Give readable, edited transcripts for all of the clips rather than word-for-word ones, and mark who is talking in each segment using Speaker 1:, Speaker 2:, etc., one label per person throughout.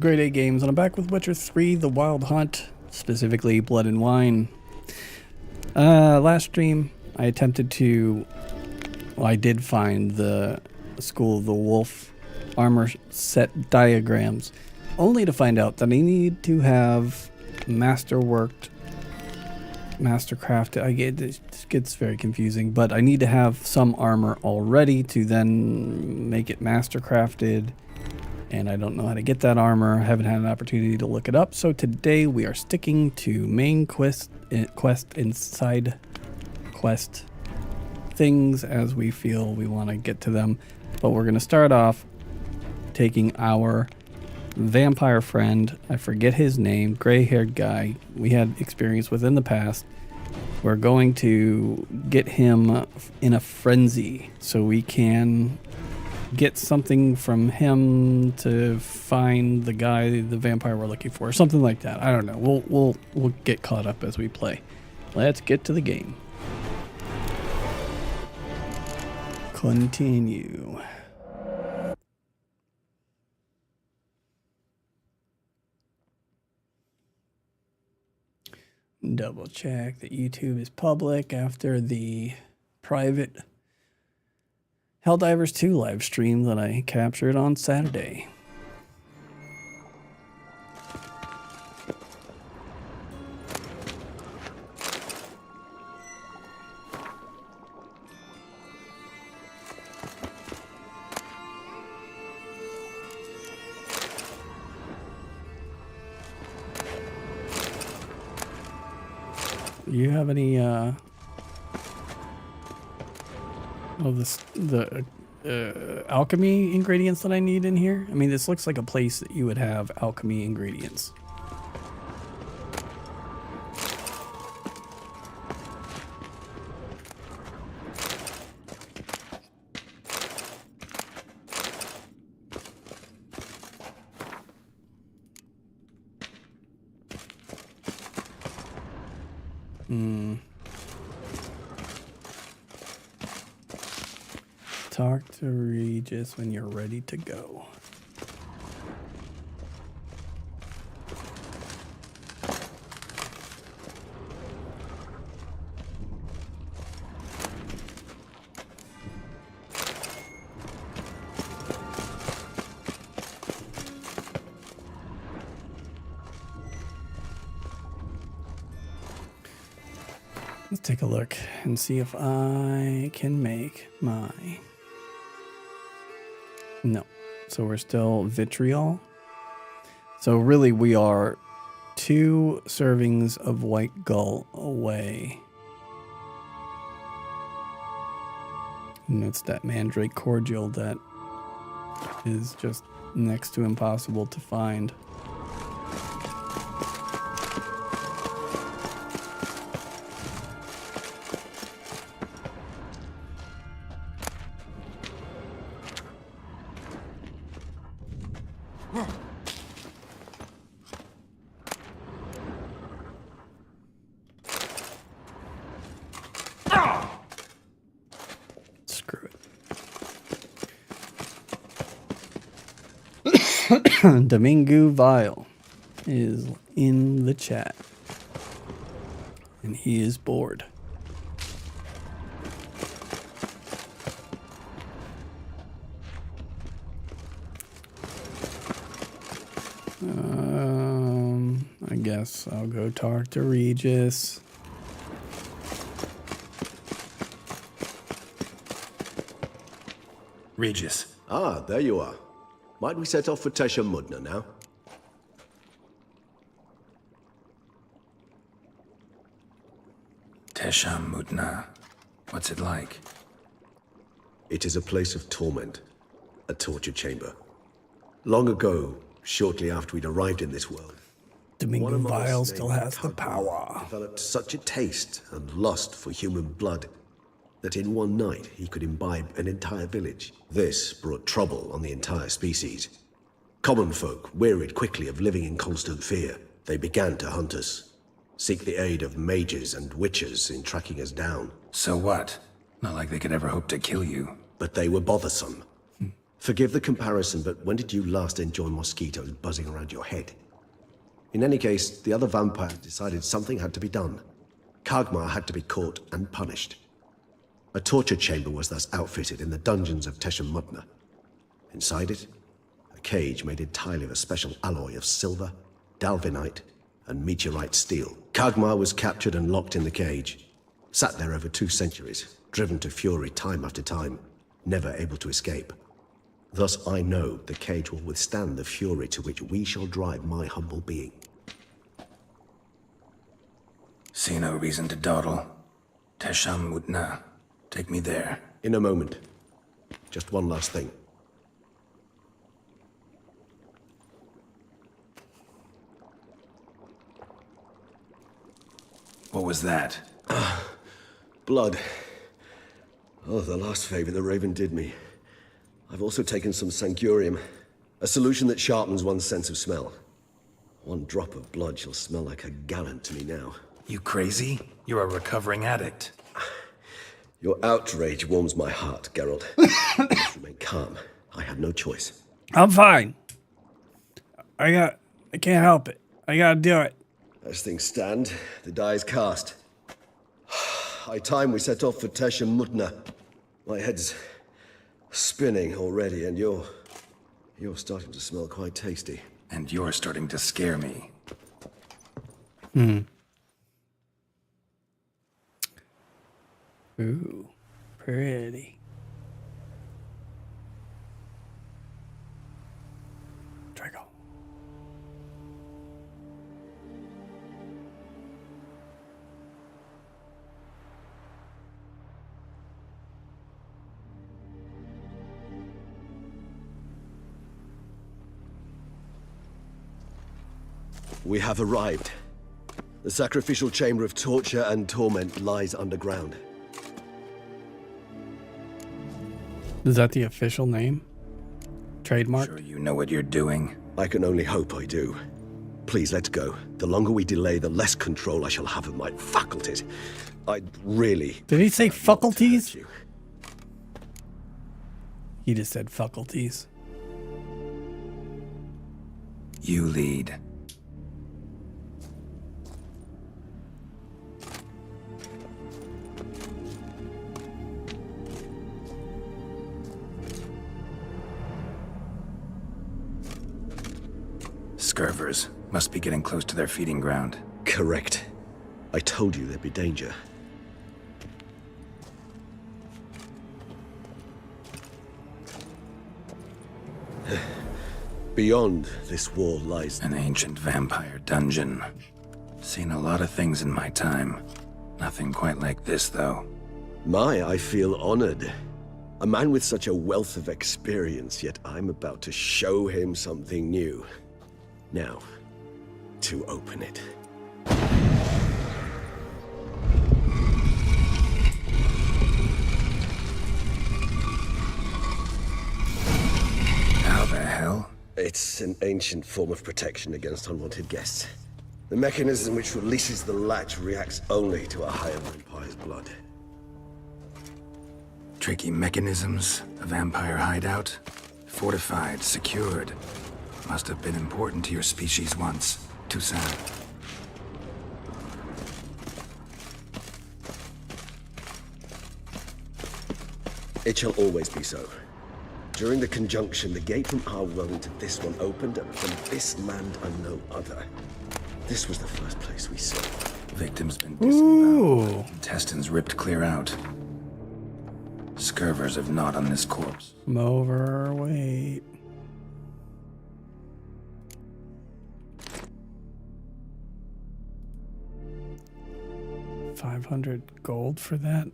Speaker 1: Grade A Games, and I'm back with Witcher 3, The Wild Hunt, specifically Blood and Wine. Last stream, I attempted to, I did find the School of the Wolf armor set diagrams, only to find out that I need to have masterworked, mastercrafted, this gets very confusing, but I need to have some armor already to then make it mastercrafted. And I don't know how to get that armor. I haven't had an opportunity to look it up. So today we are sticking to main quest and side quest things as we feel we want to get to them. But we're going to start off taking our vampire friend. I forget his name, gray-haired guy we had experience with in the past. We're going to get him in a frenzy so we can get something from him to find the guy, the vampire we're looking for, or something like that. I don't know. We'll get caught up as we play. Let's get to the game. Continue. Double check that YouTube is public after the private Helldivers 2 live stream that I captured on Saturday. Do you have any of the alchemy ingredients that I need in here? I mean, this looks like a place that you would have alchemy ingredients. Talk to Regis when you're ready to go. Let's take a look and see if I can make my... No. So we're still vitriol. So really we are 2 servings of white gull away. And it's that mandrake cordial that is just next to impossible to find. Domingo Vile is in the chat, and he is bored. I guess I'll go talk to Regis.
Speaker 2: Regis.
Speaker 3: Ah, there you are. Might we set off for Tesha Mudna now?
Speaker 2: Tesha Mudna. What's it like?
Speaker 3: It is a place of torment, a torture chamber. Long ago, shortly after we'd arrived in this world,
Speaker 1: Domingo Vile still has the power.
Speaker 3: Developed such a taste and lust for human blood that in one night he could imbibe an entire village. This brought trouble on the entire species. Common folk wearied quickly of living in constant fear. They began to hunt us, seek the aid of mages and witches in tracking us down.
Speaker 2: So what? Not like they could ever hope to kill you.
Speaker 3: But they were bothersome. Forgive the comparison, but when did you last enjoy mosquitoes buzzing around your head? In any case, the other vampires decided something had to be done. Kagmar had to be caught and punished. A torture chamber was thus outfitted in the dungeons of Teshamutna. Inside it, a cage made entirely of a special alloy of silver, dalvinite, and meteorite steel. Kagmar was captured and locked in the cage. Sat there over 2 centuries, driven to fury time after time, never able to escape. Thus I know the cage will withstand the fury to which we shall drive my humble being.
Speaker 2: See no reason to dawdle. Teshamutna. Take me there.
Speaker 3: In a moment. Just one last thing.
Speaker 2: What was that?
Speaker 3: Blood. Oh, the last favor the Raven did me. I've also taken some Sancurium, a solution that sharpens one's sense of smell. 1 drop of blood shall smell like a gallon to me now.
Speaker 2: You crazy? You're a recovering addict.
Speaker 3: Your outrage warms my heart, Geralt. Just remain calm. I had no choice.
Speaker 1: I'm fine. I can't help it. I gotta do it.
Speaker 3: As things stand, the die is cast. High time we set off for Teshamutna. My head's spinning already, and you're starting to smell quite tasty.
Speaker 2: And you're starting to scare me.
Speaker 1: Ooh, pretty. Drago.
Speaker 3: We have arrived. The sacrificial chamber of torture and torment lies underground.
Speaker 1: Is that the official name? Trademark?
Speaker 2: Sure you know what you're doing?
Speaker 3: I can only hope I do. Please, let's go. The longer we delay, the less control I shall have of my faculties. I really...
Speaker 1: Did he say faculties?
Speaker 3: You.
Speaker 1: He just said faculties.
Speaker 2: You lead. Scurvers must be getting close to their feeding ground.
Speaker 3: Correct. I told you there'd be danger. Beyond this wall lies...
Speaker 2: An ancient vampire dungeon. Seen a lot of things in my time. Nothing quite like this, though.
Speaker 3: I feel honored. A man with such a wealth of experience, yet I'm about to show him something new. Now, to open it.
Speaker 2: How the hell?
Speaker 3: It's an ancient form of protection against unwanted guests. The mechanism which releases the latch reacts only to a higher vampire's blood.
Speaker 2: Tricky mechanisms, a vampire hideout. Fortified, secured. Must have been important to your species once. Toussaint.
Speaker 3: It shall always be so. During the conjunction, the gate from our world into this one opened, and from this land and no other. This was the first place we saw.
Speaker 2: Victim's been disemboweled.
Speaker 1: Ooh.
Speaker 2: Intestines ripped clear out. Scurvers have gnawed on this corpse.
Speaker 1: I'm overweight. $500 gold for that?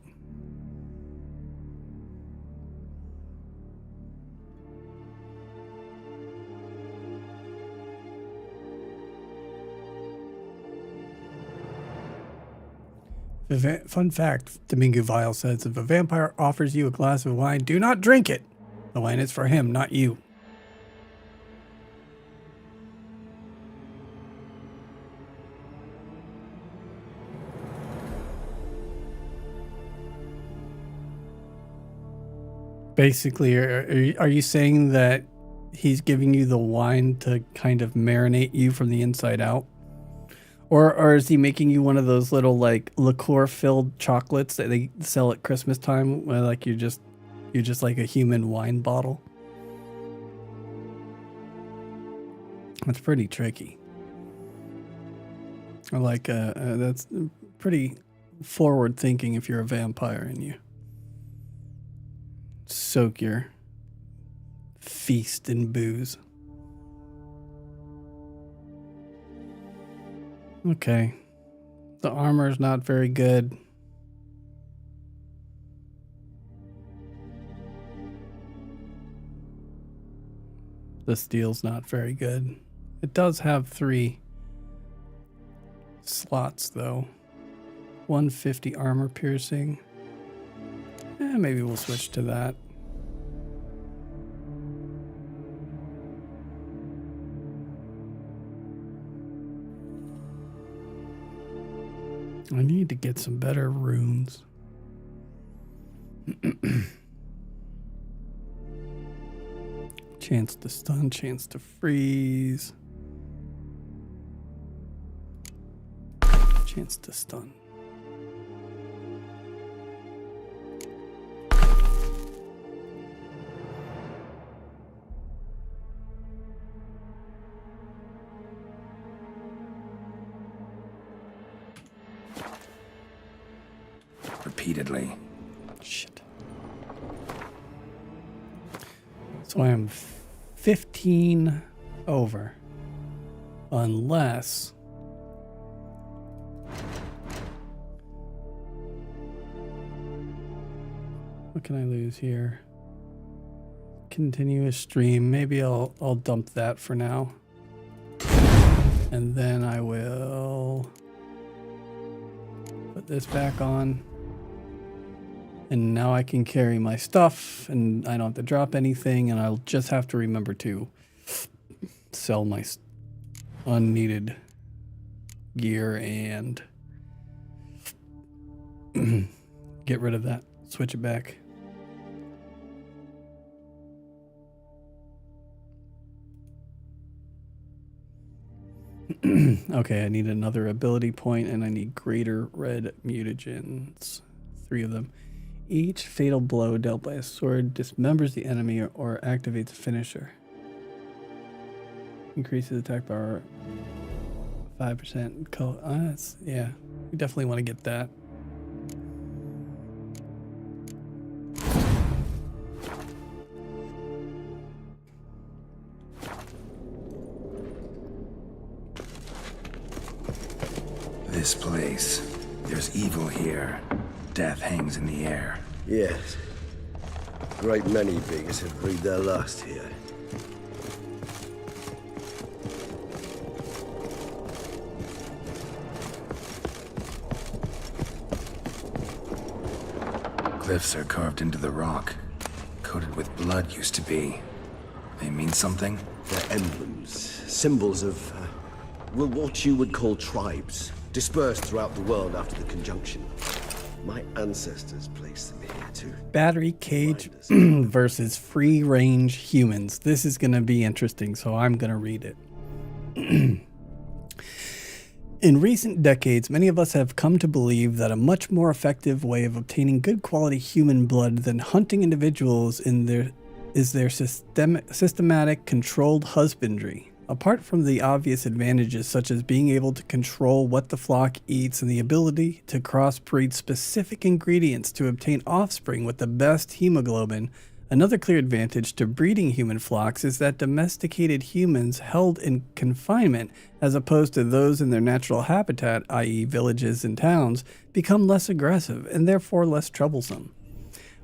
Speaker 1: Fun fact, Domingo Vile says, if a vampire offers you a glass of wine, do not drink it. The wine is for him, not you. Basically, are you saying that he's giving you the wine to kind of marinate you from the inside out? Or is he making you one of those little like liqueur-filled chocolates that they sell at Christmas time, where like you're just like a human wine bottle? That's pretty tricky. Or like that's pretty forward thinking if you're a vampire and you soak your feast in booze. Okay. The armor's not very good. The steel's not very good. It does have 3 slots though. 150 armor piercing. Maybe we'll switch to that. I need to get some better runes. Chance to stun, chance to freeze. Chance to stun.
Speaker 2: Repeatedly.
Speaker 1: Shit. So I am 15 over. Unless... What can I lose here? Continuous stream. Maybe I'll dump that for now. And then I will put this back on. And now I can carry my stuff and I don't have to drop anything, and I'll just have to remember to sell my unneeded gear and get rid of that. Switch it back. Okay, I need another ability point and I need greater red mutagens. 3 of them. Each fatal blow dealt by a sword dismembers the enemy or activates a finisher. Increases attack power 5%. Yeah, we definitely want to get that.
Speaker 2: This place. There's evil here. Death hangs in the air.
Speaker 3: Yes. A great many beings have breathed their last here.
Speaker 2: Glyphs are carved into the rock. Coated with blood used to be. They mean something?
Speaker 3: They're emblems, symbols of, well, what you would call tribes, dispersed throughout the world after the conjunction. My ancestors placed them here too.
Speaker 1: Battery cage versus free range humans. This is going to be interesting, so I'm going to read it. In recent decades, many of us have come to believe that a much more effective way of obtaining good quality human blood than hunting individuals is their systematic controlled husbandry. Apart from the obvious advantages such as being able to control what the flock eats and the ability to crossbreed specific ingredients to obtain offspring with the best hemoglobin, another clear advantage to breeding human flocks is that domesticated humans held in confinement, as opposed to those in their natural habitat, i.e. villages and towns, become less aggressive and therefore less troublesome.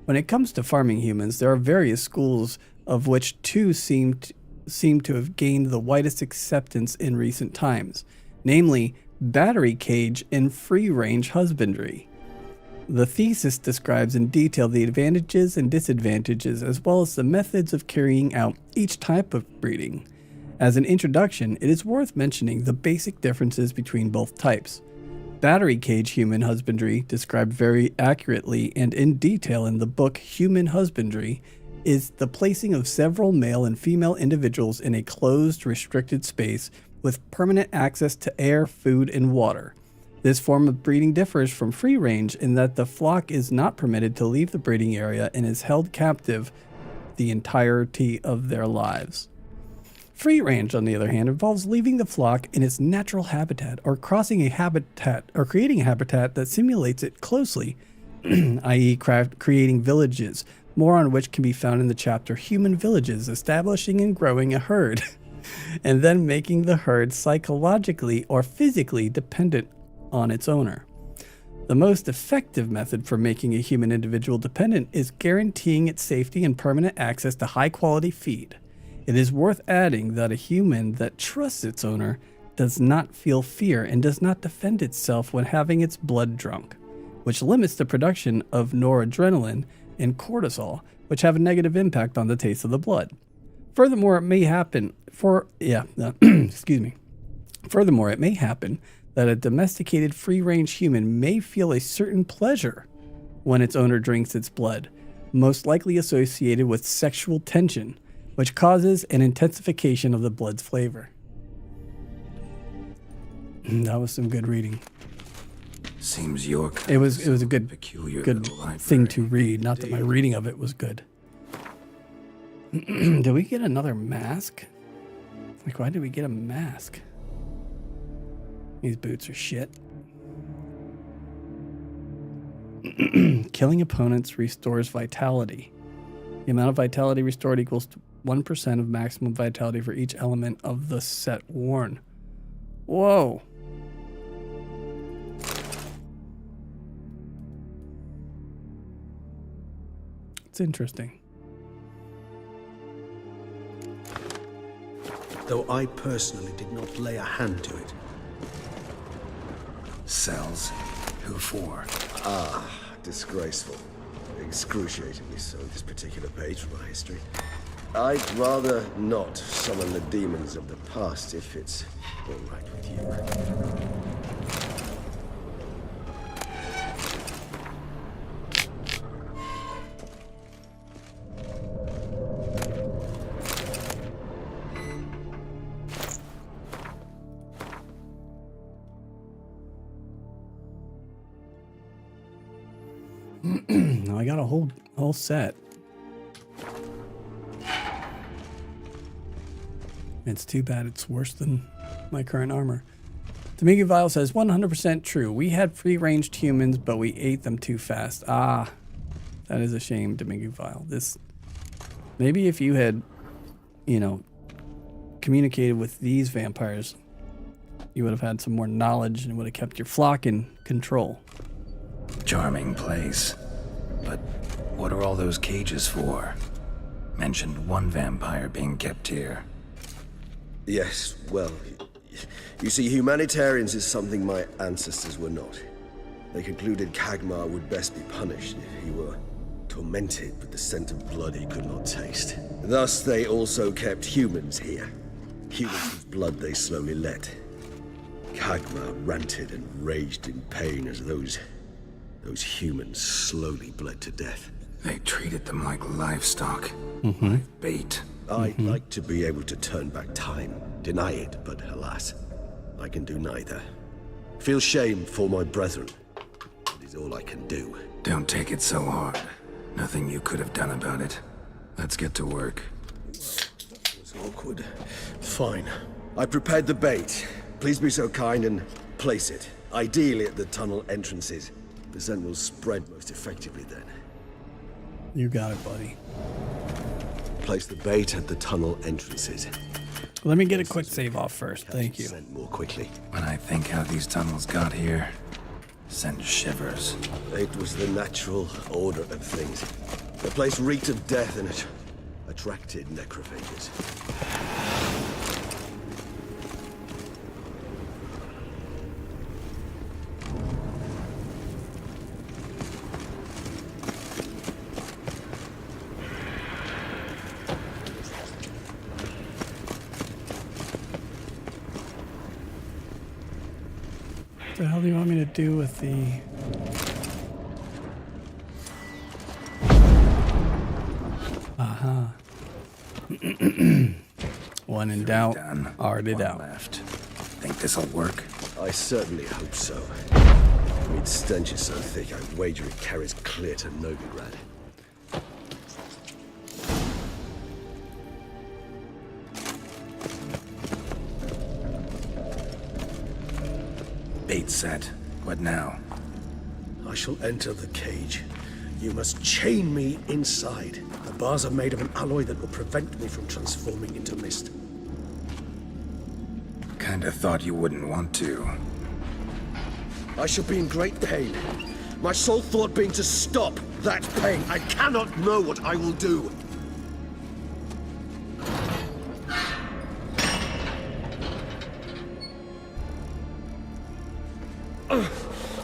Speaker 1: When it comes to farming humans, there are various schools, of which 2 seem to have gained the widest acceptance in recent times, namely battery cage and free-range husbandry. The thesis describes in detail the advantages and disadvantages as well as the methods of carrying out each type of breeding. As an introduction, it is worth mentioning the basic differences between both types. Battery cage human husbandry, described very accurately and in detail in the book Human Husbandry, is the placing of several male and female individuals in a closed, restricted space with permanent access to air, food, and water. This form of breeding differs from free range in that the flock is not permitted to leave the breeding area and is held captive the entirety of their lives. Free range, on the other hand, involves leaving the flock in its natural habitat or creating a habitat that simulates it closely, i.e. creating villages, more on which can be found in the chapter Human Villages, establishing and growing a herd, and then making the herd psychologically or physically dependent on its owner. The most effective method for making a human individual dependent is guaranteeing its safety and permanent access to high-quality feed. It is worth adding that a human that trusts its owner does not feel fear and does not defend itself when having its blood drunk, which limits the production of noradrenaline and cortisol, which have a negative impact on the taste of the blood. Furthermore, it may happen that a domesticated free-range human may feel a certain pleasure when its owner drinks its blood, most likely associated with sexual tension, which causes an intensification of the blood's flavor. That was some good reading.
Speaker 2: Seems your
Speaker 1: It was a good
Speaker 2: peculiar
Speaker 1: good
Speaker 2: little library.
Speaker 1: thing to read. Not that my reading of it was good. Did we get another mask? Like, why did we get a mask? These boots are shit. Killing opponents restores vitality. The amount of vitality restored equals to 1% of maximum vitality for each element of the set worn. Whoa. It's interesting.
Speaker 3: Though I personally did not lay a hand to it.
Speaker 2: Cells? Who for?
Speaker 3: Disgraceful. Excruciatingly so, this particular page from my history. I'd rather not summon the demons of the past if it's all right with you.
Speaker 1: No, I got a whole set. It's too bad it's worse than my current armor. Domingo Vile says 100% true. We had free-ranged humans, but we ate them too fast. Ah, that is a shame, Domingo Vile. This, maybe if you had, communicated with these vampires, you would have had some more knowledge and would have kept your flock in control.
Speaker 2: Charming place. But what are all those cages for? Mentioned one vampire being kept here.
Speaker 3: Yes, well, you see, humanitarians is something my ancestors were not. They concluded Kagmar would best be punished if he were tormented with the scent of blood he could not taste. Thus, they also kept humans here. Humans whose blood they slowly let. Kagmar ranted and raged in pain as those humans slowly bled to death.
Speaker 2: They treated them like livestock. Like bait.
Speaker 3: I'd like to be able to turn back time, deny it, but alas, I can do neither. Feel shame for my brethren. It is all I can do.
Speaker 2: Don't take it so hard. Nothing you could have done about it. Let's get to work.
Speaker 3: That was awkward. Fine. I prepared the bait. Please be so kind and place it, ideally at the tunnel entrances. The scent will spread most effectively then.
Speaker 1: You got it, buddy.
Speaker 3: Place the bait at the tunnel entrances.
Speaker 1: Let me get a quick save off first. Thank you.
Speaker 3: Scent more quickly.
Speaker 2: When I think how these tunnels got here, send shivers.
Speaker 3: It was the natural order of things. The place reeked of death and it attracted necrophages.
Speaker 1: What the hell do you want me to do with the... When in doubt,
Speaker 2: Done.
Speaker 1: art it
Speaker 2: One
Speaker 1: out.
Speaker 2: left. Think this'll work?
Speaker 3: I certainly hope so. I mean, stench is so thick, I wager it carries clear to Novigrad.
Speaker 2: Bait set. What now?
Speaker 3: I shall enter the cage. You must chain me inside. The bars are made of an alloy that will prevent me from transforming into mist.
Speaker 2: Kinda thought you wouldn't want to.
Speaker 3: I shall be in great pain. My sole thought being to stop that pain. I cannot know what I will do.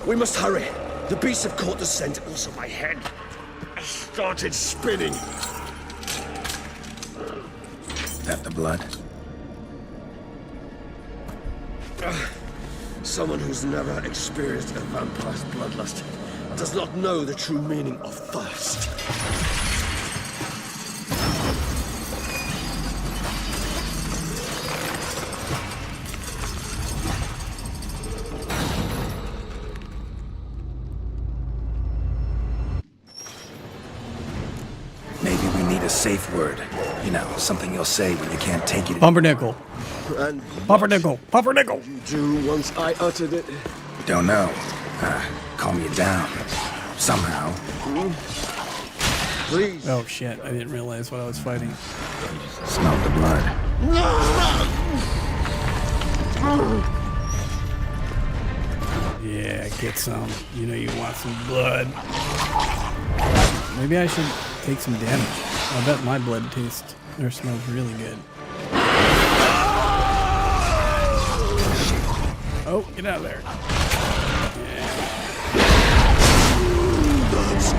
Speaker 3: We must hurry. The beasts have caught the scent, also my head started spinning.
Speaker 2: That the blood?
Speaker 3: Someone who's never experienced a vampire's bloodlust does not know the true meaning of thirst.
Speaker 2: Maybe we need a safe word. You know, something you'll say when you can't take it.
Speaker 1: Pumpernickel.
Speaker 3: And
Speaker 1: Pumpernickel. Pumpernickel.
Speaker 3: do once I uttered it.
Speaker 2: Don't know. Calm you down. Somehow.
Speaker 3: Please.
Speaker 1: Oh shit, I didn't realize what I was fighting.
Speaker 2: Smell the blood.
Speaker 1: Yeah, get some. You know you want some blood. Maybe I should take some damage. I bet my blood tastes or smells really good. Oh, get out of there.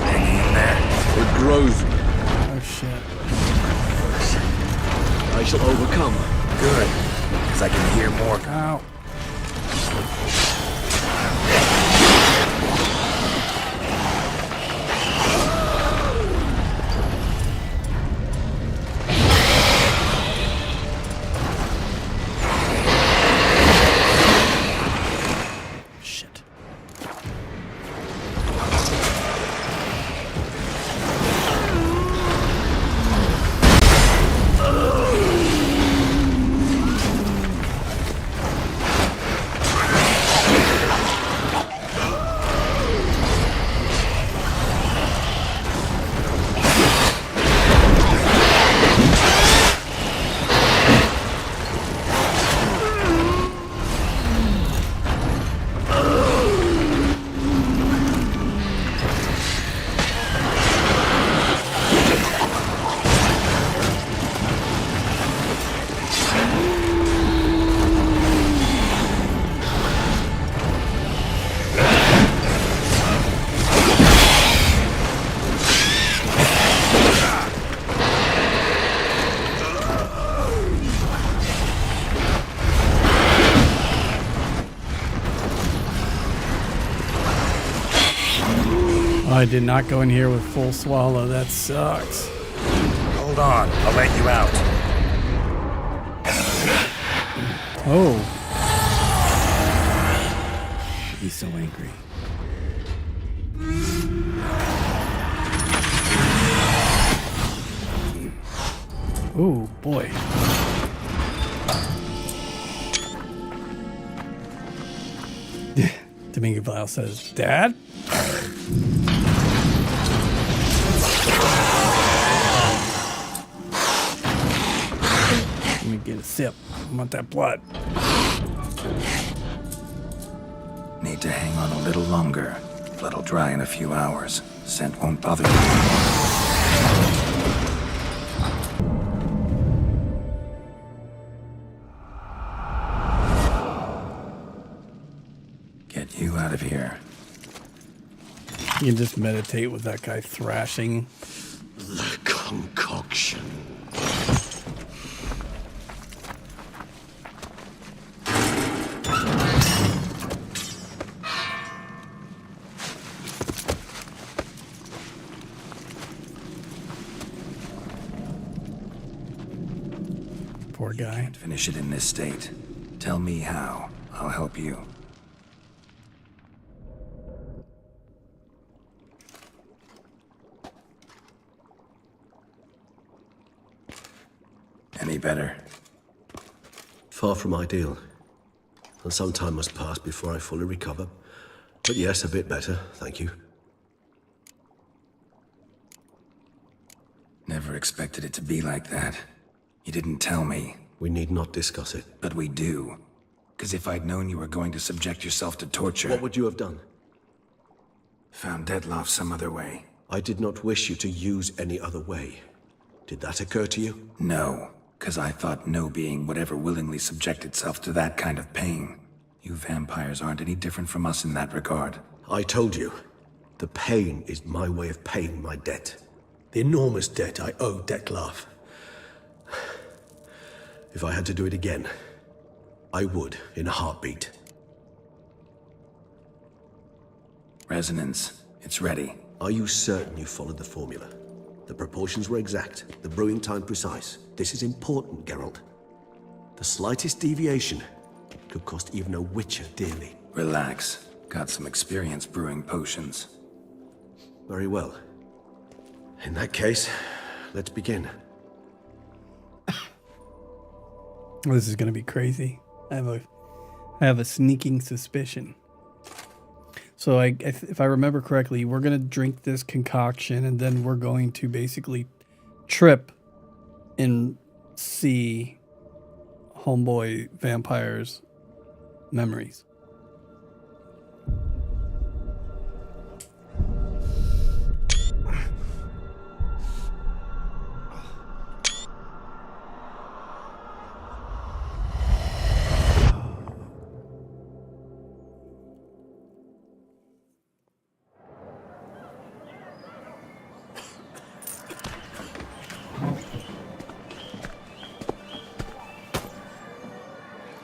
Speaker 2: Hanging in there.
Speaker 3: It grows.
Speaker 1: Oh shit.
Speaker 3: I shall overcome.
Speaker 2: Good. Because I can hear more.
Speaker 1: Ow. Shit. I did not go in here with full swallow. That sucks.
Speaker 2: Hold on. I'll let you out.
Speaker 1: Oh. He's so angry. Oh boy. Domingo Vile says, Dad? Let me get a sip. I want that blood.
Speaker 2: Need to hang on a little longer. Blood'll dry in a few hours. Scent won't bother you. Get you out of here.
Speaker 1: You can just meditate with that guy thrashing.
Speaker 3: The concoction.
Speaker 1: guy.
Speaker 2: Can't finish it in this state. Tell me how. I'll help you. Any better?
Speaker 3: Far from ideal. And some time must pass before I fully recover. But yes, a bit better, thank you.
Speaker 2: Never expected it to be like that. You didn't tell me.
Speaker 3: We need not discuss it.
Speaker 2: But we do. Because if I'd known you were going to subject yourself to torture...
Speaker 3: What would you have done?
Speaker 2: Found Detloff some other way.
Speaker 3: I did not wish you to use any other way. Did that occur to you?
Speaker 2: No. Because I thought no being would ever willingly subject itself to that kind of pain. You vampires aren't any different from us in that regard.
Speaker 3: I told you. The pain is my way of paying my debt. The enormous debt I owe Detlaff. If I had to do it again, I would in a heartbeat.
Speaker 2: Resonance. It's ready.
Speaker 3: Are you certain you followed the formula? The proportions were exact, the brewing time precise. This is important, Geralt. The slightest deviation could cost even a witcher dearly.
Speaker 2: Relax. Got some experience brewing potions.
Speaker 3: Very well. In that case, let's begin.
Speaker 1: This is going to be crazy. I have a sneaking suspicion. So if I remember correctly, we're going to drink this concoction and then we're going to basically trip and see homeboy vampire's memories.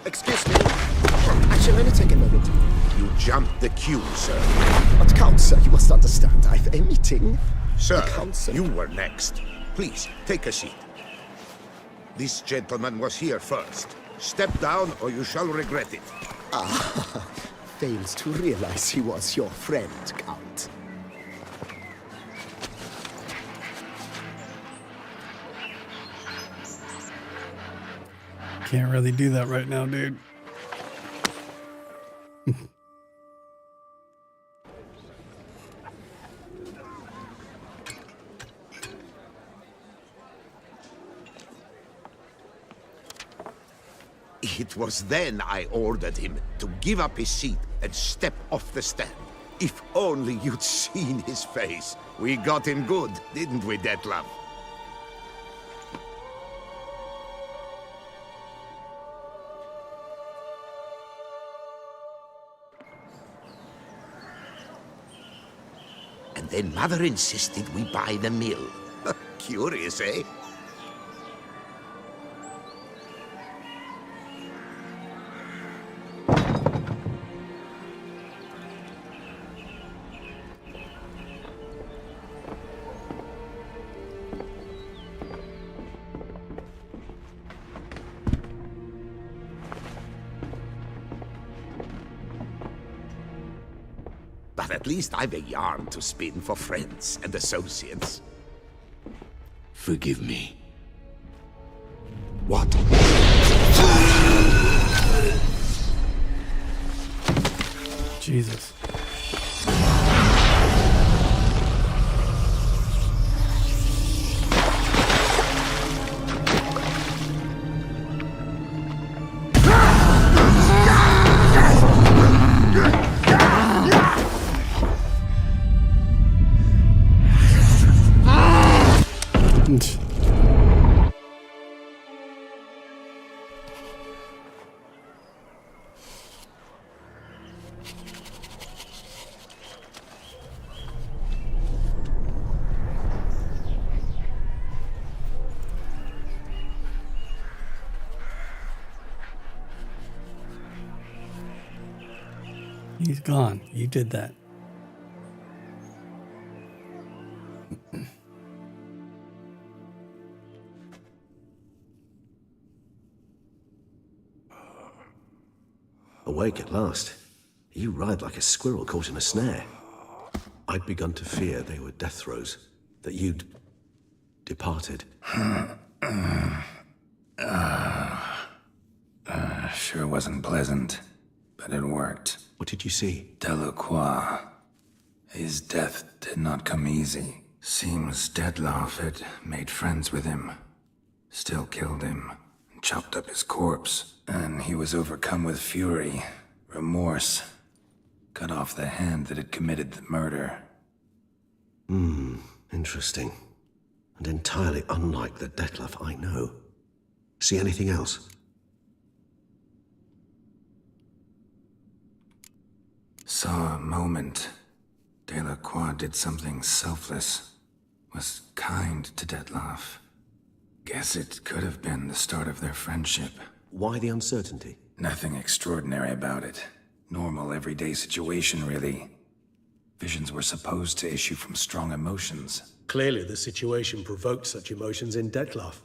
Speaker 4: Excuse me. I shall only take a moment.
Speaker 5: You jumped the queue, sir.
Speaker 4: But Count, sir, you must understand. I've a meeting.
Speaker 5: Sir,
Speaker 4: Counsel.
Speaker 5: you were next. Please, take a seat. This gentleman was here first. Step down or you shall regret it.
Speaker 4: Fails to realize he was your friend, Count.
Speaker 1: Can't really do that right now, dude.
Speaker 5: It was then I ordered him to give up his seat and step off the stand. If only you'd seen his face. We got him good, didn't we, Detlaff? And then Mother insisted we buy the mill. Curious, eh? But at least I've a yarn to spin for friends and associates.
Speaker 6: Forgive me.
Speaker 5: What?
Speaker 1: Jesus. He's gone. You did that.
Speaker 3: Awake at last. You ride like a squirrel caught in a snare. I'd begun to fear they were death throes, that you'd departed.
Speaker 2: Sure wasn't pleasant, but it worked.
Speaker 3: What did you see?
Speaker 2: Delacroix. His death did not come easy. Seems Dettlaff had made friends with him. Still killed him, and chopped up his corpse. And he was overcome with fury, remorse. Cut off the hand that had committed the murder.
Speaker 3: Interesting. And entirely unlike the Dettlaff I know. See anything else?
Speaker 2: Saw a moment. Delacroix did something selfless. Was kind to Dettlaff. Guess it could have been the start of their friendship.
Speaker 3: Why the uncertainty?
Speaker 2: Nothing extraordinary about it. Normal, everyday situation, really. Visions were supposed to issue from strong emotions.
Speaker 7: Clearly, the situation provoked such emotions in Dettlaff.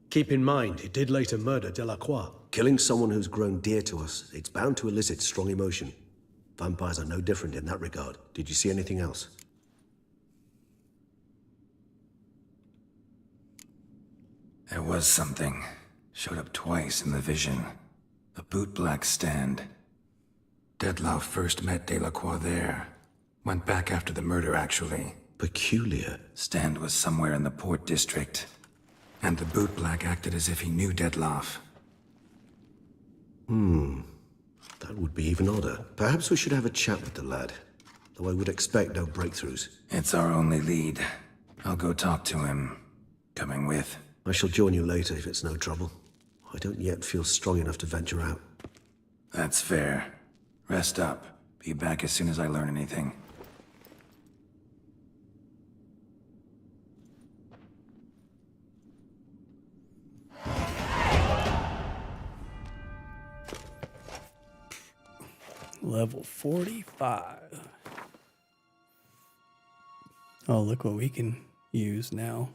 Speaker 7: Keep in mind, he did later murder Delacroix.
Speaker 3: Killing someone who's grown dear to us, it's bound to elicit strong emotion. Vampires are no different in that regard. Did you see anything else?
Speaker 2: There was something. Showed up twice in the vision. A bootblack stand. Dettlaff first met Delacroix there. Went back after the murder, actually.
Speaker 3: Peculiar.
Speaker 2: Stand was somewhere in the port district. And the bootblack acted as if he knew Dettlaff.
Speaker 3: That would be even odder. Perhaps we should have a chat with the lad. Though I would expect no breakthroughs.
Speaker 2: It's our only lead. I'll go talk to him. Coming with.
Speaker 3: I shall join you later if it's no trouble. I don't yet feel strong enough to venture out.
Speaker 2: That's fair. Rest up. Be back as soon as I learn anything.
Speaker 1: Level 45. Oh, look what we can use now.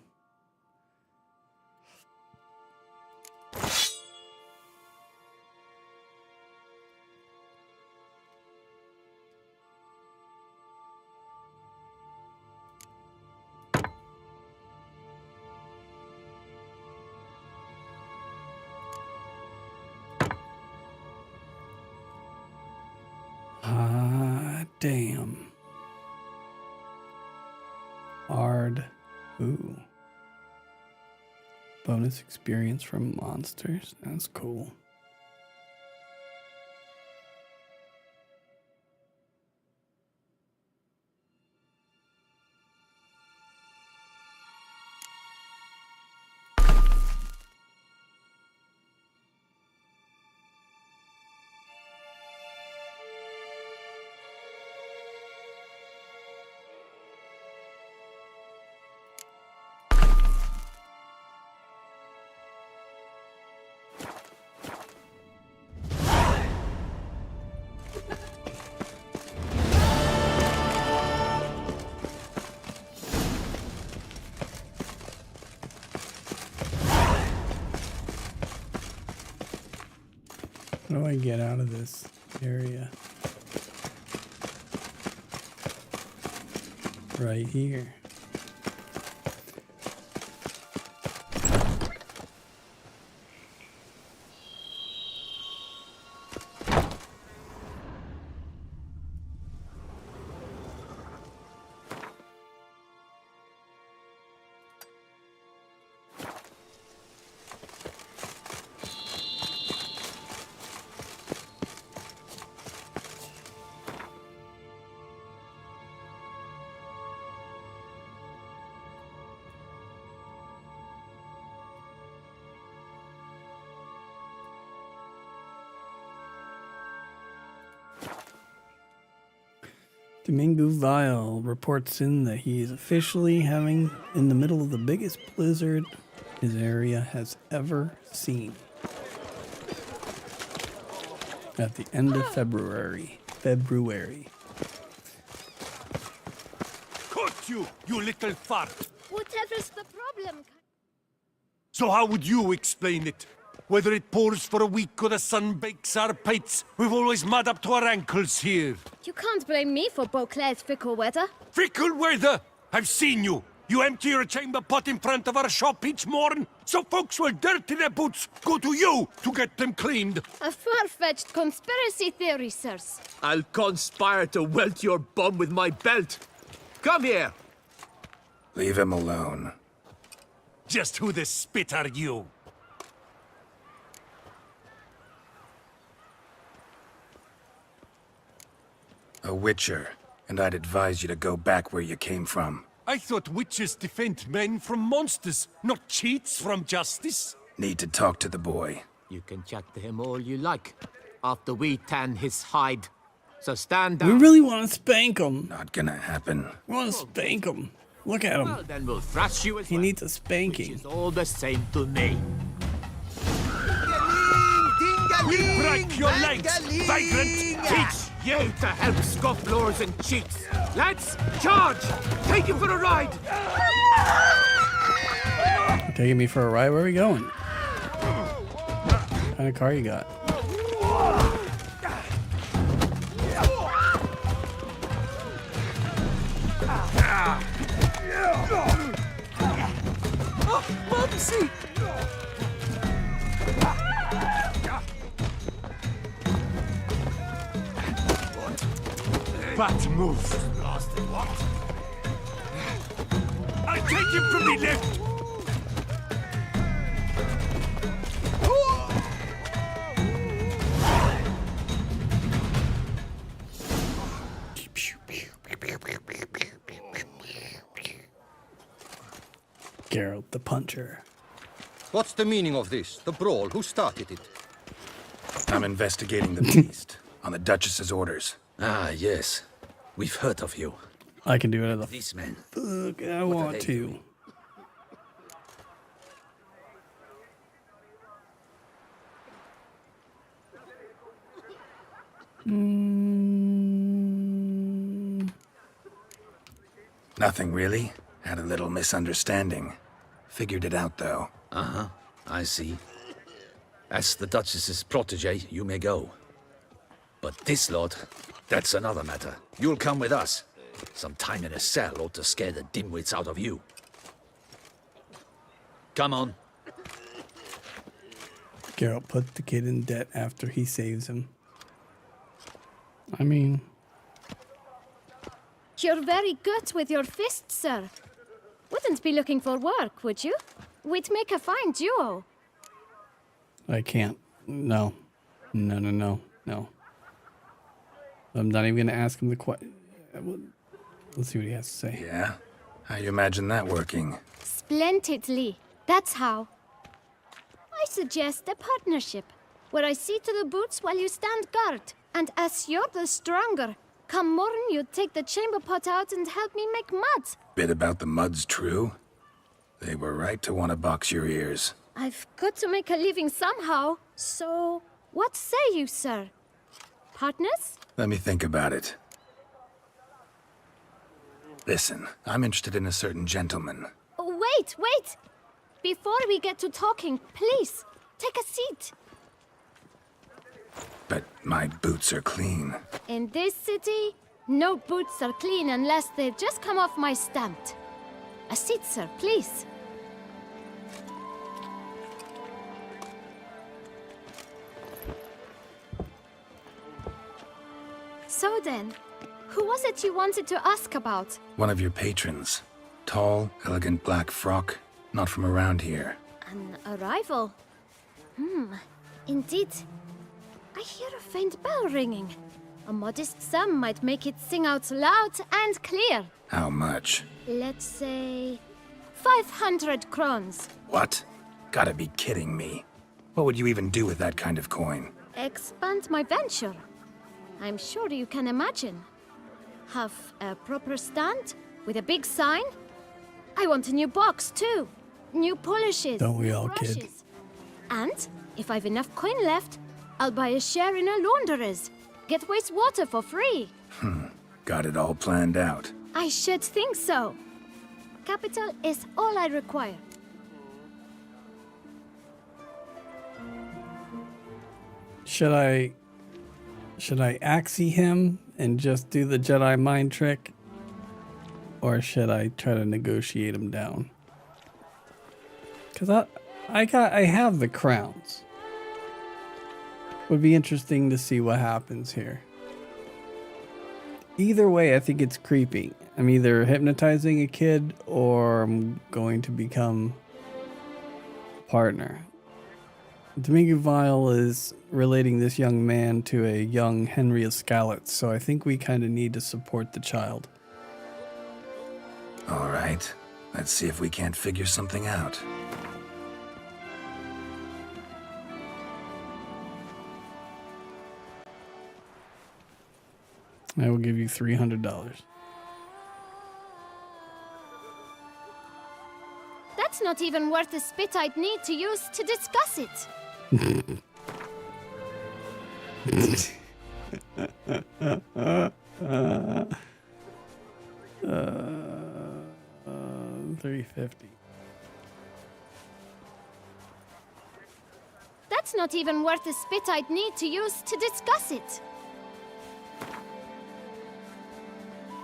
Speaker 1: Damn. Hard. Ooh. Bonus experience from monsters. That's cool. How do I get out of this area? Right here. Domingo Vile reports in that he is officially having in the middle of the biggest blizzard his area has ever seen. At the end of February.
Speaker 8: Caught you, you little fart!
Speaker 9: Whatever's the problem?
Speaker 8: So how would you explain it? Whether it pours for a week or the sun bakes our pates, we've always mud up to our ankles here.
Speaker 9: You can't blame me for Beauclair's fickle weather.
Speaker 8: Fickle weather! I've seen you. You empty your chamber pot in front of our shop each morn, so folks will dirty their boots, go to you to get them cleaned.
Speaker 9: A far-fetched conspiracy theory, sirs.
Speaker 10: I'll conspire to welt your bum with my belt. Come here.
Speaker 2: Leave him alone.
Speaker 8: Just who the spit are you?
Speaker 2: A witcher, and I'd advise you to go back where you came from.
Speaker 8: I thought witches defend men from monsters, not cheats from justice.
Speaker 2: Need to talk to the boy.
Speaker 10: You can chat to him all you like, after we tan his hide. So stand
Speaker 1: We
Speaker 10: down.
Speaker 1: really want to spank him.
Speaker 2: Not gonna happen.
Speaker 1: We want to spank him. Look at
Speaker 10: Well,
Speaker 1: him.
Speaker 10: then we'll thrash you as
Speaker 1: He
Speaker 10: well.
Speaker 1: needs a
Speaker 10: Which
Speaker 1: spanking.
Speaker 10: is all the same to me.
Speaker 8: We'll break your legs, vagrant!
Speaker 10: Teach you to help scofflaws and cheats. Lads, charge! Take him for a ride!
Speaker 1: You're taking me for a ride? Where are we going? What kind of car you got?
Speaker 10: Mumsy!
Speaker 8: Bad move.
Speaker 10: What?
Speaker 8: I'll take him from the left!
Speaker 1: Geralt the Puncher.
Speaker 11: What's the meaning of this? The brawl? Who started it?
Speaker 2: I'm investigating the beast, on the Duchess's orders.
Speaker 6: Ah, yes. We've heard of you.
Speaker 1: I can do it. The
Speaker 6: These men.
Speaker 1: fuck I want
Speaker 6: they
Speaker 1: to.
Speaker 2: Nothing really. Had a little misunderstanding. Figured it out, though.
Speaker 6: Uh-huh. I see. As the Duchess's protege, you may go. But this lot, that's another matter. You'll come with us. Some time in a cell ought to scare the dimwits out of you. Come on.
Speaker 1: Geralt put the kid in debt after he saves him. I mean,
Speaker 9: You're very good with your fists, sir. Wouldn't be looking for work, would you? We'd make a fine duo.
Speaker 1: I can't. No. No. I'm not even going to ask him the question. Let's see what he has to say.
Speaker 2: Yeah? How you imagine that working?
Speaker 9: Splendidly. That's how. I suggest a partnership, where I see to the boots while you stand guard. And as you're the stronger, come morn you take the chamber pot out and help me make mud.
Speaker 2: Bit about the mud's true? They were right to want to box your ears.
Speaker 9: I've got to make a living somehow, so what say you, sir? Partners?
Speaker 2: Let me think about it. Listen, I'm interested in a certain gentleman.
Speaker 9: Oh, wait! Before we get to talking, please, take a seat.
Speaker 2: But my boots are clean.
Speaker 9: In this city, no boots are clean unless they just come off my stamp. A seat, sir, please. So then, who was it you wanted to ask about?
Speaker 2: One of your patrons. Tall, elegant black frock. Not from around here.
Speaker 9: An arrival? Indeed. I hear a faint bell ringing. A modest sum might make it sing out loud and clear.
Speaker 2: How much?
Speaker 9: Let's say 500 crowns.
Speaker 2: What? Gotta be kidding me. What would you even do with that kind of coin?
Speaker 9: Expand my venture. I'm sure you can imagine. Have a proper stand with a big sign. I want a new box too. New polishes.
Speaker 1: Don't we all,
Speaker 9: brushes.
Speaker 1: kid?
Speaker 9: And if I've enough coin left, I'll buy a share in a launderer's. Get wastewater for free.
Speaker 2: Got it all planned out.
Speaker 9: I should think so. Capital is all I require.
Speaker 1: Should I axie him and just do the Jedi mind trick? Or should I try to negotiate him down? Because I have the crowns. Would be interesting to see what happens here. Either way, I think it's creepy. I'm either hypnotizing a kid or I'm going to become a partner. Domingue Vile is relating this young man to a young Henry of Skalitz, so I think we kind of need to support the child.
Speaker 2: All right. Let's see if we can't figure something out.
Speaker 1: I will give you $300.
Speaker 9: That's not even worth the spit I'd need to use to discuss it.
Speaker 1: 350.
Speaker 9: That's not even worth the spit I'd need to use to discuss it.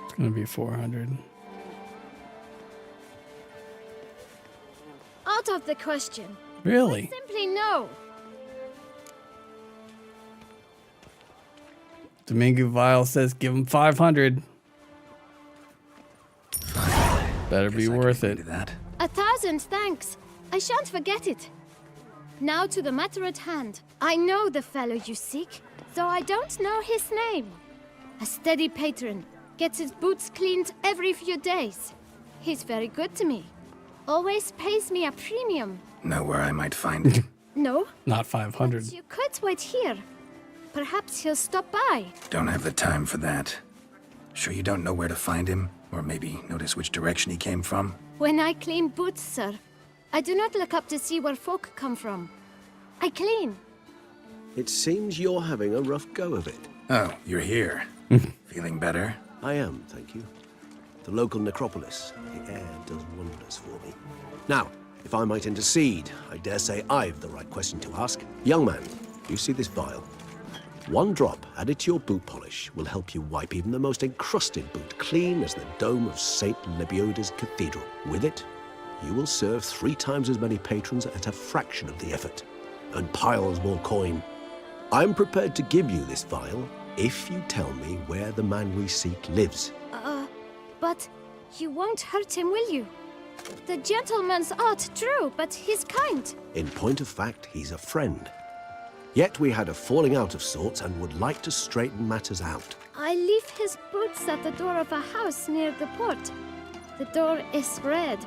Speaker 1: It's gonna be 400.
Speaker 9: Out of the question.
Speaker 1: Really?
Speaker 9: Simply no.
Speaker 1: Domingue Vile says give him 500. Better be worth it.
Speaker 9: 1,000 thanks. I shan't forget it. Now to the matter at hand. I know the fellow you seek, though I don't know his name. A steady patron. Gets his boots cleaned every few days. He's very good to me. Always pays me a premium.
Speaker 2: Know where I might find him?
Speaker 9: No?
Speaker 1: Not 500.
Speaker 9: But you could wait here. Perhaps he'll stop by.
Speaker 2: Don't have the time for that. Sure you don't know where to find him? Or maybe notice which direction he came from?
Speaker 9: When I clean boots, sir, I do not look up to see where folk come from. I clean.
Speaker 3: It seems you're having a rough go of it.
Speaker 2: Oh, you're here. Feeling better?
Speaker 3: I am, thank you. The local necropolis. The air does wonders for me. Now, if I might intercede, I dare say I've the right question to ask. Young man, you see this vial? One drop added to your boot polish will help you wipe even the most encrusted boot clean as the dome of St. Lebioda's Cathedral. With it, you will serve 3 times as many patrons at a fraction of the effort, and piles more coin. I'm prepared to give you this vial if you tell me where the man we seek lives.
Speaker 9: But you won't hurt him, will you? The gentleman's art, true, but he's kind.
Speaker 3: In point of fact, he's a friend. Yet we had a falling out of sorts and would like to straighten matters out.
Speaker 9: I leave his boots at the door of a house near the port. The door is red,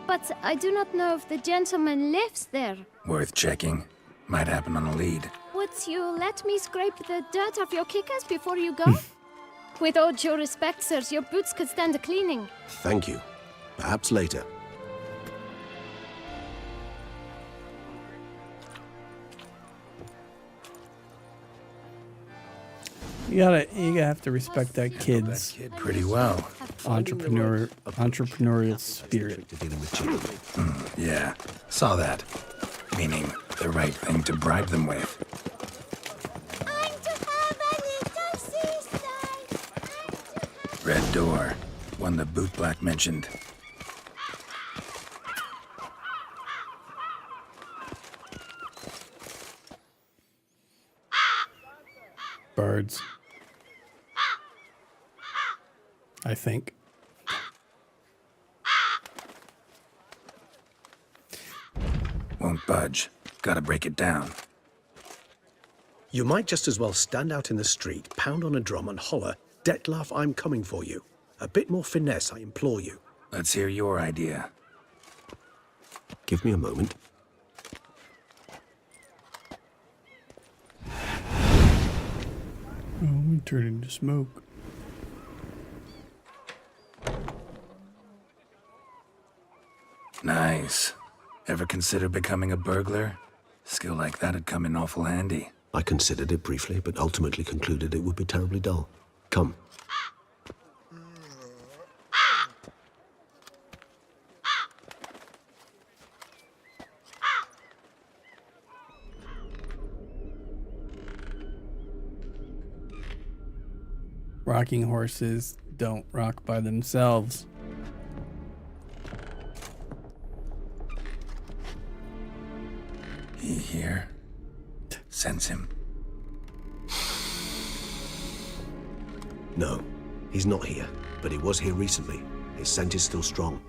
Speaker 9: but I do not know if the gentleman lives there.
Speaker 2: Worth checking. Might happen on a lead.
Speaker 9: Would you let me scrape the dirt off your kickers before you go? With all due respect, sirs, your boots could stand a cleaning.
Speaker 3: Thank you. Perhaps later.
Speaker 1: You have to respect that kid's
Speaker 2: pretty well.
Speaker 1: Entrepreneurial spirit.
Speaker 2: Yeah, saw that. Meaning the right thing to bribe them with. Red door. One the bootblack mentioned.
Speaker 1: Birds. I think.
Speaker 2: Won't budge. Gotta break it down.
Speaker 7: You might just as well stand out in the street, pound on a drum and holler, "Detlef, I'm coming for you." A bit more finesse, I implore you.
Speaker 2: Let's hear your idea.
Speaker 3: Give me a moment.
Speaker 1: Oh, we turn into smoke.
Speaker 2: Nice. Ever consider becoming a burglar? Skill like that'd come in awful handy.
Speaker 3: I considered it briefly, but ultimately concluded it would be terribly dull. Come.
Speaker 1: Rocking horses don't rock by themselves.
Speaker 2: He here? Sense him.
Speaker 3: No, he's not here, but he was here recently. His scent is still strong.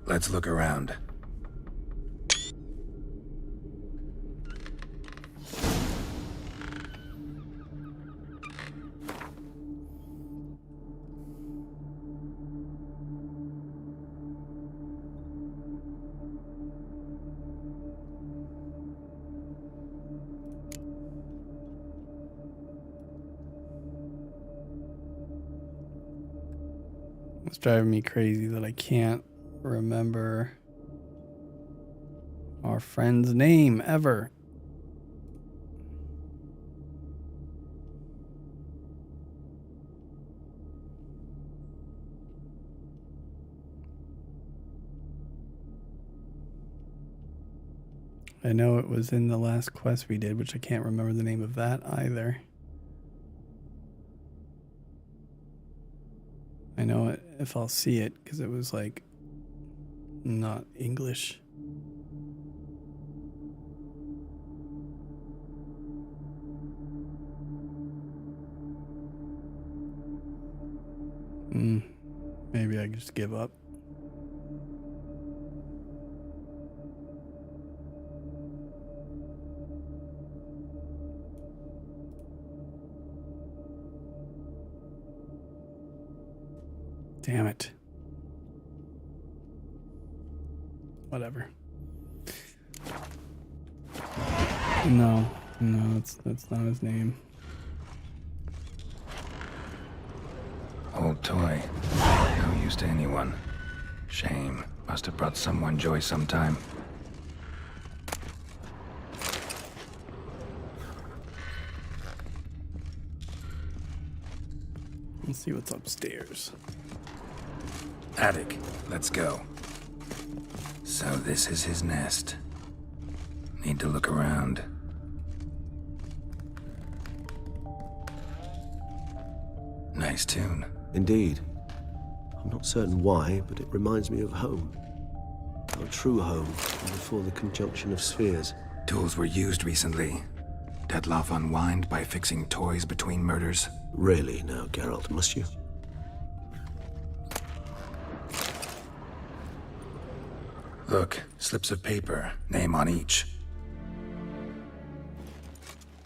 Speaker 2: Let's look around.
Speaker 1: It's driving me crazy that I can't remember our friend's name ever. I know it was in the last quest we did, which I can't remember the name of that either. I know it if I'll see it, because it was like not English. Maybe I just give up. Damn it. Whatever. No, that's not his name.
Speaker 2: Old toy. No use to anyone. Shame. Must have brought someone joy sometime.
Speaker 1: Let's see what's upstairs.
Speaker 2: Attic. Let's go. So this is his nest. Need to look around. Nice tune.
Speaker 3: Indeed. I'm not certain why, but it reminds me of home. Our true home, before the conjunction of spheres.
Speaker 2: Tools were used recently. Dettlaff unwind by fixing toys between murders.
Speaker 3: Really now, Geralt, must you?
Speaker 2: Look, slips of paper, name on each.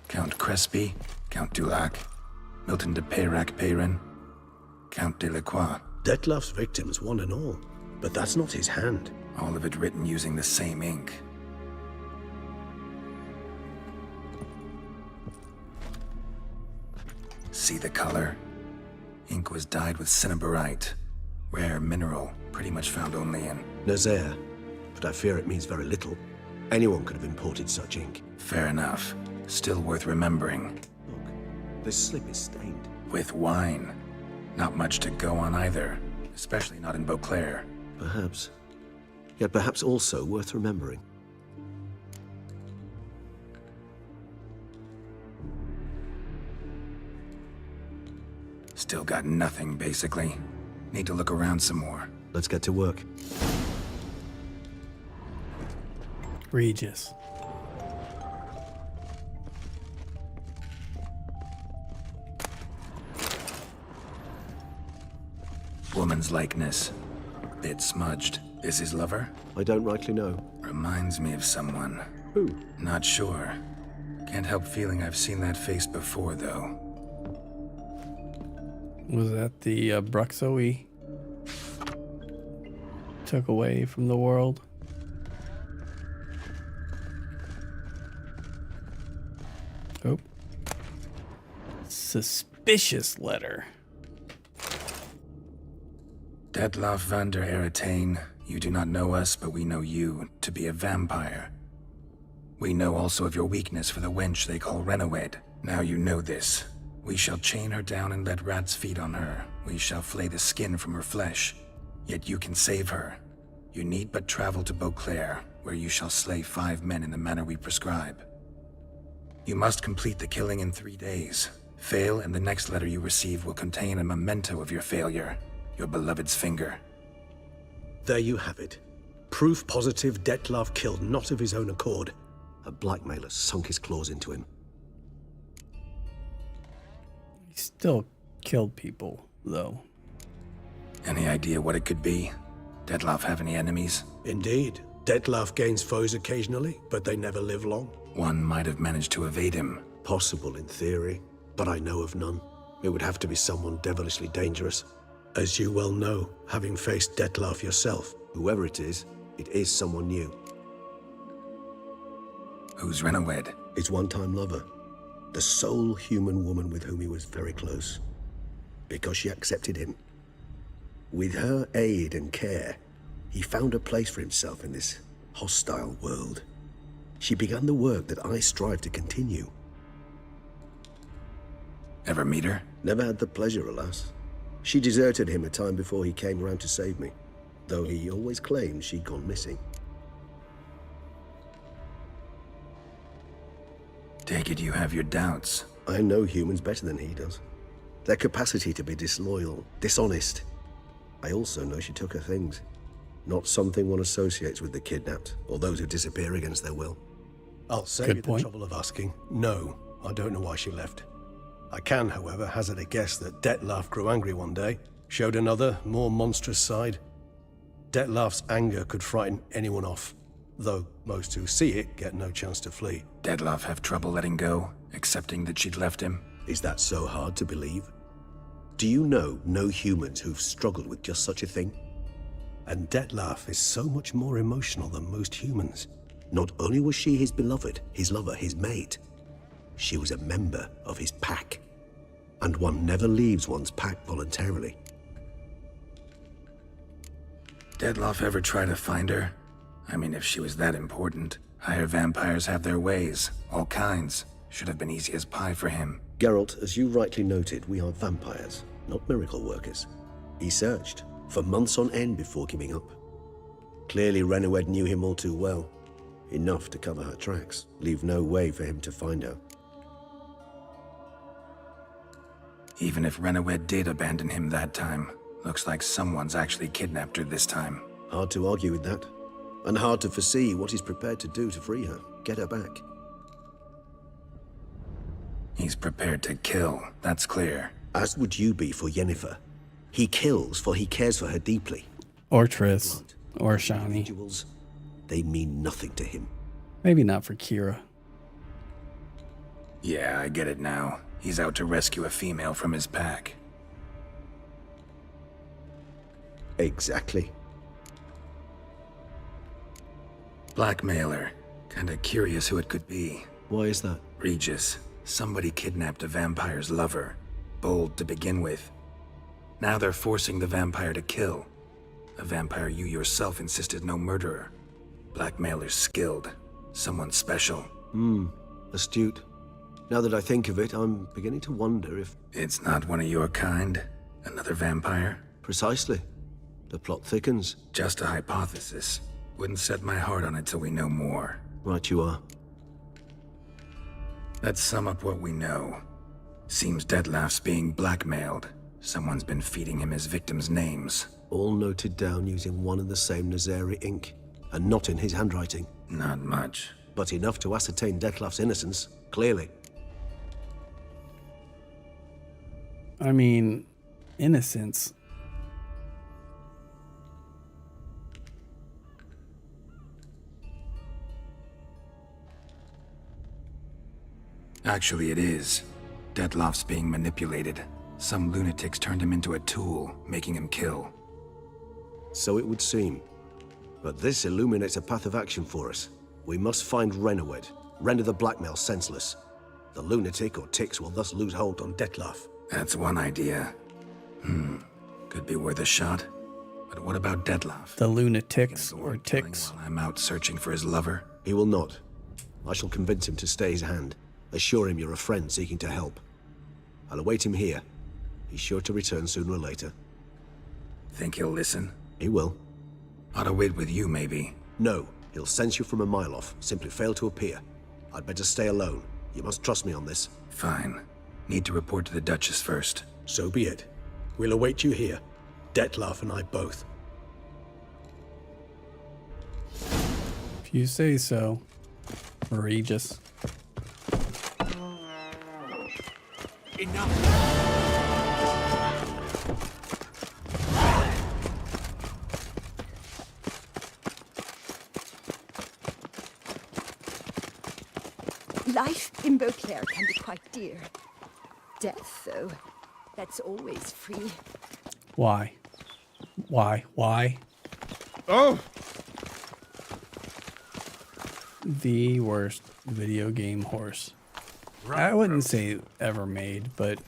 Speaker 2: Count Crespi, Count Dulac, Milton de Peyrac-Peyrin, Count Delacroix.
Speaker 7: Dettlaff's victims, one and all. But that's not his hand.
Speaker 2: All of it written using the same ink. See the color? Ink was dyed with cinnabarite. Rare mineral, pretty much found only in...
Speaker 3: Nazaire. But I fear it means very little. Anyone could have imported such ink.
Speaker 2: Fair enough. Still worth remembering.
Speaker 3: Look, this slip is stained.
Speaker 2: With wine. Not much to go on either. Especially not in Beauclair.
Speaker 3: Perhaps. Yet perhaps also worth remembering.
Speaker 2: Still got nothing, basically. Need to look around some more.
Speaker 3: Let's get to work.
Speaker 1: Regis.
Speaker 2: Woman's likeness. Bit smudged. Is his lover?
Speaker 3: I don't rightly know.
Speaker 2: Reminds me of someone.
Speaker 3: Who?
Speaker 2: Not sure. Can't help feeling I've seen that face before, though.
Speaker 1: Was that the Bruxo we took away from the world? Oh. Suspicious letter.
Speaker 2: Dettlaff van der Eretain, you do not know us, but we know you to be a vampire. We know also of your weakness for the wench they call Renowed. Now you know this. We shall chain her down and let rats feed on her. We shall flay the skin from her flesh. Yet you can save her. You need but travel to Beauclair. where you shall slay 5 men in the manner we prescribe. You must complete the killing in 3 days. Fail, and the next letter you receive will contain a memento of your failure, your beloved's finger.
Speaker 7: There you have it. Proof positive Dettlaff killed not of his own accord.
Speaker 3: A blackmailer sunk his claws into him.
Speaker 1: He still killed people, though.
Speaker 2: Any idea what it could be? Dettlaff have any enemies?
Speaker 7: Indeed. Dettlaff gains foes occasionally, but they never live long.
Speaker 2: One might have managed to evade him.
Speaker 3: Possible in theory, but I know of none. It would have to be someone devilishly dangerous.
Speaker 7: As you well know, having faced Dettlaff yourself.
Speaker 3: Whoever it is someone new.
Speaker 2: Who's Renawed?
Speaker 3: His one-time lover. The sole human woman with whom he was very close. Because she accepted him. With her aid and care, he found a place for himself in this hostile world. She began the work that I strive to continue.
Speaker 2: Ever meet her?
Speaker 3: Never had the pleasure, alas. She deserted him a time before he came around to save me, though he always claimed she'd gone missing.
Speaker 2: Take it you have your doubts.
Speaker 3: I know humans better than he does. Their capacity to be disloyal, dishonest. I also know she took her things. Not something one associates with the kidnapped, or those who disappear against their will.
Speaker 7: I'll save you the trouble of asking. No, I don't know why she left. I can, however, hazard a guess that Dettlaff grew angry one day, showed another, more monstrous side. Dettlaff's anger could frighten anyone off, though most who see it get no chance to flee.
Speaker 2: Dettlaff have trouble letting go, accepting that she'd left him?
Speaker 3: Is that so hard to believe? Do you know no humans who've struggled with just such a thing?
Speaker 7: And Dettlaff is so much more emotional than most humans.
Speaker 3: Not only was she his beloved, his lover, his mate, she was a member of his pack. And one never leaves one's pack voluntarily.
Speaker 2: Dettlaff ever try to find her? I mean, if she was that important. Higher vampires have their ways, all kinds. Should have been easy as pie for him.
Speaker 3: Geralt, as you rightly noted, we are vampires, not miracle workers. He searched for months on end before giving up. Clearly Renawed knew him all too well. Enough to cover her tracks, leave no way for him to find her.
Speaker 2: Even if Renawed did abandon him that time, looks like someone's actually kidnapped her this time.
Speaker 3: Hard to argue with that. And hard to foresee what he's prepared to do to free her, get her back.
Speaker 2: He's prepared to kill, that's clear.
Speaker 3: As would you be for Yennefer. He kills for he cares for her deeply.
Speaker 1: Or Triss. Or Shani.
Speaker 3: Individuals, they mean nothing to him.
Speaker 1: Maybe not for Kira.
Speaker 2: Yeah, I get it now. He's out to rescue a female from his pack.
Speaker 3: Exactly.
Speaker 2: Blackmailer. Kinda curious who it could be.
Speaker 3: Why is that?
Speaker 2: Regis. Somebody kidnapped a vampire's lover. Bold to begin with. Now they're forcing the vampire to kill. A vampire you yourself insisted no murderer. Blackmailer's skilled. Someone special.
Speaker 3: Astute. Now that I think of it, I'm beginning to wonder if...
Speaker 2: It's not one of your kind? Another vampire?
Speaker 3: Precisely. The plot thickens.
Speaker 2: Just a hypothesis. Wouldn't set my heart on it till we know more.
Speaker 3: Right you are.
Speaker 2: Let's sum up what we know. Seems Dettlaff's being blackmailed. Someone's been feeding him his victims' names.
Speaker 3: All noted down using one and the same Nazari ink, and not in his handwriting.
Speaker 2: Not much.
Speaker 3: But enough to ascertain Dettlaff's innocence, clearly.
Speaker 1: I mean, innocence.
Speaker 2: Actually, it is. Dettlaff's being manipulated. Some lunatics turned him into a tool, making him kill.
Speaker 3: So it would seem. But this illuminates a path of action for us. We must find Renawed, render the blackmail senseless. The lunatic or ticks will thus lose hold on Dettlaff.
Speaker 2: That's one idea. Could be worth a shot. But what about Dettlaff?
Speaker 1: The lunatics or
Speaker 2: Killing
Speaker 1: ticks.
Speaker 2: while I'm out searching for his lover?
Speaker 3: He will not. I shall convince him to stay his hand. Assure him you're a friend seeking to help. I'll await him here. He's sure to return sooner or later.
Speaker 2: Think he'll listen?
Speaker 3: He will.
Speaker 2: Ought to wait with you, maybe.
Speaker 3: No, He'll sense you from a mile off. Simply fail to appear. I'd better stay alone. You must trust me on this.
Speaker 2: Fine. Need to report to the Duchess first.
Speaker 7: So be it. We'll await you here. Dettlaff and I both.
Speaker 1: If you say so, Regis.
Speaker 10: Enough.
Speaker 12: Life in Beauclair can be quite dear. Death, though, that's always free.
Speaker 1: Why? Why?
Speaker 8: Oh!
Speaker 1: The worst video game horse. I wouldn't say ever made, but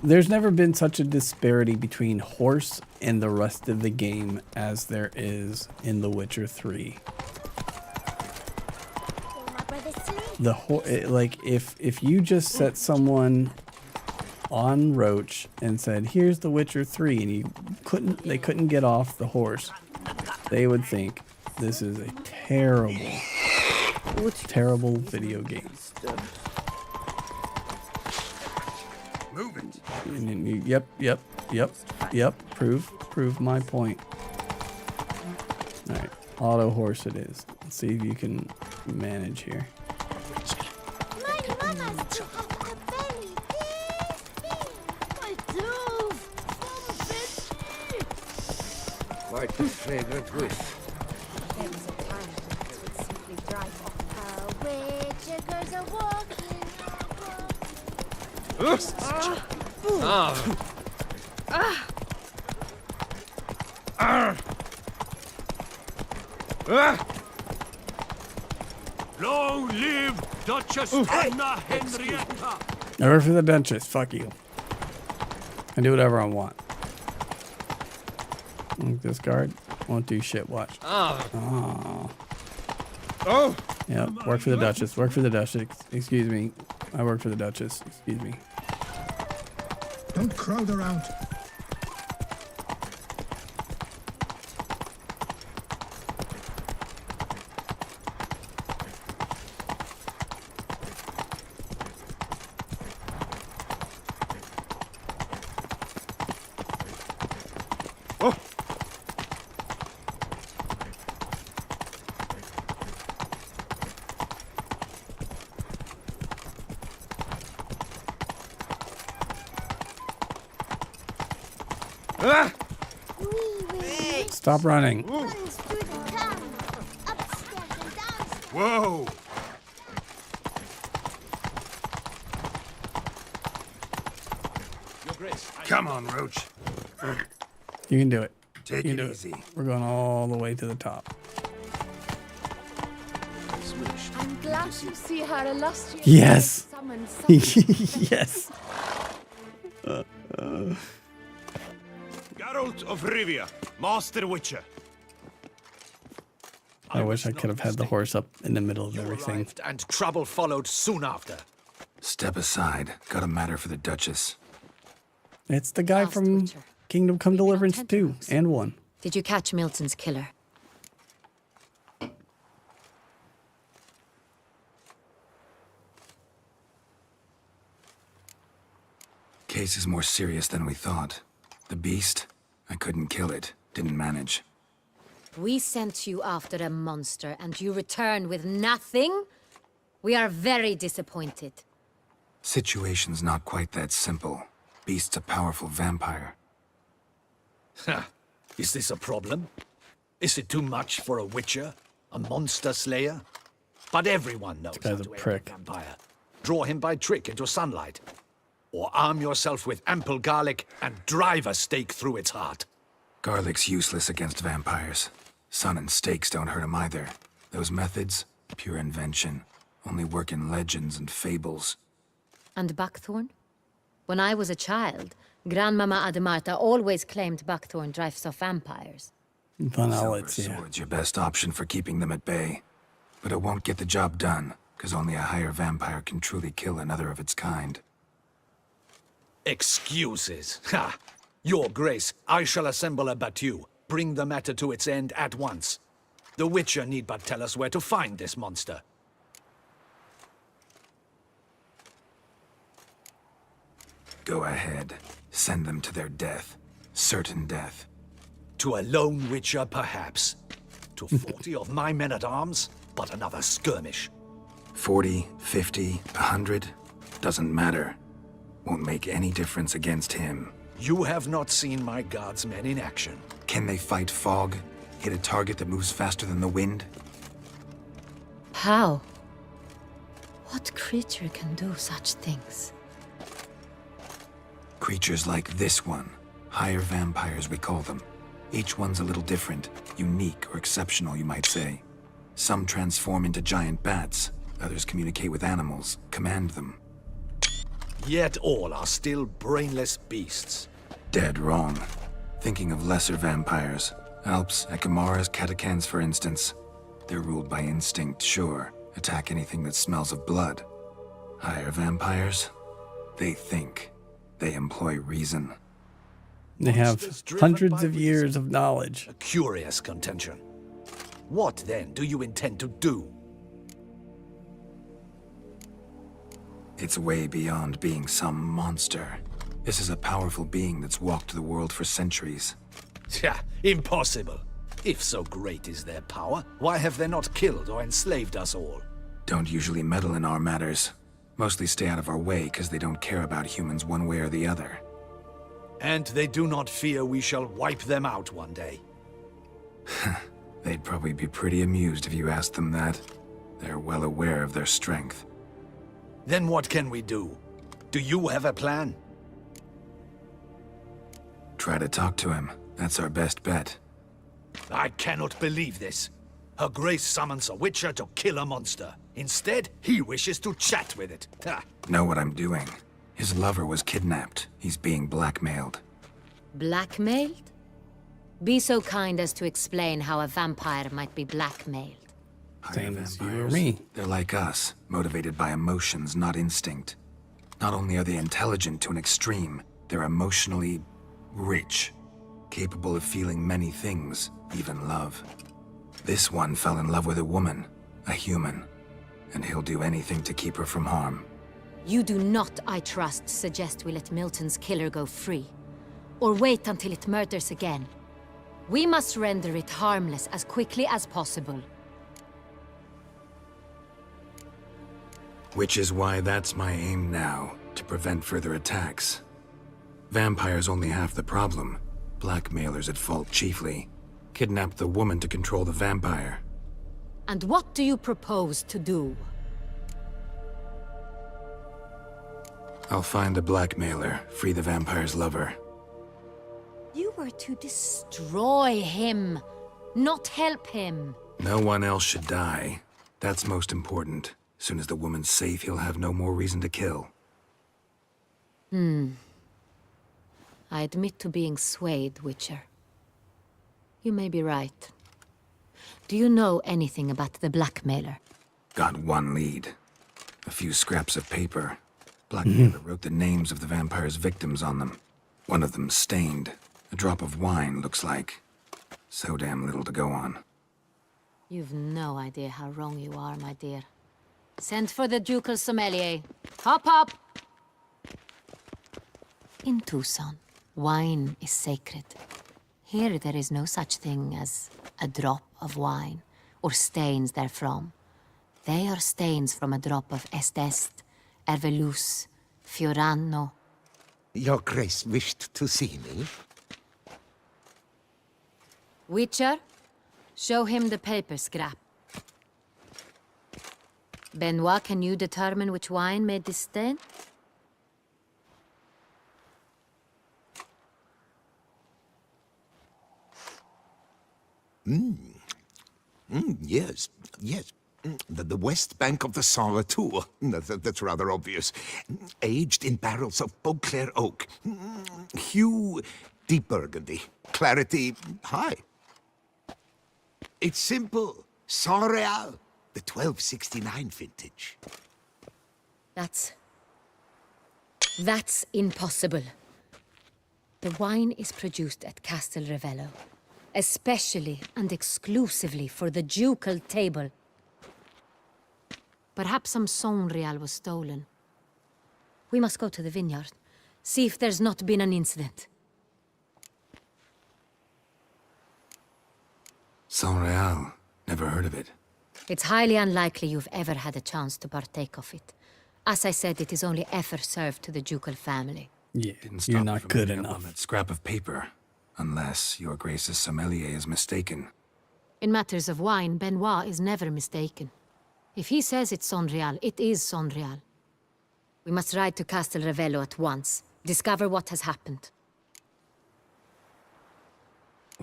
Speaker 1: there's never been such a disparity between horse and the rest of the game as there is in The Witcher 3. Like if you just set someone on Roach and said, "Here's The Witcher 3," and they couldn't get off the horse, they would think this is a terrible video game.
Speaker 8: Move it.
Speaker 1: And yep. Prove my point. All right, auto horse it is. Let's see if you can manage here.
Speaker 10: Quite a fragrant whiff.
Speaker 9: There was a time when it would simply drive off. Witcher girls are walking.
Speaker 8: Long live Duchess Anna Henrietta!
Speaker 1: I work for the Duchess. Fuck you. I do whatever I want. Discard. Won't do shit. Watch. Oh. Yep. Work for the Duchess. Work for the Duchess. Excuse me. I work for the Duchess. Excuse me.
Speaker 13: Don't crowd around.
Speaker 1: Stop running.
Speaker 8: Whoa!
Speaker 6: Your Grace.
Speaker 2: Come on, Roach.
Speaker 1: You can do it.
Speaker 2: Take it easy.
Speaker 1: We're going all the way to the top.
Speaker 12: I'm glad to see her illustrious.
Speaker 1: Yes.
Speaker 12: Summon
Speaker 1: Yes.
Speaker 8: Geralt of Rivia, Master Witcher.
Speaker 1: I wish I could have had the horse up in the middle of
Speaker 6: You
Speaker 1: everything.
Speaker 6: arrived and trouble followed soon after.
Speaker 2: Step aside. Got a matter for the Duchess.
Speaker 1: It's the guy from Kingdom Come Deliverance 2 and 1.
Speaker 14: Did you catch Milton's killer?
Speaker 2: Case is more serious than we thought. The beast? I couldn't kill it. Didn't manage.
Speaker 14: We sent you after a monster and you return with nothing? We are very disappointed.
Speaker 2: Situation's not quite that simple. Beast's a powerful vampire.
Speaker 6: Ha! Is this a problem? Is it too much for a witcher? A monster slayer? But everyone knows how to aid a vampire. Draw him by trick into sunlight. Or arm yourself with ample garlic and drive a stake through its heart.
Speaker 2: Garlic's useless against vampires. Sun and stakes don't hurt him either. Those methods, pure invention. Only work in legends and fables.
Speaker 14: And buckthorn? When I was a child, Grandmama Ademarta always claimed buckthorn drives off vampires.
Speaker 2: Silver sword's your best option for keeping them at bay. But it won't get the job done, because only a higher vampire can truly kill another of its kind.
Speaker 6: Excuses. Ha! Your Grace, I shall assemble a battue. Bring the matter to its end at once. The Witcher need but tell us where to find this monster.
Speaker 2: Go ahead. Send them to their death. Certain death.
Speaker 6: To a lone Witcher, perhaps. To 40 of my men-at-arms, but another skirmish.
Speaker 2: 40, 50, 100, doesn't matter. Won't make any difference against him.
Speaker 6: You have not seen my guardsmen in action.
Speaker 2: Can they fight fog? Hit a target that moves faster than the wind?
Speaker 14: How? What creature can do such things?
Speaker 2: Creatures like this one. Higher vampires, we call them. Each one's a little different. Unique or exceptional, you might say. Some transform into giant bats. Others communicate with animals, command them.
Speaker 6: Yet all are still brainless beasts.
Speaker 2: Dead wrong. Thinking of lesser vampires. Alps, Ekamaras, Catacans, for instance. They're ruled by instinct, sure. Attack anything that smells of blood. Higher vampires? They think. They employ reason.
Speaker 1: They have hundreds of years of knowledge.
Speaker 6: A curious contention. What, then, do you intend to do?
Speaker 2: It's way beyond being some monster. This is a powerful being that's walked the world for centuries.
Speaker 6: Yeah, impossible. If so great is their power, why have they not killed or enslaved us all?
Speaker 2: Don't usually meddle in our matters. Mostly stay out of our way because they don't care about humans one way or the other.
Speaker 6: And they do not fear we shall wipe them out one day.
Speaker 2: They'd probably be pretty amused if you asked them that. They're well aware of their strength.
Speaker 6: Then what can we do? Do you have a plan?
Speaker 2: Try to talk to him. That's our best bet.
Speaker 6: I cannot believe this. Her Grace summons a Witcher to kill a monster. Instead, he wishes to chat with it. Ha.
Speaker 2: Know what I'm doing. His lover was kidnapped. He's being blackmailed.
Speaker 14: Blackmailed? Be so kind as to explain how a vampire might be blackmailed.
Speaker 1: Same as you or me.
Speaker 2: They're like us, motivated by emotions, not instinct. Not only are they intelligent to an extreme, they're emotionally rich, capable of feeling many things, even love. This one fell in love with a woman, a human, and he'll do anything to keep her from harm.
Speaker 14: You do not, I trust, suggest we let Milton's killer go free, or wait until it murders again. We must render it harmless as quickly as possible.
Speaker 2: Which is why that's my aim now, to prevent further attacks. Vampires only half the problem. Blackmailers at fault chiefly. Kidnapped the woman to control the vampire.
Speaker 14: And what do you propose to do?
Speaker 2: I'll find the blackmailer, free the vampire's lover.
Speaker 14: You were to destroy him, not help him.
Speaker 2: No one else should die. That's most important. Soon as the woman's safe, he'll have no more reason to kill.
Speaker 14: I admit to being swayed, Witcher. You may be right. Do you know anything about the blackmailer?
Speaker 2: Got one lead. A few scraps of paper. Blackmailer wrote the names of the vampire's victims on them. One of them stained. A drop of wine, looks like. So damn little to go on.
Speaker 14: You've no idea how wrong you are, my dear. Send for the ducal sommelier. Hop, hop! In Tucson, wine is sacred. Here there is no such thing as a drop of wine, or stains therefrom. They are stains from a drop of Est, Ervelus, Fiorano.
Speaker 5: Your Grace wished to see me?
Speaker 14: Witcher, show him the paper scrap. Benoit, can you determine which wine made this stain?
Speaker 5: Yes, yes. The west bank of the Sarre too. That's rather obvious. Aged in barrels of Beauclair oak. Hue, deep burgundy. Clarity, high. It's simple. Saint-Réal, the 1269 vintage.
Speaker 14: That's impossible. The wine is produced at Castel Ravello. especially and exclusively for the ducal table. Perhaps some Sonreal was stolen. We must go to the vineyard, see if there's not been an incident.
Speaker 2: Sonreal. Never heard of it.
Speaker 14: It's highly unlikely you've ever had a chance to partake of it. As I said, it is only ever served to the ducal family.
Speaker 1: Yeah,
Speaker 2: Didn't stop
Speaker 1: you're
Speaker 2: me
Speaker 1: not
Speaker 2: from
Speaker 1: good
Speaker 2: picking up
Speaker 1: enough.
Speaker 2: on that scrap of paper. Unless your Grace's sommelier is mistaken.
Speaker 14: In matters of wine, Benoit is never mistaken. If he says it's Sonreal, it is Sonreal. We must ride to Castel Revello at once. Discover what has happened.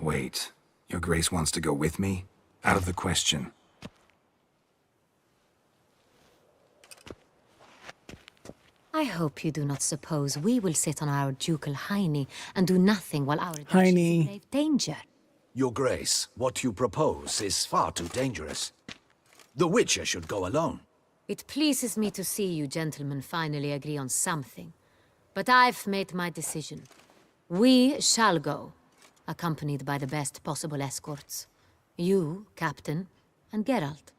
Speaker 2: Wait. Your Grace wants to go with me? Out of the question.
Speaker 14: I hope you do not suppose we will sit on our ducal hiney and do nothing while our duchess
Speaker 1: Hiney.
Speaker 14: brave danger.
Speaker 6: Your Grace, what you propose is far too dangerous. The Witcher should go alone.
Speaker 14: It pleases me to see you gentlemen finally agree on something. But I've made my decision. We shall go, accompanied by the best possible escorts. You, Captain, and Geralt.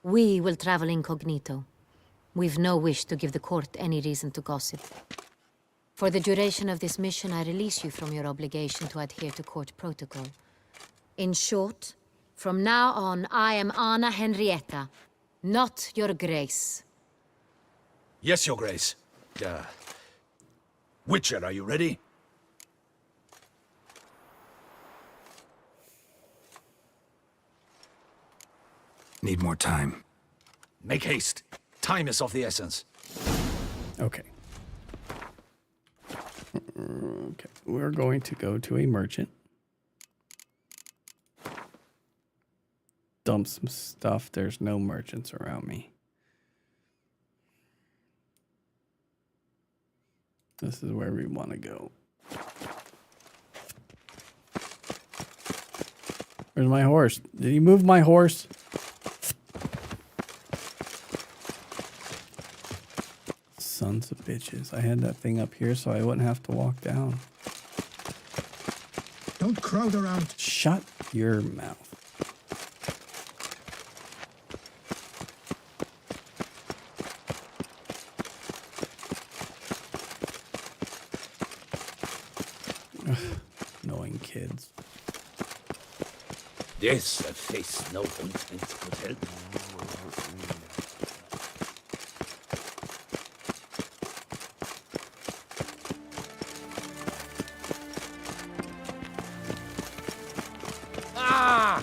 Speaker 14: We will travel incognito. We've no wish to give the court any reason to gossip. For the duration of this mission, I release you from your obligation to adhere to court protocol. In short, from now on, I am Anna Henrietta, not your Grace.
Speaker 6: Yes, Your Grace. Witcher, are you ready?
Speaker 2: Need more time.
Speaker 6: Make haste. Time is of the essence.
Speaker 1: Okay. Okay, we're going to go to a merchant. Dump some stuff. There's no merchants around me. This is where we want to go. Where's my horse? Did he move my horse? Sons of bitches. I had that thing up here so I wouldn't have to walk down.
Speaker 13: Don't crowd around.
Speaker 1: Shut your mouth. Ugh, annoying kids.
Speaker 6: This a face no ointment could help. Ah!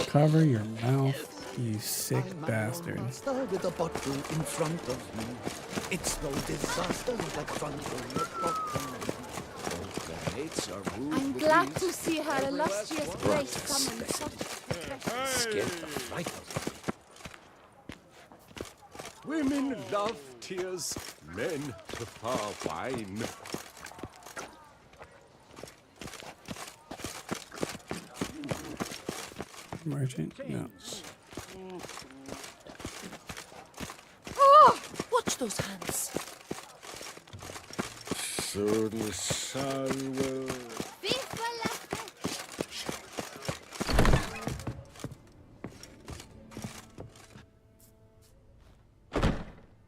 Speaker 1: Cover your mouth, you sick bastard.
Speaker 10: With a bottle in front of me. It's no disaster that front on the bottom.
Speaker 9: I'm glad to see her illustrious grace come in such
Speaker 6: Scared the fright out of me.
Speaker 8: Women love tears, men prefer wine.
Speaker 1: Merchant? No.
Speaker 12: Oh! Watch those hands.
Speaker 8: So the sun will...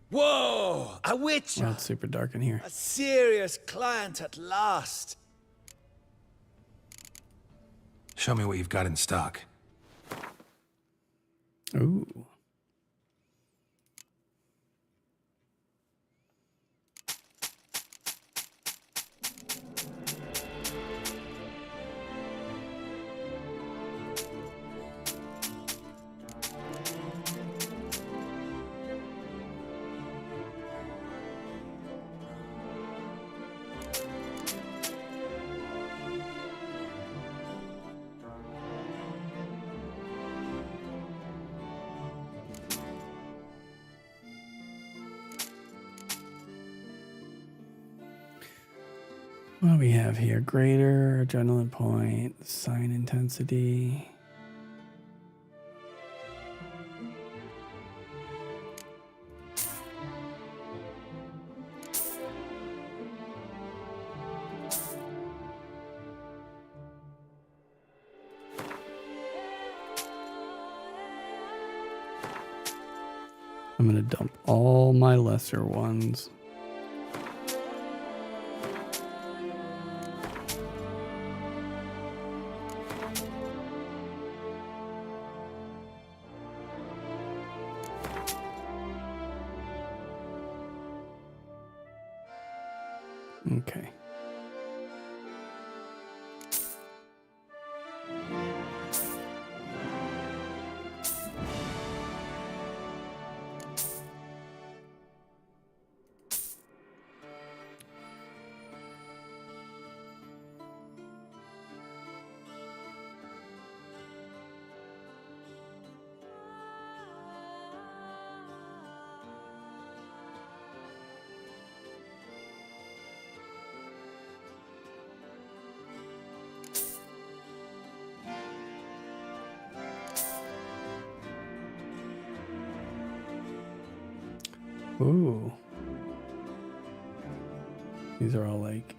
Speaker 6: Whoa! A witch!
Speaker 1: Oh, it's super dark in here.
Speaker 6: A serious client at last.
Speaker 2: Show me what you've got in stock.
Speaker 1: Ooh. What do we have here? Greater adrenaline point, sign intensity. I'm going to dump all my lesser ones. Okay. Ooh. These are all like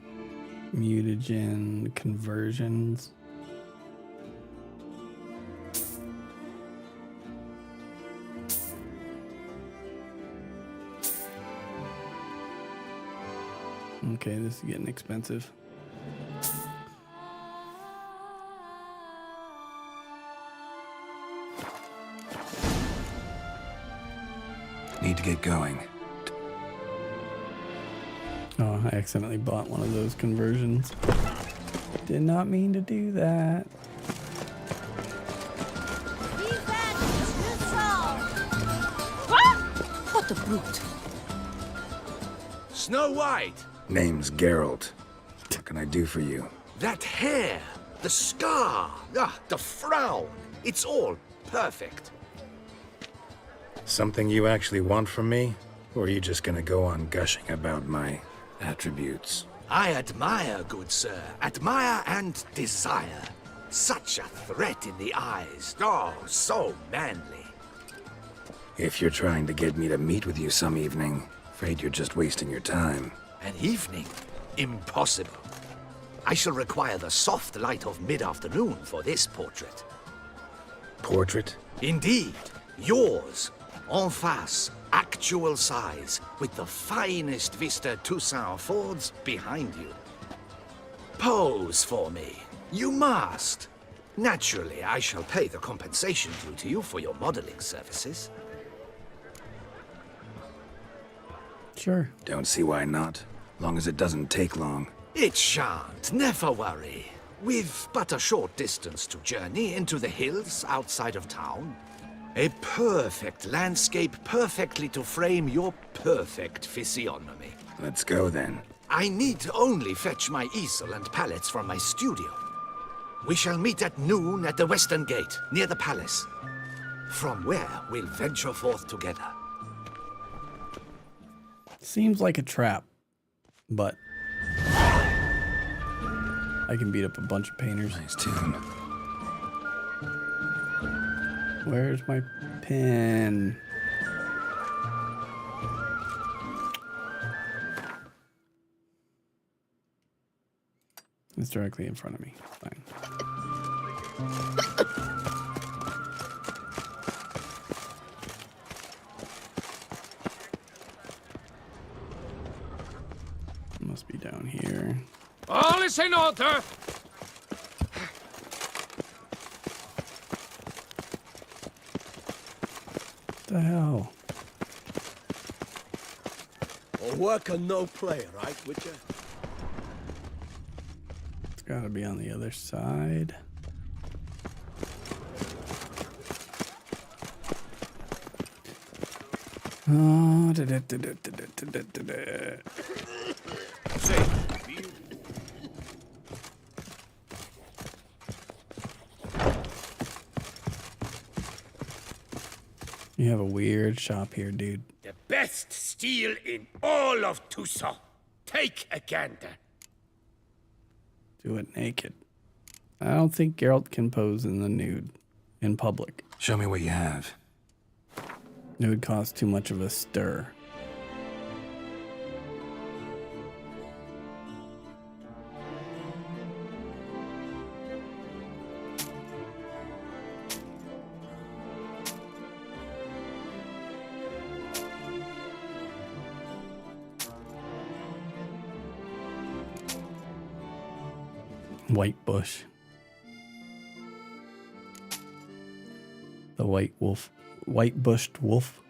Speaker 1: mutagen conversions. Okay, this is getting expensive.
Speaker 2: Need to get going.
Speaker 1: Oh, I accidentally bought one of those conversions. Did not mean to do that.
Speaker 14: What a brute.
Speaker 6: Snow White!
Speaker 2: Name's Geralt. What can I do for you?
Speaker 6: That hair, the scar, the frown. It's all perfect.
Speaker 2: Something you actually want from me? Or are you just gonna go on gushing about my attributes?
Speaker 6: I admire, good sir. Admire and desire. Such a threat in the eyes. Oh, so manly.
Speaker 2: If you're trying to get me to meet with you some evening, afraid you're just wasting your time.
Speaker 6: An evening? Impossible. I shall require the soft light of mid-afternoon for this portrait.
Speaker 2: Portrait?
Speaker 6: Indeed. Yours. En face. Actual size. With the finest Vista Toussaint Fords behind you. Pose for me. You must. Naturally, I shall pay the compensation due to you for your modeling services.
Speaker 1: Sure.
Speaker 2: Don't see why not. Long as it doesn't take long.
Speaker 6: It shan't, never worry. We've but a short distance to journey into the hills outside of town. A perfect landscape perfectly to frame your perfect physiognomy.
Speaker 2: Let's go then.
Speaker 6: I need only fetch my easel and palettes from my studio. We shall meet at noon at the western gate, near the palace. From where we'll venture forth together.
Speaker 1: Seems like a trap, but I can beat up a bunch of painters.
Speaker 2: Nice tune.
Speaker 1: Where's my pen? It's directly in front of me. Fine. Must be down here.
Speaker 8: All is in order!
Speaker 1: What the hell?
Speaker 7: A worker, no player, right, Witcher?
Speaker 1: It's gotta be on the other side. Oh, you have a weird shop here, dude.
Speaker 8: The best steel in all of Toussaint. Take a gander.
Speaker 1: Do it naked. I don't think Geralt can pose in the nude in public.
Speaker 2: Show me what you have.
Speaker 1: Nude cause too much of a stir. White bush. The white wolf. White bushed wolf.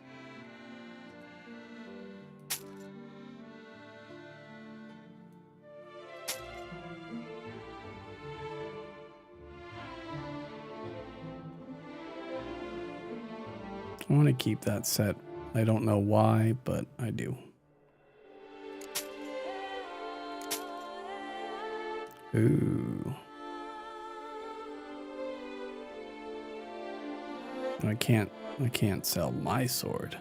Speaker 1: I want to keep that set. I don't know why, but I do. Ooh. I can't sell my sword.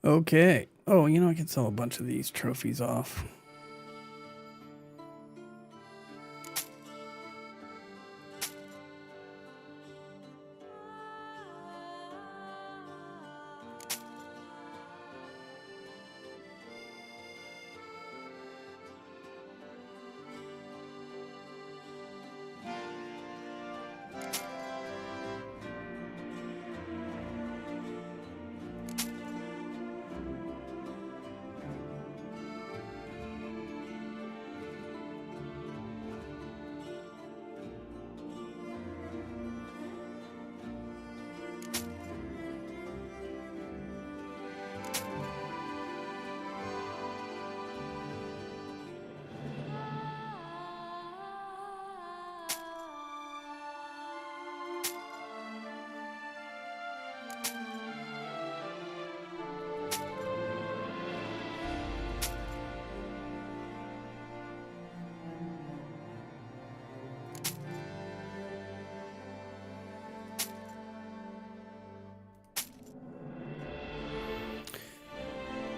Speaker 1: Okay. Oh, you know, I can sell a bunch of these trophies off.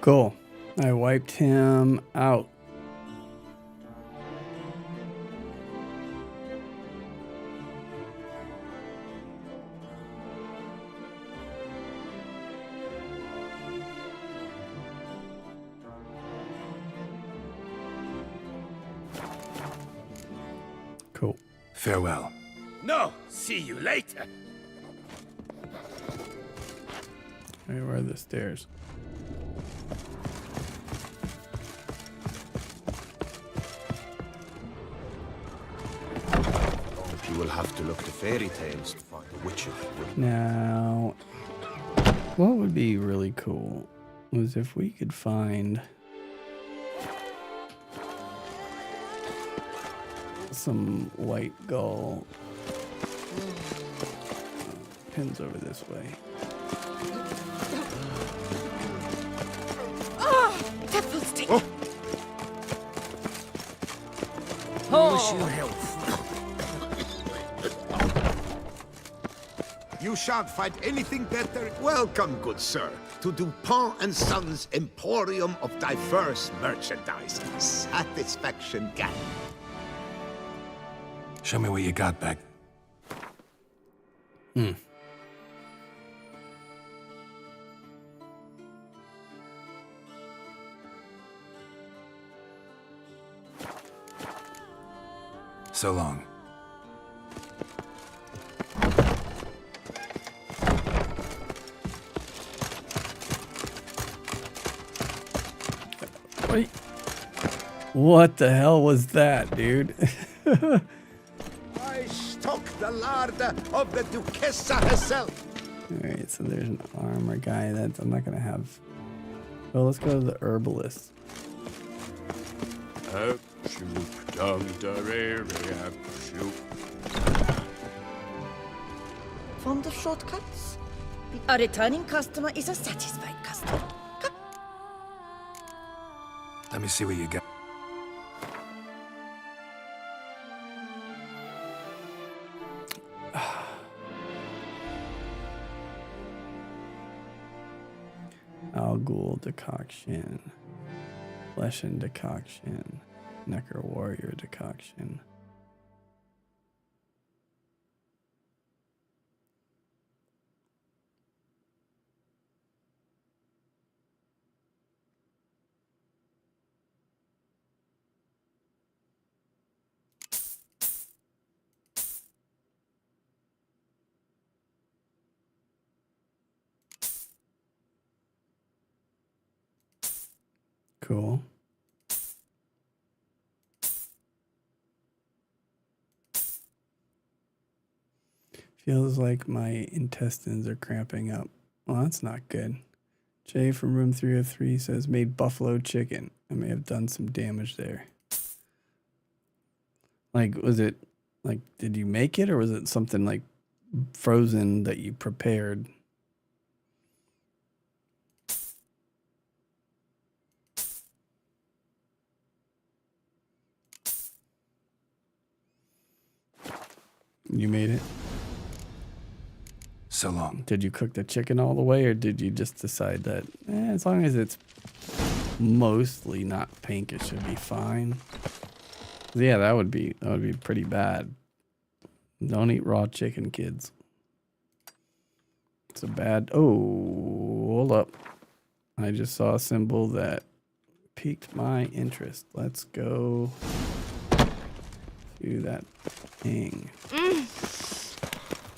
Speaker 1: Cool. I wiped him out. Cool.
Speaker 2: Farewell.
Speaker 8: No, see you later.
Speaker 1: Hey, where are the stairs?
Speaker 10: You will have to look to fairy tales to find the witches.
Speaker 1: Now, what would be really cool was if we could find some white gull. Pins over this way.
Speaker 12: Devil's teeth!
Speaker 10: Wish you health.
Speaker 5: You shan't find anything better. Welcome, good sir, to Dupont and Sons Emporium of Diverse Merchandise. Satisfaction gathered.
Speaker 2: Show me what you got back. So long.
Speaker 1: Wait. What the hell was that, dude?
Speaker 5: I stock the larder of the Duchessa herself.
Speaker 1: Alright, so there's an armor guy that I'm not gonna have. Well, let's go to the herbalist.
Speaker 12: Fond of shortcuts? A returning customer is a satisfied customer.
Speaker 2: Let me see what you got.
Speaker 1: Al-Ghul decoction. Leshen decoction. Necker warrior decoction. Cool. Feels like my intestines are cramping up. Well, that's not good. Jay from room 303 says made buffalo chicken. I may have done some damage there. Like, was it, like, did you make it or was it something like frozen that you prepared? You made it?
Speaker 2: So long.
Speaker 1: Did you cook the chicken all the way, or did you just decide that as long as it's mostly not pink, it should be fine? Yeah, that would be pretty bad. Don't eat raw chicken, kids. It's a bad. Oh, hold up! I just saw a symbol that piqued my interest. Let's go do that thing.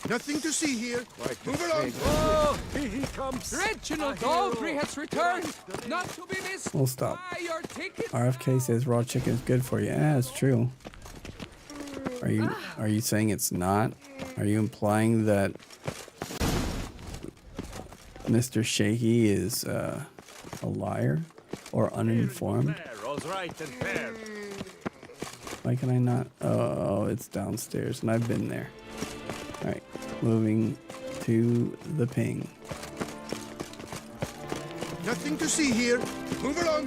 Speaker 5: Nothing to see here. Move along.
Speaker 8: Oh, here he comes.
Speaker 10: Reginald Daltrey has returned, not to be missed.
Speaker 1: We'll stop.
Speaker 10: Buy your ticket.
Speaker 1: RFK says raw chicken is good for you. Yeah, it's true. Are you saying it's not? Are you implying that Mr. Shaky is a liar or uninformed?
Speaker 8: All's right and fair.
Speaker 1: Why can I not? Oh, it's downstairs, and I've been there. All right, moving to the ping.
Speaker 5: Nothing to see here. Move along.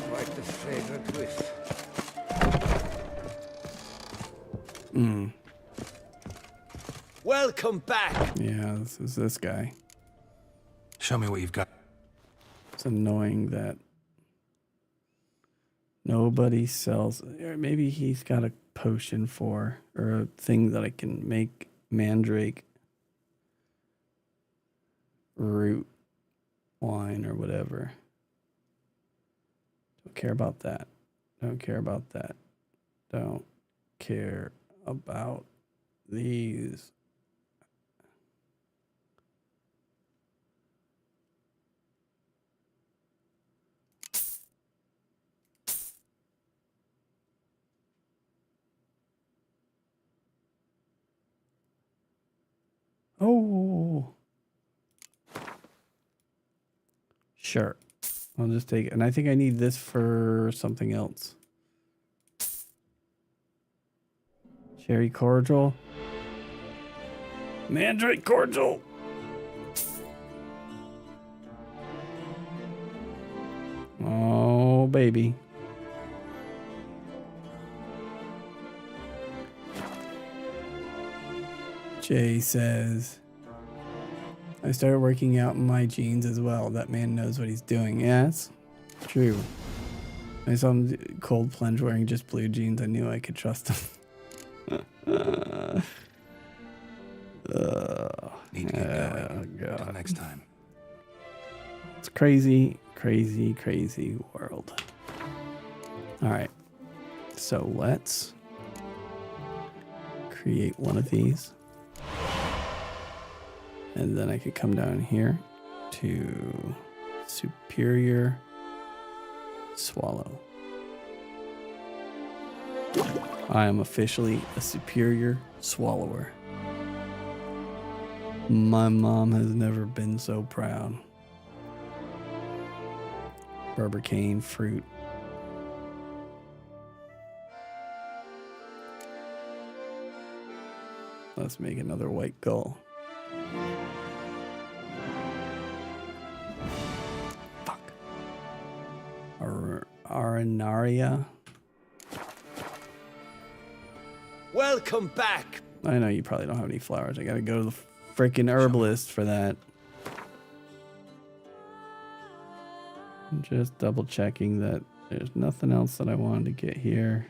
Speaker 10: Quite the favorite twist.
Speaker 8: Welcome back.
Speaker 1: Yeah, this is this guy.
Speaker 2: Show me what you've got.
Speaker 1: It's annoying that nobody sells. Or maybe he's got a potion for, or a thing that I can make mandrake root wine or whatever. Don't care about that. Don't care about that. Don't care about these. Oh, sure. I'll just take it. And I think I need this for something else. Cherry cordial. Mandrake cordial. Oh, baby. Jay says, I started working out in my jeans as well. That man knows what he's doing. Yeah, it's true. I saw him cold plunge wearing just blue jeans. I knew I could trust him.
Speaker 2: Need to get going.
Speaker 1: God.
Speaker 2: Till next time.
Speaker 1: It's crazy, crazy, crazy world. All right. So let's create one of these. And then I could come down here to superior swallow. I am officially a superior swallower. My mom has never been so proud. Berbercane fruit. Let's make another white gull. Fuck. Arenaria.
Speaker 10: Welcome back.
Speaker 1: I know you probably don't have any flowers. I gotta go to the freaking herbalist for that. I'm just double checking that there's nothing else that I wanted to get here.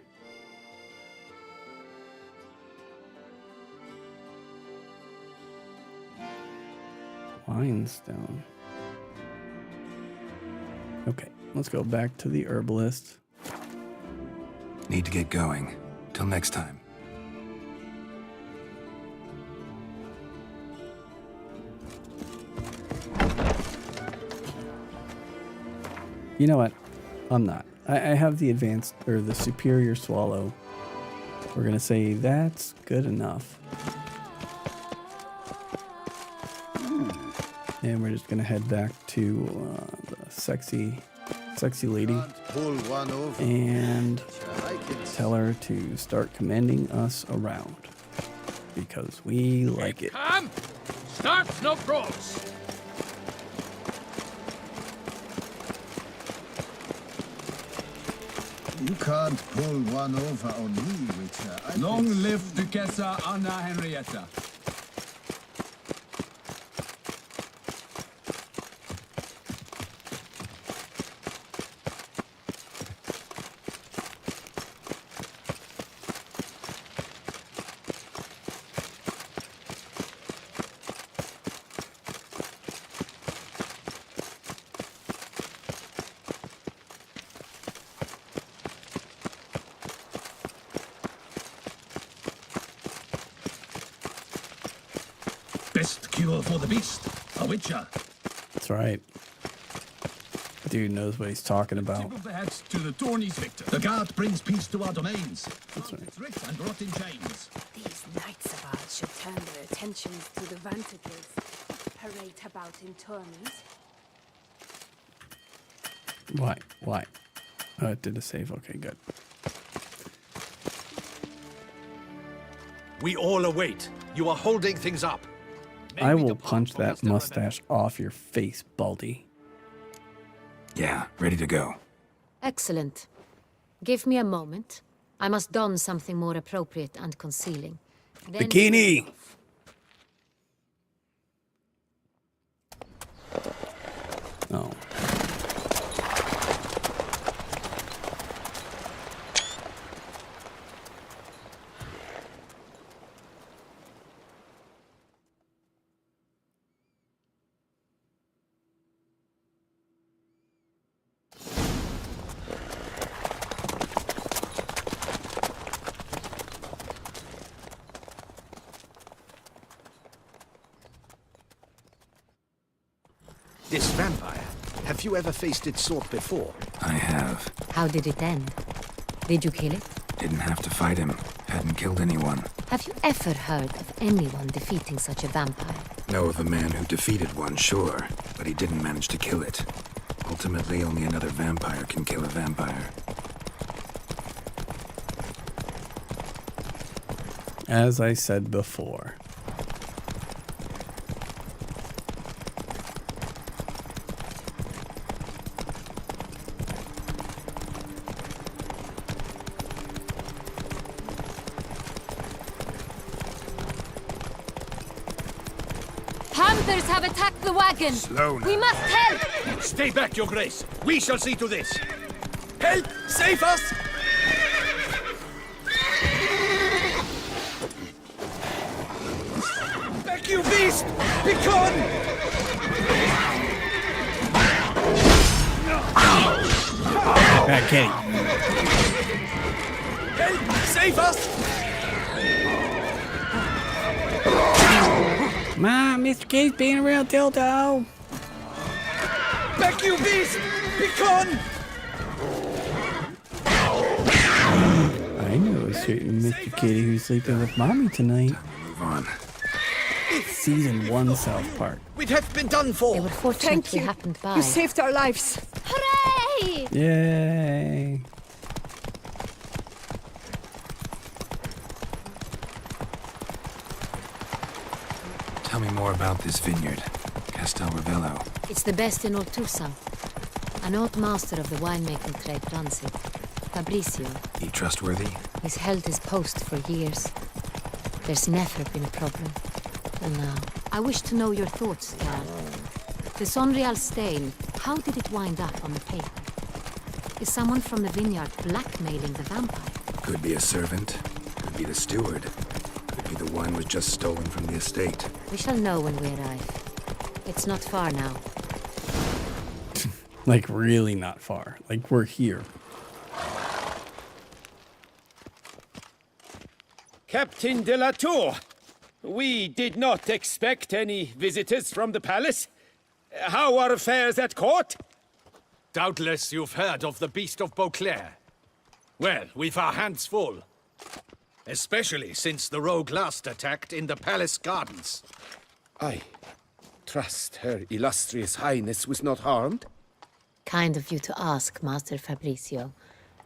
Speaker 1: Limestone. Okay, let's go back to the herbalist.
Speaker 2: Need to get going. Till next time.
Speaker 1: You know what? I'm not. I have the advanced, or the superior swallow. We're gonna say that's good enough. And we're just gonna head back to the sexy lady and tell her to start commanding us around because we like it.
Speaker 6: Come! Start no brawls!
Speaker 13: You can't pull one over on me, Witcher.
Speaker 11: Long live Duchessa Anna Henrietta.
Speaker 10: Best cure for the beast, a witcher.
Speaker 1: That's right. Dude knows what he's talking about.
Speaker 10: Tip of the hat to the Tourney's victor. The guard brings peace to our domains.
Speaker 1: That's right.
Speaker 10: It's rich and rot in chains.
Speaker 15: These knights of ours should turn their attentions to the vantages. Parade about in tourneys.
Speaker 1: Why? Why? Oh, it did a save. Okay, good.
Speaker 6: We all await. You are holding things up.
Speaker 1: I will punch that mustache off your face, Baldy.
Speaker 2: Yeah, ready to go.
Speaker 14: Excellent. Give me a moment. I must don something more appropriate and concealing. Then
Speaker 1: Bikini! Oh.
Speaker 10: This vampire, have you ever faced its sort before?
Speaker 2: I have.
Speaker 14: How did it end? Did you kill it?
Speaker 2: Didn't have to fight him. Hadn't killed anyone.
Speaker 14: Have you ever heard of anyone defeating such a vampire?
Speaker 2: Know of a man who defeated one, sure, but he didn't manage to kill it. Ultimately, only another vampire can kill a vampire.
Speaker 1: As I said before.
Speaker 14: Hunters have attacked the wagon!
Speaker 2: Slow now.
Speaker 14: We must help!
Speaker 6: Stay back, Your Grace. We shall see to this.
Speaker 10: Help! Save us! Back, you beast! Be gone!
Speaker 1: Bad kitty.
Speaker 10: Help! Save us!
Speaker 1: Ma, Mr. K's being a real dildo.
Speaker 10: Back, you beast! Be gone!
Speaker 1: I know a certain Mr. Kitty who's sleeping with mommy tonight.
Speaker 2: Move on.
Speaker 1: Season 1 South Park.
Speaker 10: We'd have been done for.
Speaker 14: They were fortunately happened by.
Speaker 12: You saved our lives.
Speaker 9: Hooray!
Speaker 1: Yay.
Speaker 2: me more about this vineyard, Castel Ravello.
Speaker 14: It's the best in all Toussaint. An old master of the winemaking trade runs it. Fabricio.
Speaker 2: He trustworthy?
Speaker 14: He's held his post for years. There's never been a problem. And now, I wish to know your thoughts, Geralt. The Sonreal stain, how did it wind up on the paper? Is someone from the vineyard blackmailing the vampire?
Speaker 2: Could be a servant, could be the steward, could be the wine was just stolen from the estate.
Speaker 14: We shall know when we arrive. It's not far now.
Speaker 1: Like, really not far. Like, we're here.
Speaker 16: Captain de la Tour, we did not expect any visitors from the palace. How are affairs at court?
Speaker 6: Doubtless you've heard of the Beast of Beauclair. Well, we've our hands full. Especially since the rogue last attacked in the palace gardens.
Speaker 16: I trust Her Illustrious Highness was not harmed?
Speaker 14: Kind of you to ask, Master Fabricio.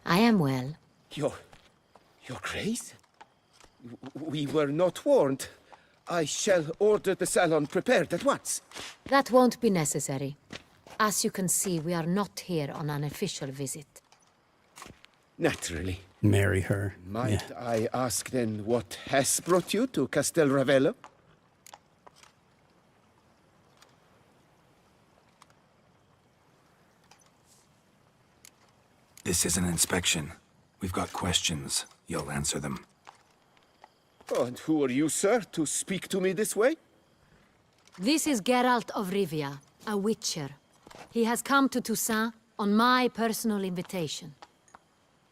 Speaker 14: I am well.
Speaker 16: Your Grace? We were not warned. I shall order the salon prepared at once.
Speaker 14: That won't be necessary. As you can see, we are not here on an official visit.
Speaker 16: Naturally.
Speaker 1: Marry her.
Speaker 16: Might I ask then what has brought you to Castel Ravello?
Speaker 2: This is an inspection. We've got questions. You'll answer them.
Speaker 16: Oh, and who are you, sir, to speak to me this way?
Speaker 14: This is Geralt of Rivia, a witcher. He has come to Toussaint on my personal invitation.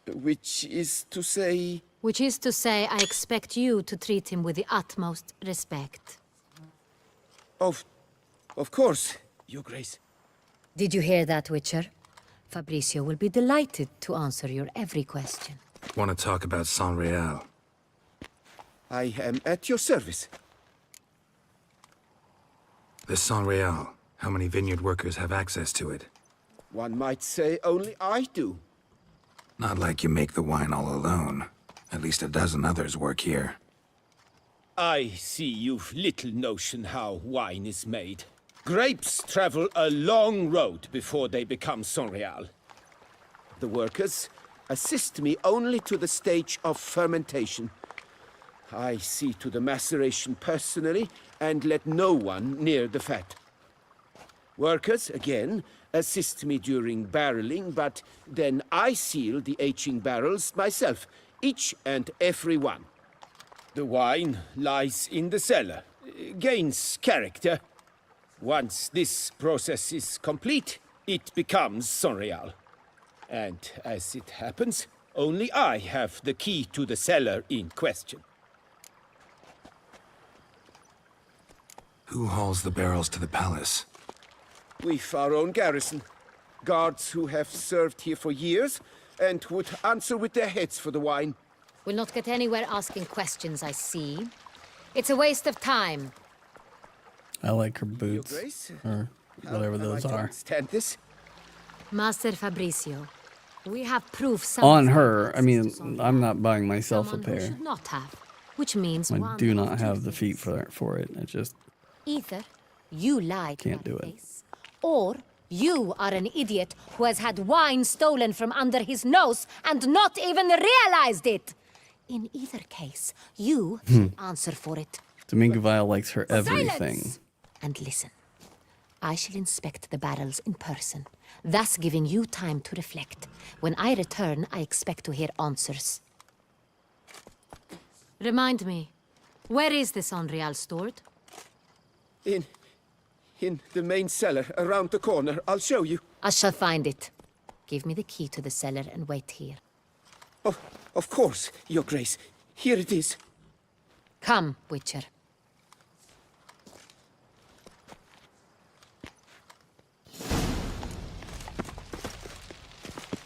Speaker 16: Which is to say...
Speaker 14: Which is to say, I expect you to treat him with the utmost respect.
Speaker 16: Of course, Your Grace.
Speaker 14: Did you hear that, Witcher? Fabricio will be delighted to answer your every question.
Speaker 2: Want to talk about Sonreal?
Speaker 16: I am at your service.
Speaker 2: This Sonreal, how many vineyard workers have access to it?
Speaker 16: One might say only I do.
Speaker 2: Not like you make the wine all alone. At least a dozen others work here.
Speaker 16: I see you've little notion how wine is made. Grapes travel a long road before they become Sonreal. The workers assist me only to the stage of fermentation. I see to the maceration personally and let no one near the fat. Workers, again, assist me during barreling, but then I seal the aging barrels myself, each and every one. The wine lies in the cellar, gains character. Once this process is complete, it becomes Sonreal. And as it happens, only I have the key to the cellar in question.
Speaker 2: Who hauls the barrels to the palace?
Speaker 16: We've our own garrison. Guards who have served here for years and would answer with their heads for the wine.
Speaker 14: We'll not get anywhere asking questions, I see. It's a waste of time.
Speaker 1: I like her boots. Or whatever those are.
Speaker 16: Stand this?
Speaker 14: Master Fabricio, we have proof
Speaker 1: On her, I mean, I'm not buying myself a pair.
Speaker 14: should not have, which means
Speaker 1: I
Speaker 14: one
Speaker 1: do
Speaker 14: of
Speaker 1: not
Speaker 14: two
Speaker 1: have the
Speaker 14: things.
Speaker 1: feet for it. It just
Speaker 14: Either you lied
Speaker 1: can't
Speaker 14: to
Speaker 1: do
Speaker 14: my
Speaker 1: it.
Speaker 14: face, or you are an idiot who has had wine stolen from under his nose and not even realized it. In either case, you should answer for it.
Speaker 1: Domingo Vile likes her everything.
Speaker 14: Silence! And listen, I shall inspect the barrels in person, thus giving you time to reflect. When I return, I expect to hear answers. Remind me, where is this Sonreal stored?
Speaker 16: In the main cellar, around the corner. I'll show you.
Speaker 14: I shall find it. Give me the key to the cellar and wait here.
Speaker 16: Oh, of course, Your Grace. Here it is.
Speaker 14: Come, Witcher.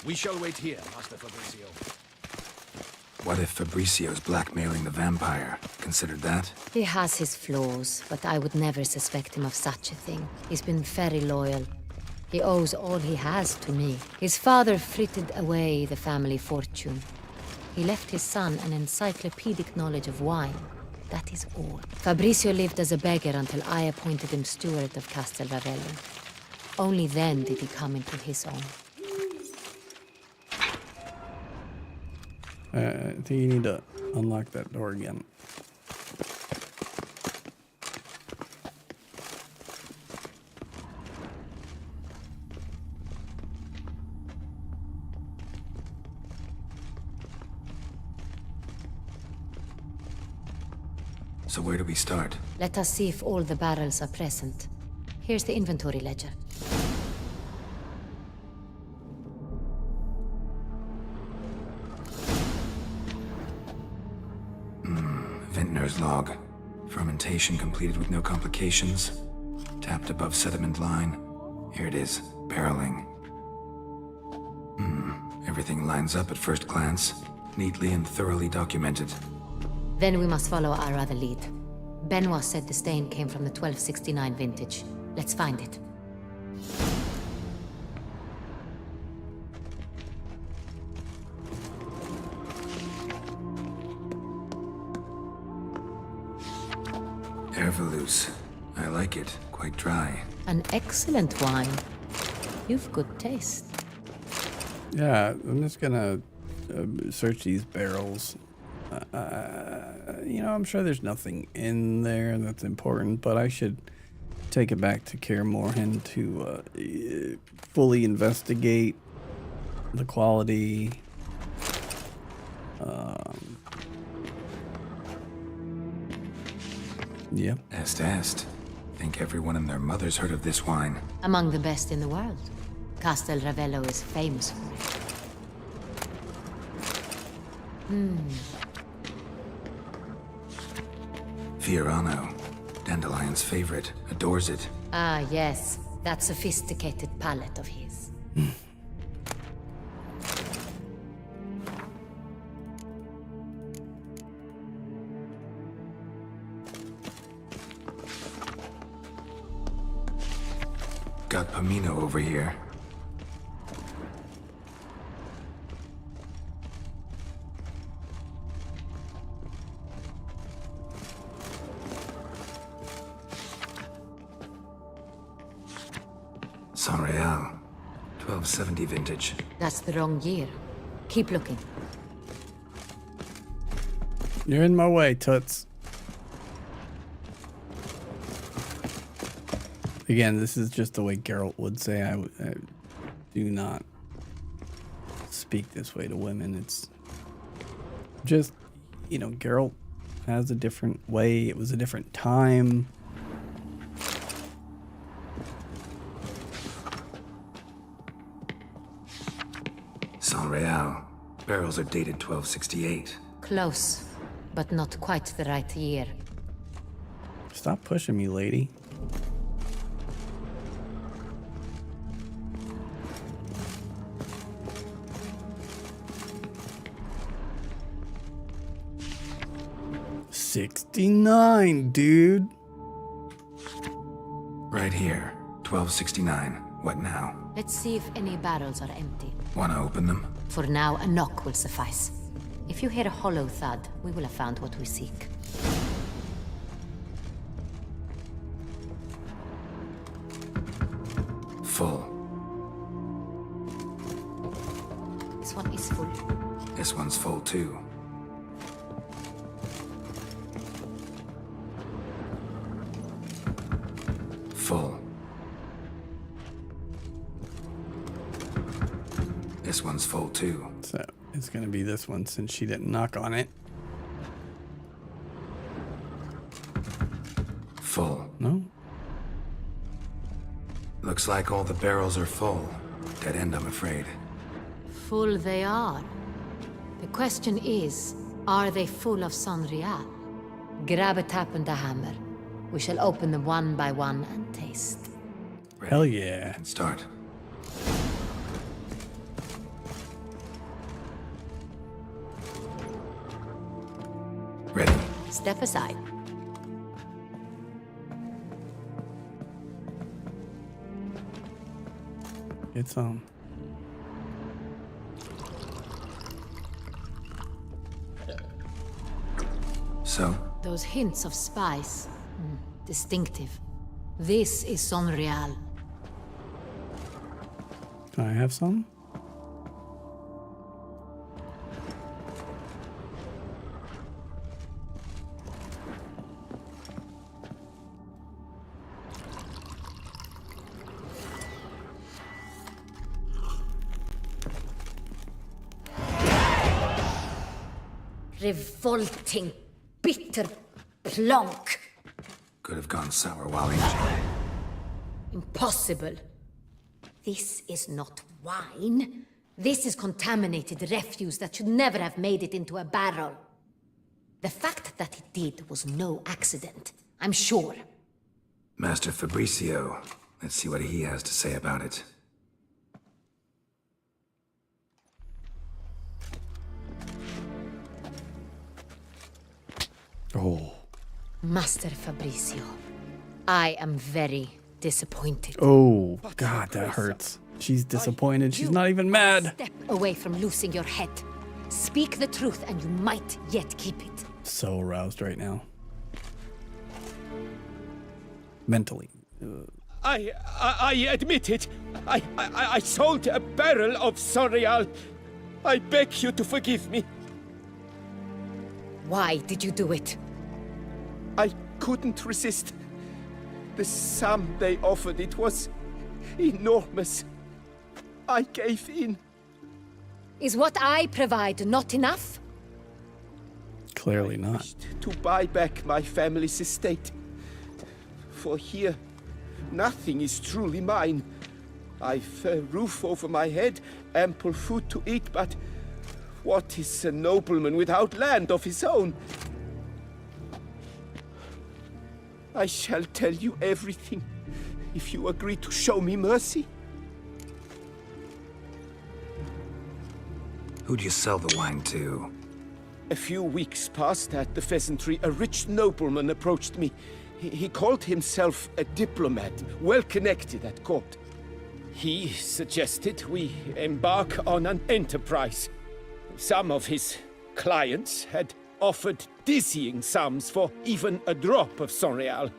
Speaker 6: We shall wait here, Master Fabricio.
Speaker 2: What if Fabricio's blackmailing the vampire? Considered that?
Speaker 14: He has his flaws, but I would never suspect him of such a thing. He's been very loyal. He owes all he has to me. His father frittered away the family fortune. He left his son an encyclopedic knowledge of wine. That is all. Fabrizio lived as a beggar until I appointed him steward of Castel Ravello. Only then did he come into his own.
Speaker 1: I think you need to unlock that door again.
Speaker 2: So where do we start?
Speaker 14: Let us see if all the barrels are present. Here's the inventory ledger.
Speaker 2: Vintner's log. Fermentation completed with no complications. Tapped above sediment line. Here it is. Barreling. Everything lines up at first glance. Neatly and thoroughly documented.
Speaker 14: Then we must follow our other lead. Benoit said the stain came from the 1269 vintage. Let's find it.
Speaker 2: Hervalous. I like it. Quite dry.
Speaker 14: An excellent wine. You've good taste.
Speaker 1: Yeah, I'm just gonna search these barrels. You know, I'm sure there's nothing in there that's important, but I should take it back to Kaer Morhen to fully investigate the quality. Yeah.
Speaker 2: Est. Think everyone and their mother's heard of this wine.
Speaker 14: Among the best in the world. Castel Ravello is famous for it.
Speaker 2: Fiorano. Dandelion's favorite. Adores it.
Speaker 14: Ah, yes. That sophisticated palate of his.
Speaker 2: Got Pomino over here. Sanreal. 1270 vintage.
Speaker 14: That's the wrong year. Keep looking.
Speaker 1: You're in my way, Toots. Again, this is just the way Geralt would say. I do not speak this way to women. It's just, you know, Geralt has a different way. It was a different time.
Speaker 2: Sanreal. Barrels are dated 1268.
Speaker 14: Close, but not quite the right year.
Speaker 1: Stop pushing me, lady. $69, dude.
Speaker 2: Right here. 1269. What now?
Speaker 14: Let's see if any barrels are empty.
Speaker 2: Wanna open them?
Speaker 14: For now, a knock will suffice. If you hear a hollow thud, we will have found what we seek.
Speaker 2: Full.
Speaker 14: This one is full.
Speaker 2: This one's full too. Full. This one's full too.
Speaker 1: So it's gonna be this one since she didn't knock on it.
Speaker 2: Full.
Speaker 1: No?
Speaker 2: Looks like all the barrels are full. Dead end, I'm afraid.
Speaker 14: Full they are. The question is, are they full of Sanreal? Grab a tap and a hammer. We shall open them one by one and taste.
Speaker 2: Ready?
Speaker 1: Hell yeah.
Speaker 2: And start. Ready.
Speaker 14: Step aside.
Speaker 1: It's on.
Speaker 2: So,
Speaker 14: Those hints of spice. Distinctive. This is Sonreal.
Speaker 1: Can I have some?
Speaker 14: Revolting, bitter plonk.
Speaker 2: Could have gone sour while aging.
Speaker 14: Impossible. This is not wine. This is contaminated refuse that should never have made it into a barrel. The fact that it did was no accident, I'm sure.
Speaker 2: Master Fabricio. Let's see what he has to say about it.
Speaker 1: Oh.
Speaker 14: Master Fabricio, I am very disappointed.
Speaker 1: Oh, God, that hurts. She's disappointed. She's not even mad.
Speaker 14: Step away from losing your head. Speak the truth and you might yet keep it.
Speaker 1: So aroused right now. Mentally.
Speaker 16: I admit it. I sold a barrel of Sonreal. I beg you to forgive me.
Speaker 14: Why did you do it?
Speaker 16: I couldn't resist. The sum they offered, it was enormous. I gave in.
Speaker 14: Is what I provide not enough?
Speaker 1: Clearly not.
Speaker 16: Wished to buy back my family's estate. For here, nothing is truly mine. I've a roof over my head, ample food to eat, but what is a nobleman without land of his own? I shall tell you everything, if you agree to show me mercy.
Speaker 2: Who'd you sell the wine to?
Speaker 16: A few weeks past at the pheasantry, a rich nobleman approached me. He called himself a diplomat, well connected at court. He suggested we embark on an enterprise. Some of his clients had offered dizzying sums for even a drop of Sonreal.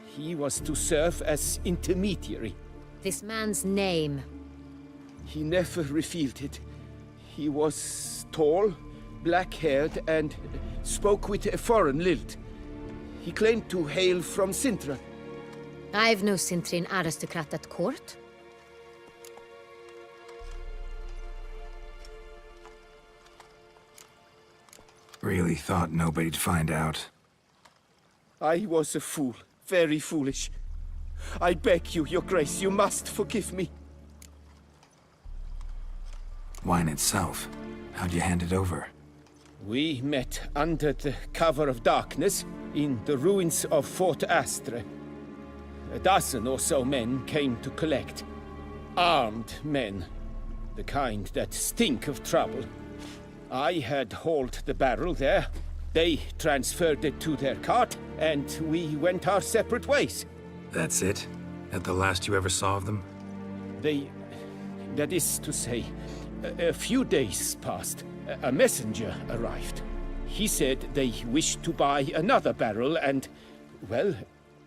Speaker 16: He was to serve as intermediary.
Speaker 14: This man's name?
Speaker 16: He never revealed it. He was tall, black-haired, and spoke with a foreign lilt. He claimed to hail from Sintra.
Speaker 14: I've no Sintrin aristocrat at court.
Speaker 2: Really thought nobody'd find out.
Speaker 16: I was a fool, very foolish. I beg you, Your Grace, you must forgive me.
Speaker 2: Wine itself, how'd you hand it over?
Speaker 16: We met under the cover of darkness in the ruins of Fort Astre. A dozen or so men came to collect. Armed men, the kind that stink of trouble. I had hauled the barrel there. They transferred it to their cart, and we went our separate ways.
Speaker 2: That's it? That the last you ever saw of them?
Speaker 16: That is to say, a few days passed. A messenger arrived. He said they wished to buy another barrel and, well,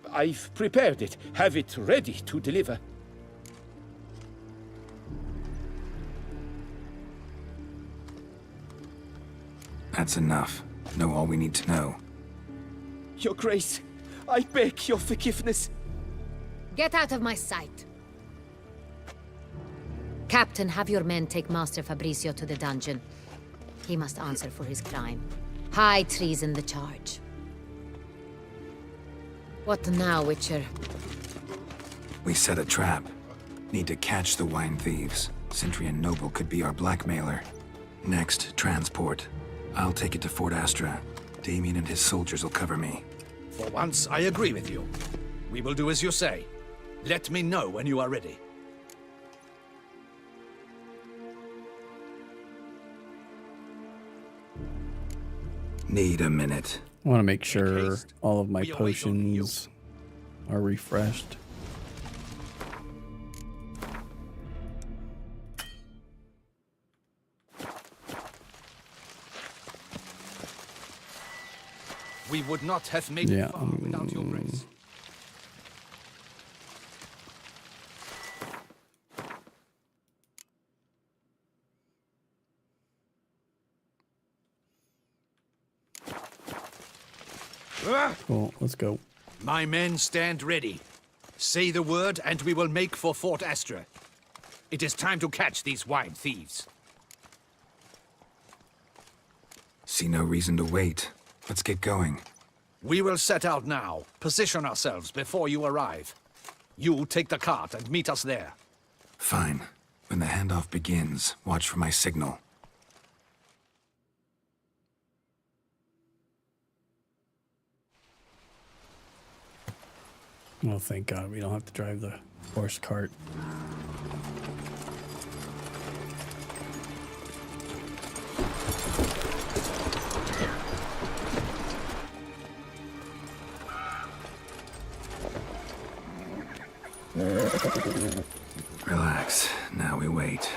Speaker 16: I've prepared it, have it ready to deliver.
Speaker 2: That's enough. Know all we need to know.
Speaker 16: Your Grace, I beg your forgiveness.
Speaker 14: Get out of my sight. Captain, have your men take Master Fabricio to the dungeon. He must answer for his crime. High treason the charge. What now, Witcher?
Speaker 2: We set a trap. Need to catch the wine thieves. Sintrian Noble could be our blackmailer. Next, transport. I'll take it to Fort Astra. Damien and his soldiers will cover me.
Speaker 6: For once, I agree with you. We will do as you say. Let me know when you are ready.
Speaker 2: Need a minute.
Speaker 1: I want to make sure all of my potions are refreshed.
Speaker 6: We would not have made it far without your grace.
Speaker 1: Cool, let's go.
Speaker 6: My men stand ready. Say the word, and we will make for Fort Astra. It is time to catch these wine thieves.
Speaker 2: See no reason to wait. Let's get going.
Speaker 6: We will set out now. Position ourselves before you arrive. You take the cart and meet us there.
Speaker 2: Fine. When the handoff begins, watch for my signal.
Speaker 1: Oh, thank God we don't have to drive the horse cart.
Speaker 2: Relax. Now we wait.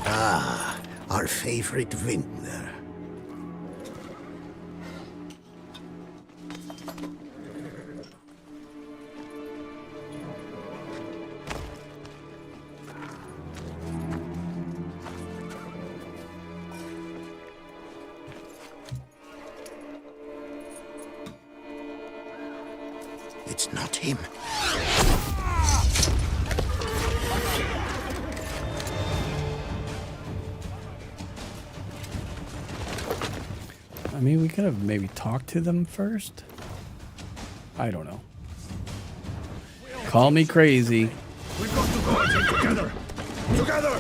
Speaker 4: Ah, our favorite vintner. It's not him.
Speaker 1: I mean, we could have maybe talked to them first. I don't know. Call me crazy.
Speaker 8: We've got to go at it together! Together!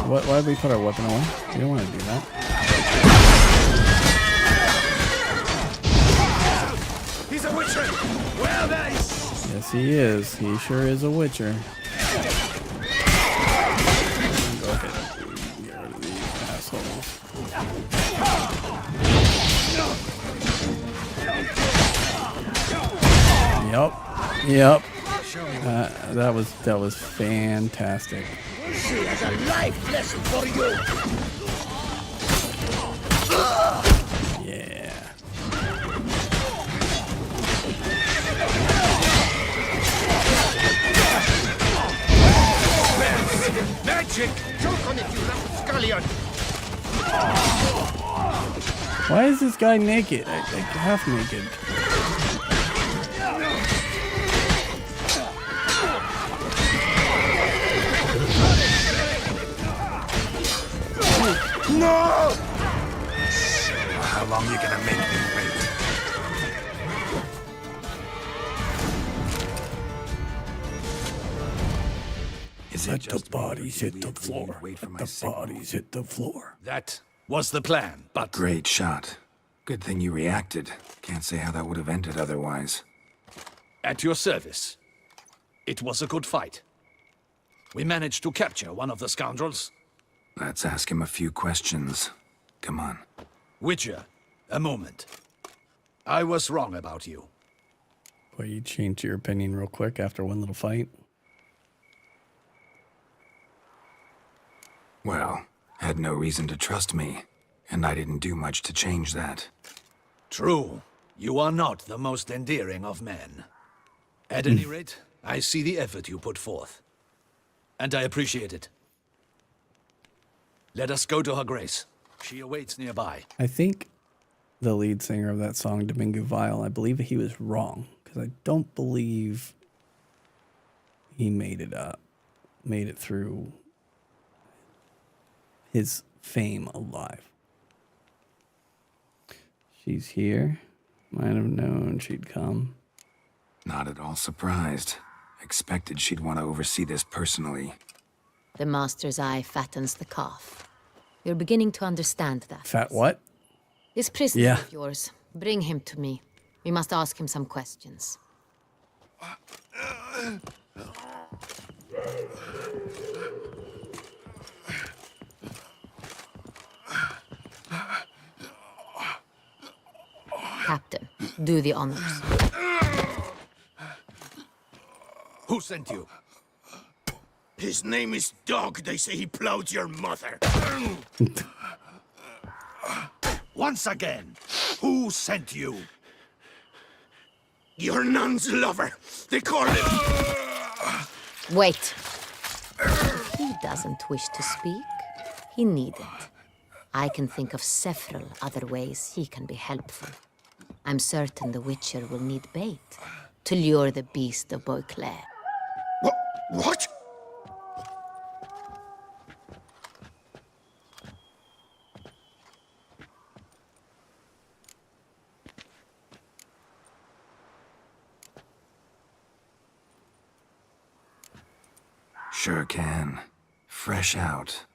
Speaker 1: Why did we put our weapon away? We don't want to do that.
Speaker 8: He's a witcher! Well, nice!
Speaker 1: Yes, he is. He sure is a witcher. Go ahead. Get rid of these assholes. Yep. That was fantastic.
Speaker 10: She has a life lesson for you!
Speaker 1: Yeah.
Speaker 8: Magic! Choke on it, you rapscallion!
Speaker 1: Why is this guy naked? Like half naked.
Speaker 8: No!
Speaker 2: How long you gonna make me wait? Is it
Speaker 1: Let the bodies hit the floor. Let the bodies hit the floor.
Speaker 6: That was the plan, but...
Speaker 2: Great shot. Good thing you reacted. Can't say how that would have ended otherwise.
Speaker 6: At your service. It was a good fight. We managed to capture one of the scoundrels.
Speaker 2: Let's ask him a few questions. Come on.
Speaker 6: Witcher, a moment. I was wrong about you.
Speaker 1: Well, you changed your opinion real quick after one little fight.
Speaker 2: Well, had no reason to trust me, and I didn't do much to change that.
Speaker 6: True. You are not the most endearing of men. At any rate, I see the effort you put forth. And I appreciate it. Let us go to her grace. She awaits nearby.
Speaker 1: I think the lead singer of that song, Domingo Vile, I believe he was wrong, because I don't believe he made it through his fame alive. She's here. Might have known she'd come.
Speaker 2: Not at all surprised. Expected she'd want to oversee this personally.
Speaker 14: The master's eye fattens the calf. You're beginning to understand that.
Speaker 1: Fat what?
Speaker 14: This prisoner
Speaker 1: Yeah.
Speaker 14: of yours, bring him to me. We must ask him some questions. Captain, do the honors.
Speaker 8: Who sent you?
Speaker 10: His name is Dog. They say he plowed your mother.
Speaker 8: Once again, who sent you?
Speaker 10: Your nun's lover. They call him...
Speaker 14: Wait. If he doesn't wish to speak, he needn't. I can think of several other ways he can be helpful. I'm certain the Witcher will need bait to lure the beast of Beauclair.
Speaker 10: What?
Speaker 2: Sure can. Fresh out.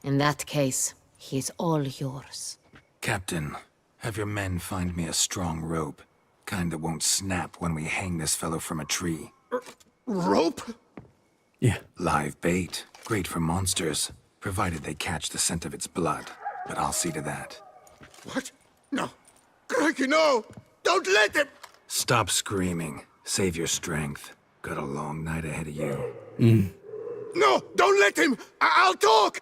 Speaker 14: In that case, he is all yours.
Speaker 2: Captain, have your men find me a strong rope. Kind that won't snap when we hang this fellow from a tree.
Speaker 10: Rope?
Speaker 1: Yeah.
Speaker 2: Live bait. Great for monsters, provided they catch the scent of its blood. But I'll see to that.
Speaker 10: What? No. Crikey, no! Don't let him!
Speaker 2: Stop screaming. Save your strength. Got a long night ahead of you.
Speaker 10: No! Don't let him! I'll talk!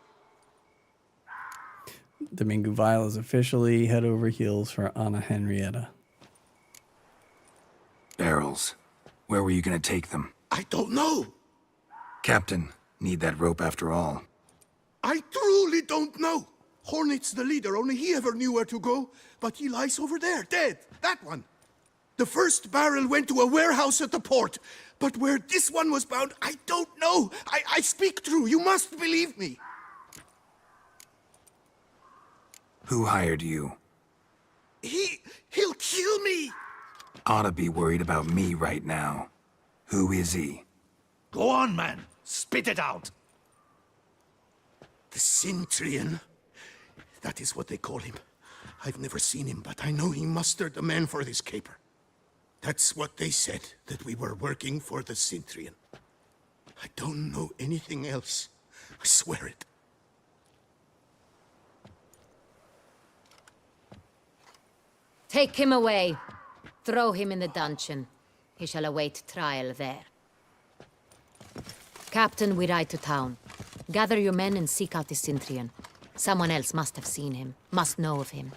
Speaker 1: Domingo Vile is officially head over heels for Anna Henrietta.
Speaker 2: Barrels. Where were you gonna take them?
Speaker 10: I don't know.
Speaker 2: Captain, need that rope after all.
Speaker 10: I truly don't know. Hornet's the leader, only he ever knew where to go. But he lies over there, dead. That one. The first barrel went to a warehouse at the port. But where this one was bound, I don't know. I speak true. You must believe me.
Speaker 2: Who hired you?
Speaker 10: He'll kill me.
Speaker 2: Ought to be worried about me right now. Who is he?
Speaker 8: Go on, man. Spit it out.
Speaker 10: The Cintrian. That is what they call him. I've never seen him, but I know he mustered the men for this caper. That's what they said, that we were working for the Cintrian. I don't know anything else. I swear it.
Speaker 14: Take him away. Throw him in the dungeon. He shall await trial there. Captain, we ride to town. Gather your men and seek out the Cintrian. Someone else must have seen him, must know of him.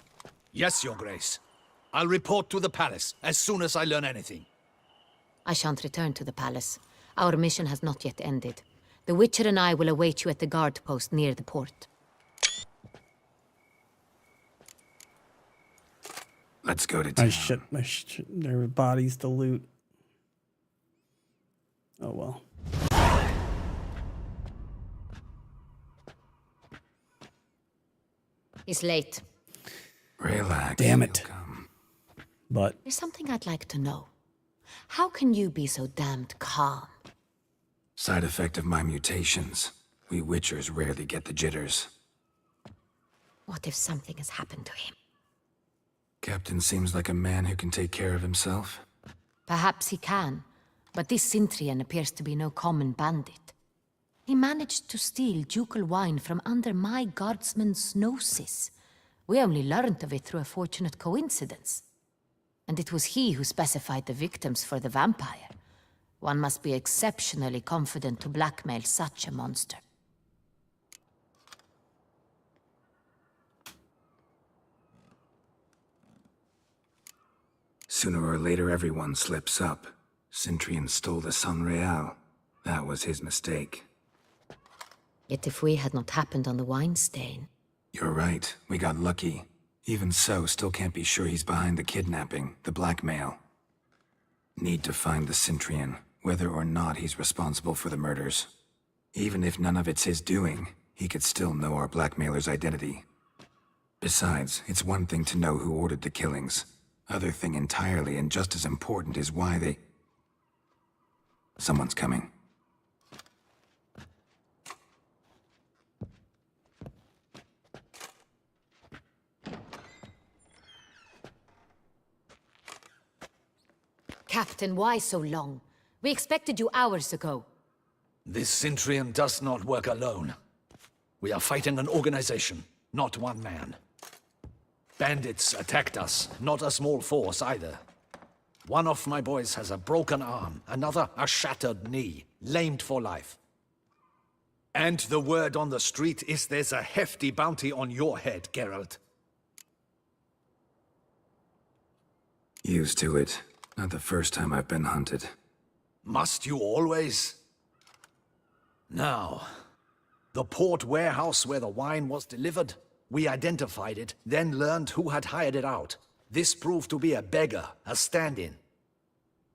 Speaker 6: Yes, Your Grace. I'll report to the palace as soon as I learn anything.
Speaker 14: I shan't return to the palace. Our mission has not yet ended. The Witcher and I will await you at the guard post near the port.
Speaker 2: Let's go to town.
Speaker 1: There are bodies to loot. Oh well.
Speaker 14: He's late.
Speaker 2: Relax.
Speaker 1: Damn it. But
Speaker 14: there's something I'd like to know. How can you be so damned calm?
Speaker 2: Side effect of my mutations. We Witchers rarely get the jitters.
Speaker 14: What if something has happened to him?
Speaker 2: Captain seems like a man who can take care of himself.
Speaker 14: Perhaps he can, but this Cintrian appears to be no common bandit. He managed to steal ducal wine from under my guardsman's noses. We only learned of it through a fortunate coincidence. And it was he who specified the victims for the vampire. One must be exceptionally confident to blackmail such a monster.
Speaker 2: Sooner or later, everyone slips up. Cintrian stole the San Real. That was his mistake.
Speaker 14: Yet if we had not happened on the wine stain...
Speaker 2: You're right. We got lucky. Even so, still can't be sure he's behind the kidnapping, the blackmail. Need to find the Cintrian, whether or not he's responsible for the murders. Even if none of it's his doing, he could still know our blackmailer's identity. Besides, it's one thing to know who ordered the killings. Other thing entirely, and just as important, is why they... Someone's coming.
Speaker 14: Captain, why so long? We expected you hours ago.
Speaker 6: This Centurion does not work alone. We are fighting an organization, not one man. Bandits attacked us, not a small force either. One of my boys has a broken arm, another a shattered knee, lamed for life. And the word on the street is there's a hefty bounty on your head, Geralt.
Speaker 2: Used to it. Not the first time I've been hunted.
Speaker 6: Must you always? Now, the port warehouse where the wine was delivered, we identified it, then learned who had hired it out. This proved to be a beggar, a stand-in.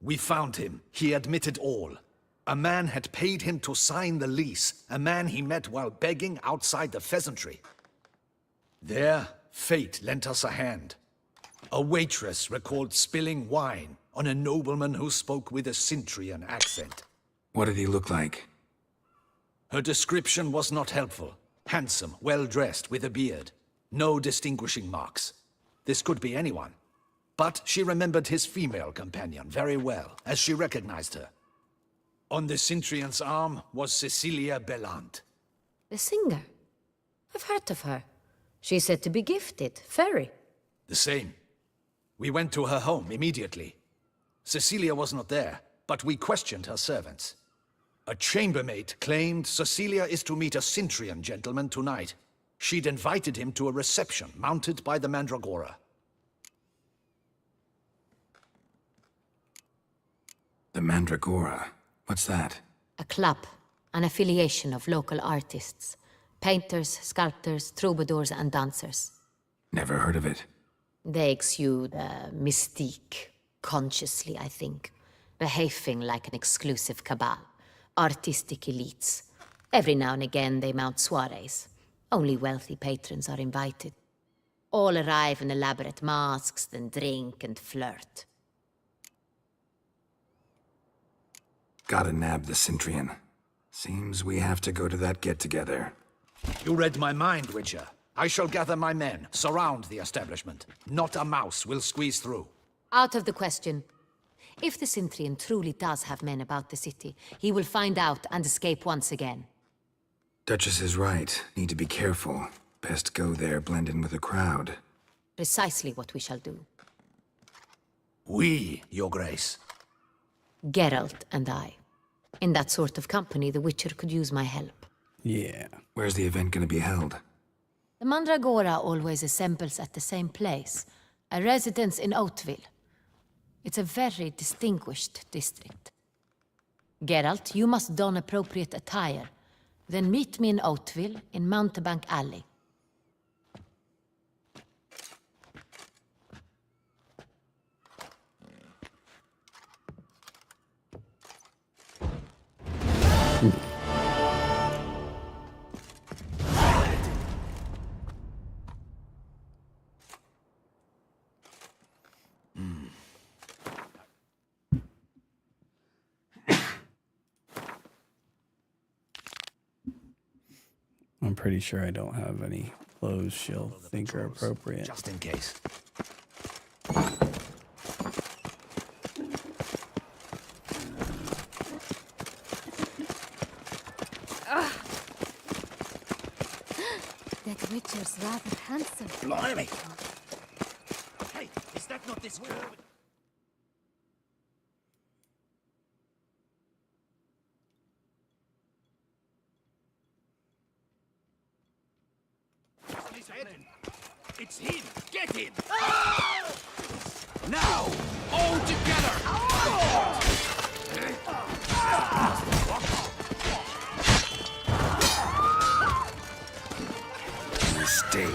Speaker 6: We found him. He admitted all. A man had paid him to sign the lease, a man he met while begging outside the pheasantry. There, fate lent us a hand. A waitress recalled spilling wine on a nobleman who spoke with a Cintrian accent.
Speaker 2: What did he look like?
Speaker 6: Her description was not helpful. Handsome, well-dressed, with a beard. No distinguishing marks. This could be anyone. But she remembered his female companion very well, as she recognized her. On the Cintrian's arm was Cecilia Bellant.
Speaker 14: The singer? I've heard of her. She's said to be gifted, fairy.
Speaker 6: The same. We went to her home immediately. Cecilia was not there, but we questioned her servants. A chambermaid claimed Cecilia is to meet a Cintrian gentleman tonight. She'd invited him to a reception mounted by the Mandragora.
Speaker 2: The Mandragora? What's that?
Speaker 14: A club, an affiliation of local artists. Painters, sculptors, troubadours and dancers.
Speaker 2: Never heard of it.
Speaker 14: They exude a mystique, consciously, I think. Behaving like an exclusive cabal. Artistic elites. Every now and again they mount soirees. Only wealthy patrons are invited. All arrive in elaborate masks, then drink and flirt.
Speaker 2: Gotta nab the Cintrian. Seems we have to go to that get-together.
Speaker 6: You read my mind, Witcher. I shall gather my men, surround the establishment. Not a mouse will squeeze through.
Speaker 14: Out of the question. If the Cintrian truly does have men about the city, he will find out and escape once again.
Speaker 2: Duchess is right. Need to be careful. Best go there, blend in with the crowd.
Speaker 14: Precisely what we shall do.
Speaker 6: We, Your Grace.
Speaker 14: Geralt and I. In that sort of company, the Witcher could use my help.
Speaker 1: Yeah.
Speaker 2: Where's the event gonna be held?
Speaker 14: The Mandragora always assembles at the same place, a residence in Oatville. It's a very distinguished district. Geralt, you must don appropriate attire. Then meet me in Oatville, in Mountebank Alley.
Speaker 1: I'm pretty sure I don't have any clothes she'll think are appropriate.
Speaker 6: Just in case.
Speaker 9: That Witcher's rather handsome.
Speaker 6: Blimey! Hey, is that not this girl? It's him! Get him! Now! All together!
Speaker 2: Mistake.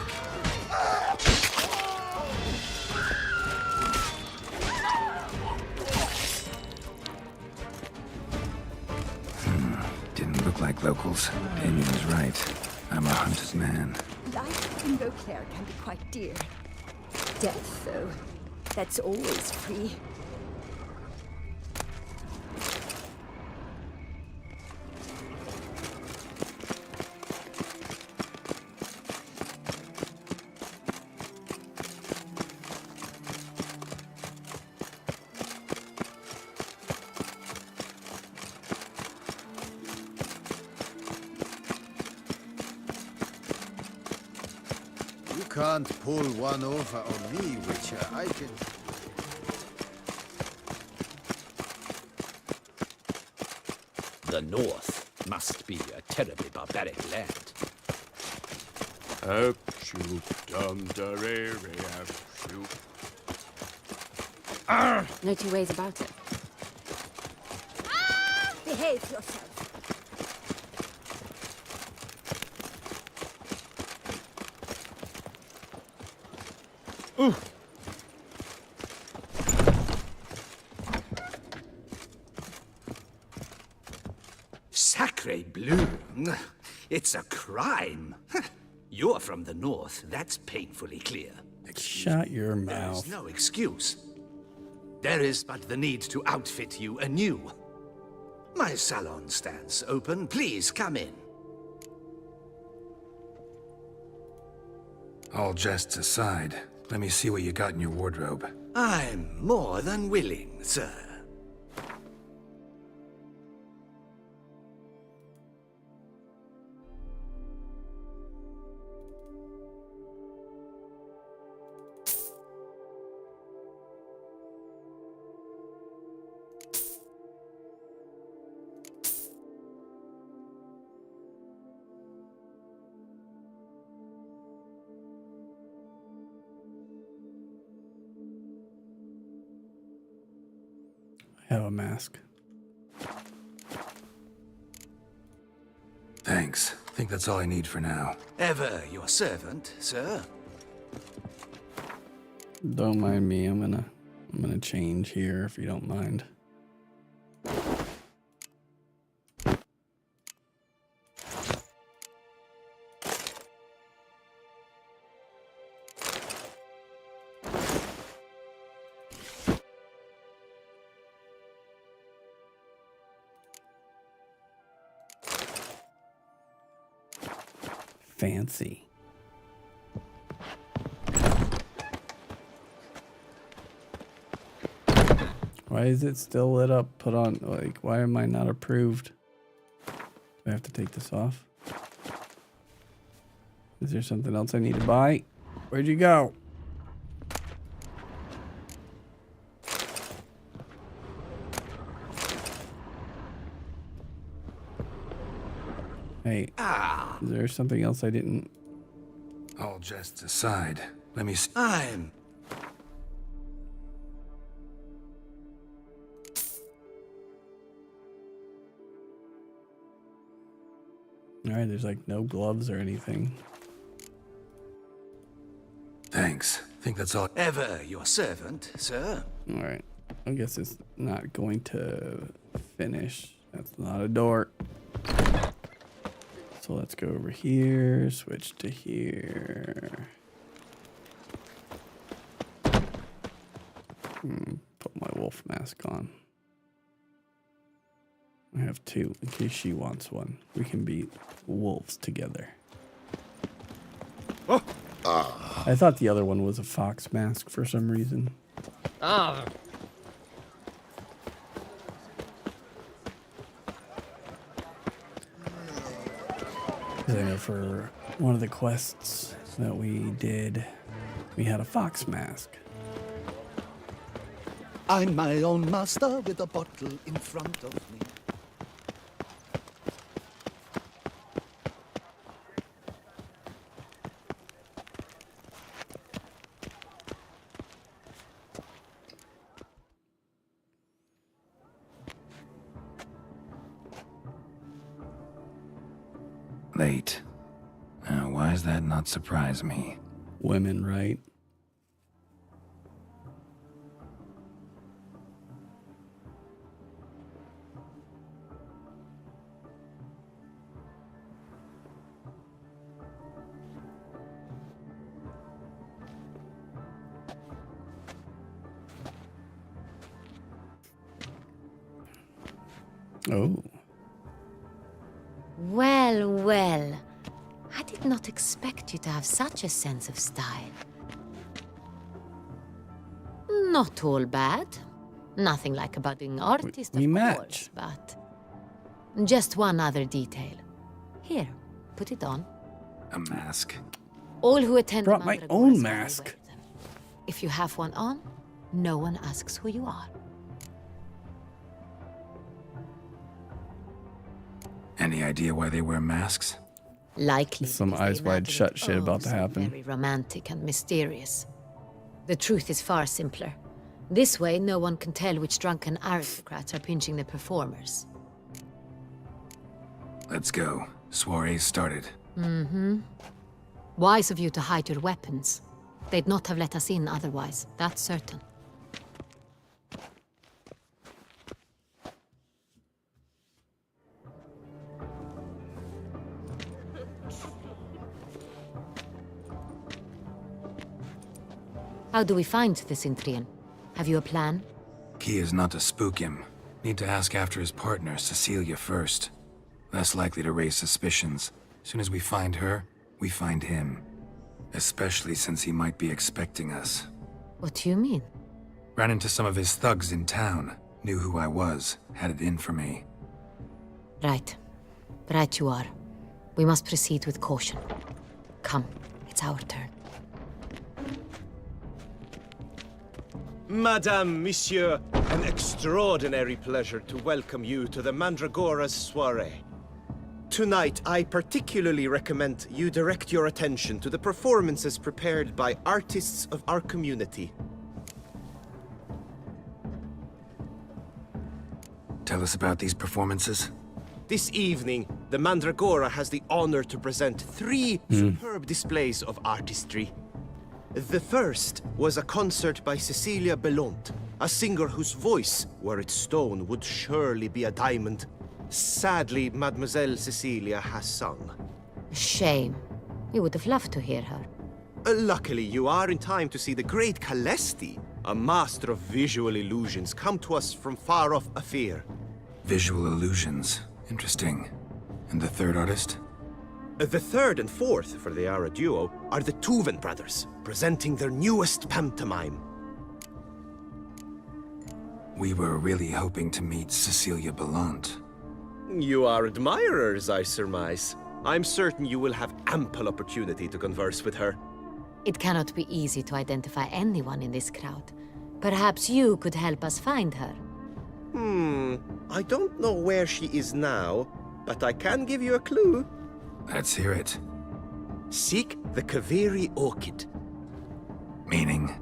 Speaker 2: Didn't look like locals. Damien was right. I'm a hunted man.
Speaker 12: Life in Beauclair can be quite dear. Death, though, that's always free.
Speaker 11: can't pull one over on me, Witcher. I can...
Speaker 6: The North must be a terribly barbaric land.
Speaker 15: No two ways about it.
Speaker 12: Behave yourself.
Speaker 6: Sacre bleu! It's a crime. You're from the North, that's painfully clear.
Speaker 1: Shut your
Speaker 6: There
Speaker 1: mouth.
Speaker 6: is no excuse. There is but the need to outfit you anew. My salon stands open. Please come in.
Speaker 2: All jests aside, let me see what you got in your wardrobe.
Speaker 6: I'm more than willing, sir.
Speaker 1: I have a mask.
Speaker 2: Thanks. Think that's all I need for now.
Speaker 6: Ever your servant, sir.
Speaker 1: Don't mind me. I'm gonna change here if you don't mind. Fancy. Why is it still lit up? Put on, like, why am I not approved? Do I have to take this off? Is there something else I need to buy? Where'd you go? Hey, is there something else I didn't?
Speaker 2: All jests aside, let me see.
Speaker 6: I'm...
Speaker 1: Alright, there's like no gloves or anything.
Speaker 2: Thanks. Think that's all.
Speaker 6: Ever your servant, sir.
Speaker 1: Alright. I guess it's not going to finish. That's not a door. So let's go over here, switch to here. Put my wolf mask on. I have two in case she wants one. We can be wolves together. I thought the other one was a fox mask for some reason.
Speaker 11: Ah.
Speaker 1: Because I know for one of the quests that we did, we had a fox mask.
Speaker 6: I'm my own master with a bottle in front of me.
Speaker 2: Late. Why does that not surprise me?
Speaker 1: Women, right? Oh.
Speaker 14: Well, well. I did not expect you to have such a sense of style. Not all bad. Nothing like a budding artist,
Speaker 1: we
Speaker 14: of
Speaker 1: match.
Speaker 14: course, but... Just one other detail. Here, put it on.
Speaker 2: A mask?
Speaker 14: All who attend
Speaker 1: Brought
Speaker 14: the
Speaker 1: my
Speaker 14: Mandragora's
Speaker 1: own
Speaker 14: Valley
Speaker 1: mask.
Speaker 14: wear them. If you have one on, no one asks who you are.
Speaker 2: Any idea why they wear masks?
Speaker 14: Likely
Speaker 1: Some
Speaker 14: because they
Speaker 1: eyes wide
Speaker 14: imagine
Speaker 1: shut
Speaker 14: it
Speaker 1: shit about to
Speaker 14: all so
Speaker 1: happen.
Speaker 14: Very romantic and mysterious. The truth is far simpler. This way, no one can tell which drunken aristocrats are pinching the performers.
Speaker 2: Let's go. Soiree's started.
Speaker 14: Mm-hmm. Wise of you to hide your weapons. They'd not have let us in otherwise, that's certain. How do we find the Cintrian? Have you a plan?
Speaker 2: Key is not to spook him. Need to ask after his partner, Cecilia, first. Less likely to raise suspicions. Soon as we find her, we find him. Especially since he might be expecting us.
Speaker 14: What do you mean?
Speaker 2: Ran into some of his thugs in town. Knew who I was. Had it in for me.
Speaker 14: Right. Right you are. We must proceed with caution. Come, it's our turn.
Speaker 16: Madame, Monsieur, an extraordinary pleasure to welcome you to the Mandragora's soiree. Tonight, I particularly recommend you direct your attention to the performances prepared by artists of our community.
Speaker 2: Tell us about these performances.
Speaker 16: This evening, the Mandragora has the honor to present 3 superb displays of artistry. The first was a concert by Cecilia Belont, a singer whose voice, were it stone, would surely be a diamond. Sadly, Mademoiselle Cecilia has sung.
Speaker 14: Shame. You would have loved to hear her.
Speaker 16: Luckily, you are in time to see the great Calesti, a master of visual illusions, come to us from far off Afir.
Speaker 2: Visual illusions. Interesting. And the third artist?
Speaker 16: The third and fourth, for they are a duo, are the Tuven brothers, presenting their newest pantomime.
Speaker 2: We were really hoping to meet Cecilia Belont.
Speaker 16: You are admirers, I surmise. I'm certain you will have ample opportunity to converse with her.
Speaker 14: It cannot be easy to identify anyone in this crowd. Perhaps you could help us find her.
Speaker 16: I don't know where she is now, but I can give you a clue.
Speaker 2: Let's hear it.
Speaker 16: Seek the Kaveri orchid.
Speaker 2: Meaning?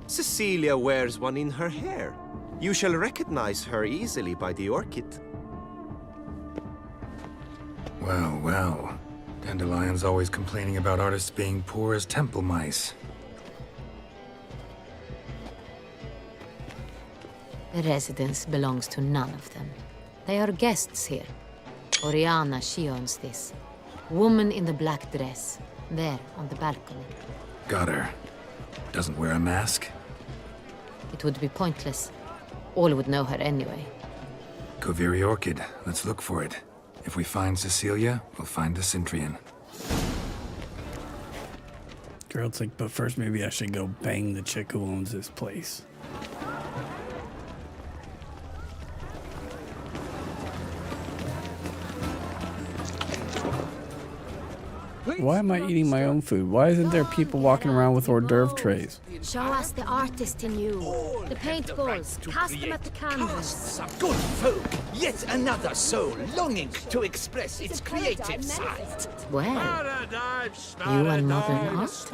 Speaker 16: Cecilia wears one in her hair. You shall recognize her easily by the orchid.
Speaker 2: Well, well. Dandelion's always complaining about artists being poor as temple mice.
Speaker 14: The residence belongs to none of them. They are guests here. Oriana, she owns this. Woman in the black dress. There, on the balcony.
Speaker 2: Got her. Doesn't wear a mask?
Speaker 14: It would be pointless. All would know her anyway.
Speaker 2: Kaveri orchid. Let's look for it. If we find Cecilia, we'll find the Cintrian.
Speaker 1: Geralt's like, but first maybe I should go bang the chick who owns this place. Why am I eating my own food? Why isn't there people walking around with hors d'oeuvre trays?
Speaker 9: Show us the artist in you. The paintballs. Cast them at the canvas.
Speaker 6: Good folk, yet another soul longing to express its creative side.
Speaker 14: Well, you are not an artist.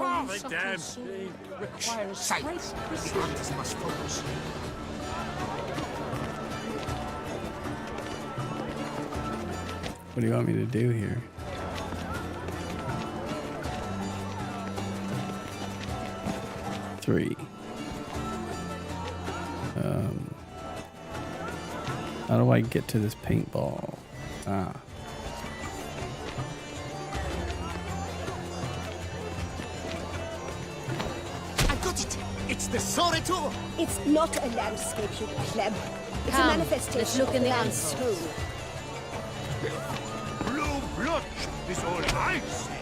Speaker 5: Silence. The artist must focus.
Speaker 1: What do you want me to do here? How do I get to this paintball? Ah.
Speaker 4: I got it! It's the Soretor!
Speaker 12: It's not a landscape, you pleb. It's
Speaker 14: Come,
Speaker 12: a manifestation
Speaker 14: let's look in the
Speaker 12: of man's
Speaker 14: answers.
Speaker 12: soul.
Speaker 8: Blue blood is all I see.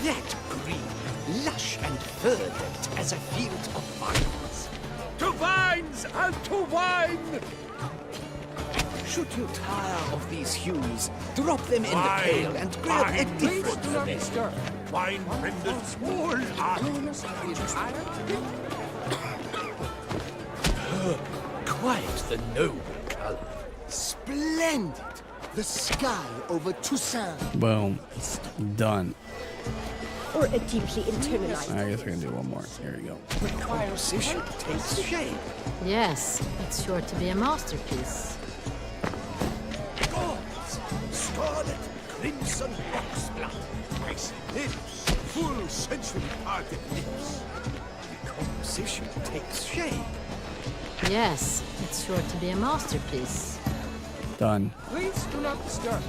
Speaker 6: That green, lush and verdant as a field of violets.
Speaker 8: Ultrawide!
Speaker 6: Should you tire of these hues, drop them in the pail and grab a different flavor.
Speaker 8: Wine renders all art.
Speaker 6: Quite the noble color.
Speaker 4: Splendid! The sky over Toussaint.
Speaker 1: Boom. Done.
Speaker 12: Or a deeply internalized.
Speaker 1: I guess we're gonna do one more. Here we go.
Speaker 6: Composition takes shape.
Speaker 14: Yes, it's sure to be a masterpiece.
Speaker 8: Gods, scarlet, crimson, oxblood, icy lips, full sensually parted lips.
Speaker 6: The composition takes shape.
Speaker 14: Yes, it's sure to be a masterpiece.
Speaker 1: Done.
Speaker 8: Please do not disturb.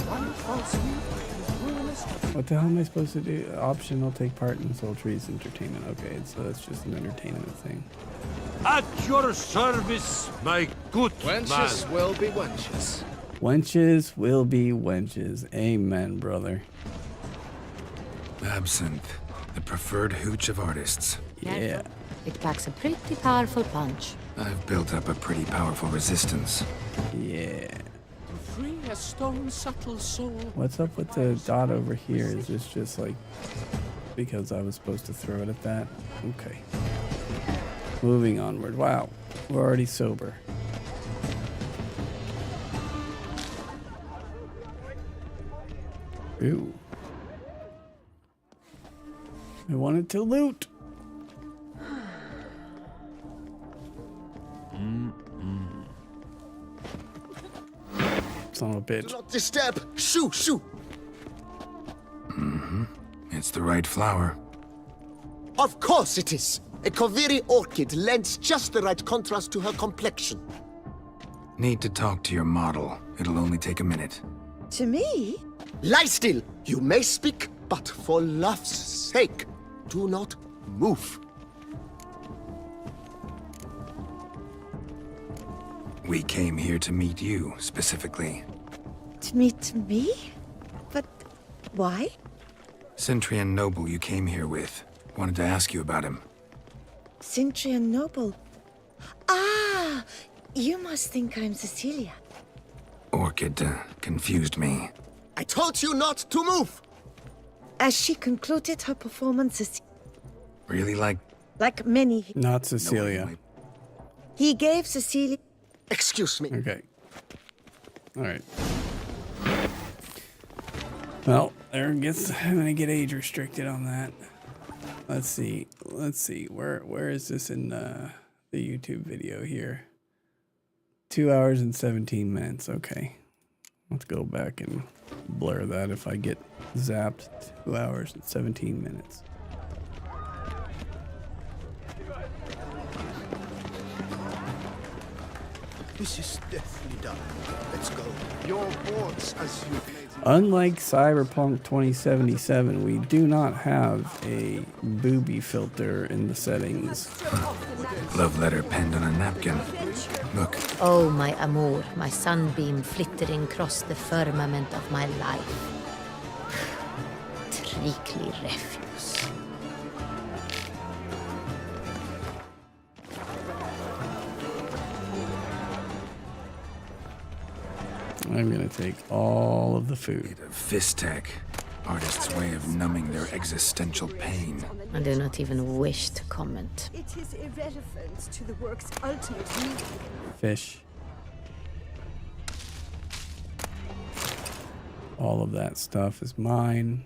Speaker 8: One false sweep is ruinous.
Speaker 1: What the hell am I supposed to do? Optional take part in Sultry's entertainment. Okay, so that's just an entertainment thing.
Speaker 8: At your service, my good
Speaker 4: Wenches
Speaker 8: man.
Speaker 4: will be wenches.
Speaker 1: Wenches will be wenches. Amen, brother.
Speaker 2: Absinthe, the preferred hooch of artists.
Speaker 1: Yeah.
Speaker 14: It packs a pretty powerful punch.
Speaker 2: I've built up a pretty powerful resistance.
Speaker 1: Yeah.
Speaker 8: To free a stone subtle soul.
Speaker 1: What's up with the dot over here? Is this just like because I was supposed to throw it at that? Okay. Moving onward. Wow. We're already sober. Ooh. I wanted to loot. Son of a bitch.
Speaker 4: Do not disturb. Shoo, shoo.
Speaker 2: It's the right flower.
Speaker 4: Of course it is. A Koviri orchid lends just the right contrast to her complexion.
Speaker 2: Need to talk to your model. It'll only take a minute.
Speaker 12: To me?
Speaker 4: Lie still. You may speak, but for love's sake, do not move.
Speaker 2: We came here to meet you, specifically.
Speaker 12: To meet me? But why?
Speaker 2: Centrian noble you came here with. Wanted to ask you about him.
Speaker 12: Centrian noble. Ah, you must think I'm Cecilia.
Speaker 2: Orchid confused me.
Speaker 4: I told you not to move.
Speaker 12: As she concluded her performance,
Speaker 2: Really
Speaker 12: like many,
Speaker 1: Not Cecilia.
Speaker 12: he gave Cecilia.
Speaker 4: Excuse me.
Speaker 1: Okay. All right. Well, there gets I'm gonna get age restricted on that. Let's see. Where is this in the YouTube video here? 2 hours and 17 minutes. Okay. Let's go back and blur that if I get zapped. 2 hours and 17 minutes.
Speaker 4: This is deathly done. Let's go. Your boards as you've made.
Speaker 1: Unlike Cyberpunk 2077, we do not have a booby filter in the settings.
Speaker 2: Love letter penned on a napkin. Look,
Speaker 14: Oh, my amour, my sunbeam flittering across the firmament of my life. Treacly refuse.
Speaker 1: I'm gonna take all of the food.
Speaker 2: fist tech. Artist's way of numbing their existential pain.
Speaker 14: I do not even wish to comment.
Speaker 12: It is irrelevant to the work's ultimate meaning.
Speaker 1: Fish. All of that stuff is mine.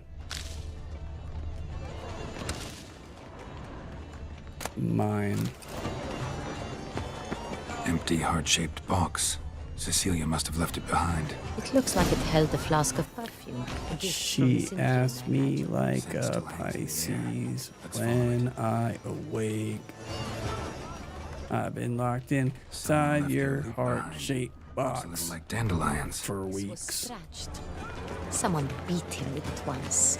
Speaker 1: Mine.
Speaker 2: Empty heart-shaped box. Cecilia must have left it behind.
Speaker 14: It looks like it held a flask of perfume. A gift from
Speaker 1: She
Speaker 14: Cynthia.
Speaker 1: asked me like a Pisces when I awake. I've been locked inside your heart-shaped box
Speaker 2: Like dandelions.
Speaker 1: for
Speaker 14: This was
Speaker 1: weeks.
Speaker 14: scratched. Someone beat him with it once.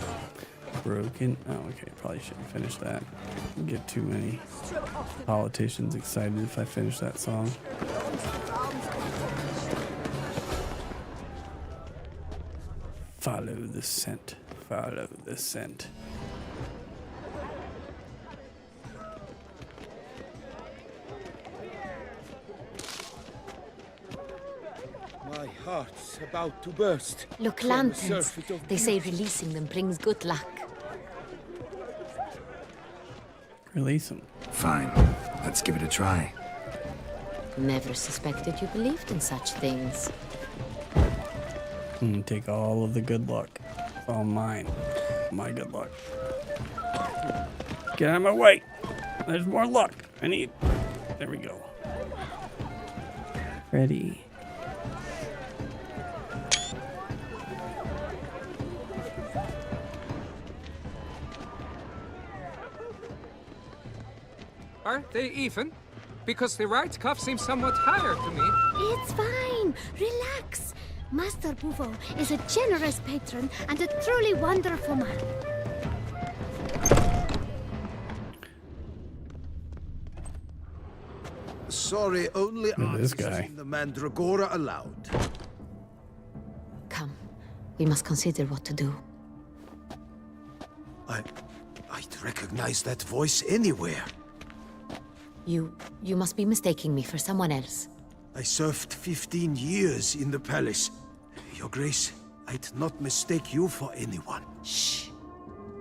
Speaker 1: Broken. Oh, okay. Probably shouldn't finish that. Get too many politicians excited if I finish that song. Follow the scent. Follow the scent.
Speaker 16: heart's about to burst.
Speaker 14: Look,
Speaker 16: from the
Speaker 14: lanterns.
Speaker 16: surfeit of
Speaker 14: They say
Speaker 16: beauty.
Speaker 14: releasing them brings good luck.
Speaker 1: Release him.
Speaker 2: Fine. Let's give it a try.
Speaker 14: Never suspected you believed in such things.
Speaker 1: Take all of the good luck. It's all mine. My good luck. Get out of my way. There's more luck. I need... There we go. Ready.
Speaker 17: Are they even? Because the right cuff seems somewhat higher to me.
Speaker 9: It's fine. Relax. Master Bouveau is a generous patron and a truly wonderful man.
Speaker 3: Sorry, only
Speaker 1: Look at this
Speaker 3: artists
Speaker 1: guy.
Speaker 3: in the Mandragora allowed.
Speaker 14: Come, we must consider what to do.
Speaker 3: I'd recognize that voice anywhere.
Speaker 14: You must be mistaking me for someone else.
Speaker 3: I served 15 years in the palace. Your Grace, I'd not mistake you for anyone.
Speaker 14: Shh!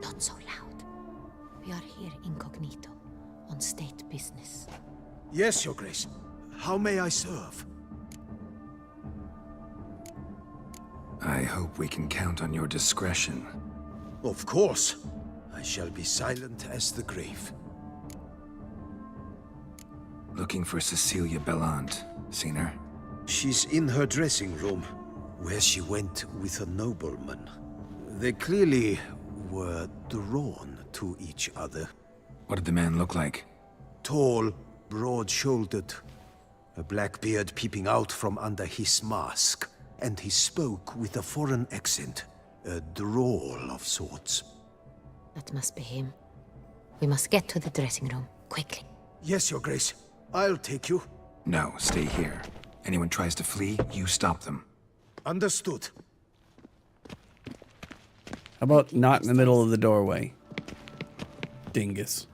Speaker 14: Not so loud. We are here incognito, on state business.
Speaker 3: Yes, Your Grace. How may I serve?
Speaker 2: I hope we can count on your discretion.
Speaker 3: Of course. I shall be silent as the grave.
Speaker 2: Looking for Cecilia Bellant. Seen her?
Speaker 3: She's in her dressing room, where she went with a nobleman. They clearly were drawn to each other.
Speaker 2: What did the man look like?
Speaker 3: Tall, broad-shouldered, a black beard peeping out from under his mask, and he spoke with a foreign accent, a drawl of sorts.
Speaker 14: That must be him. We must get to the dressing room, quickly.
Speaker 3: Yes, Your Grace. I'll take you.
Speaker 2: No, stay here. Anyone tries to flee, you stop them.
Speaker 3: Understood.
Speaker 1: How about not in the middle of the doorway? Dingus.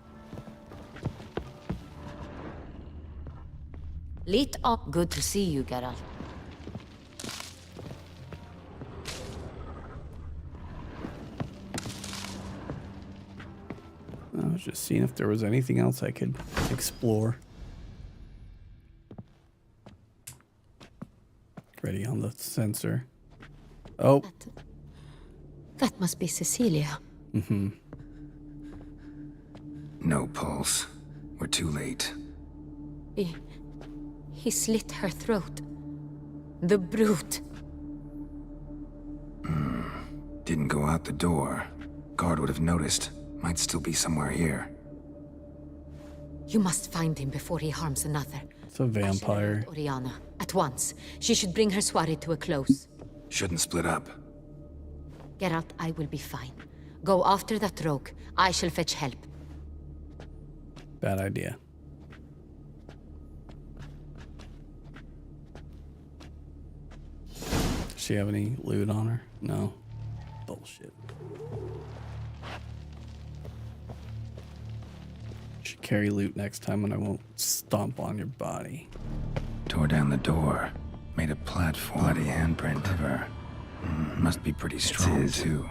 Speaker 14: Lit up. Good to see you, Geralt.
Speaker 1: I was just seeing if there was anything else I could explore. Ready on the sensor. Oh.
Speaker 14: That must be Cecilia.
Speaker 1: Mm-hmm.
Speaker 2: No pulse. We're too late.
Speaker 14: He slit her throat. The brute.
Speaker 2: Didn't go out the door. Guard would have noticed. Might still be somewhere here.
Speaker 14: You must find him before he harms another.
Speaker 1: It's a vampire.
Speaker 14: Oriana, at once. She should bring her soirée to a close.
Speaker 2: Shouldn't split up.
Speaker 14: Geralt, I will be fine. Go after that rogue. I shall fetch help.
Speaker 1: Bad idea. Does she have any loot on her? No. Bullshit. Should carry loot next time and I won't stomp on your body.
Speaker 2: Tore down the door. Made a platform. Bloody handprint of her. Must be pretty strong, too.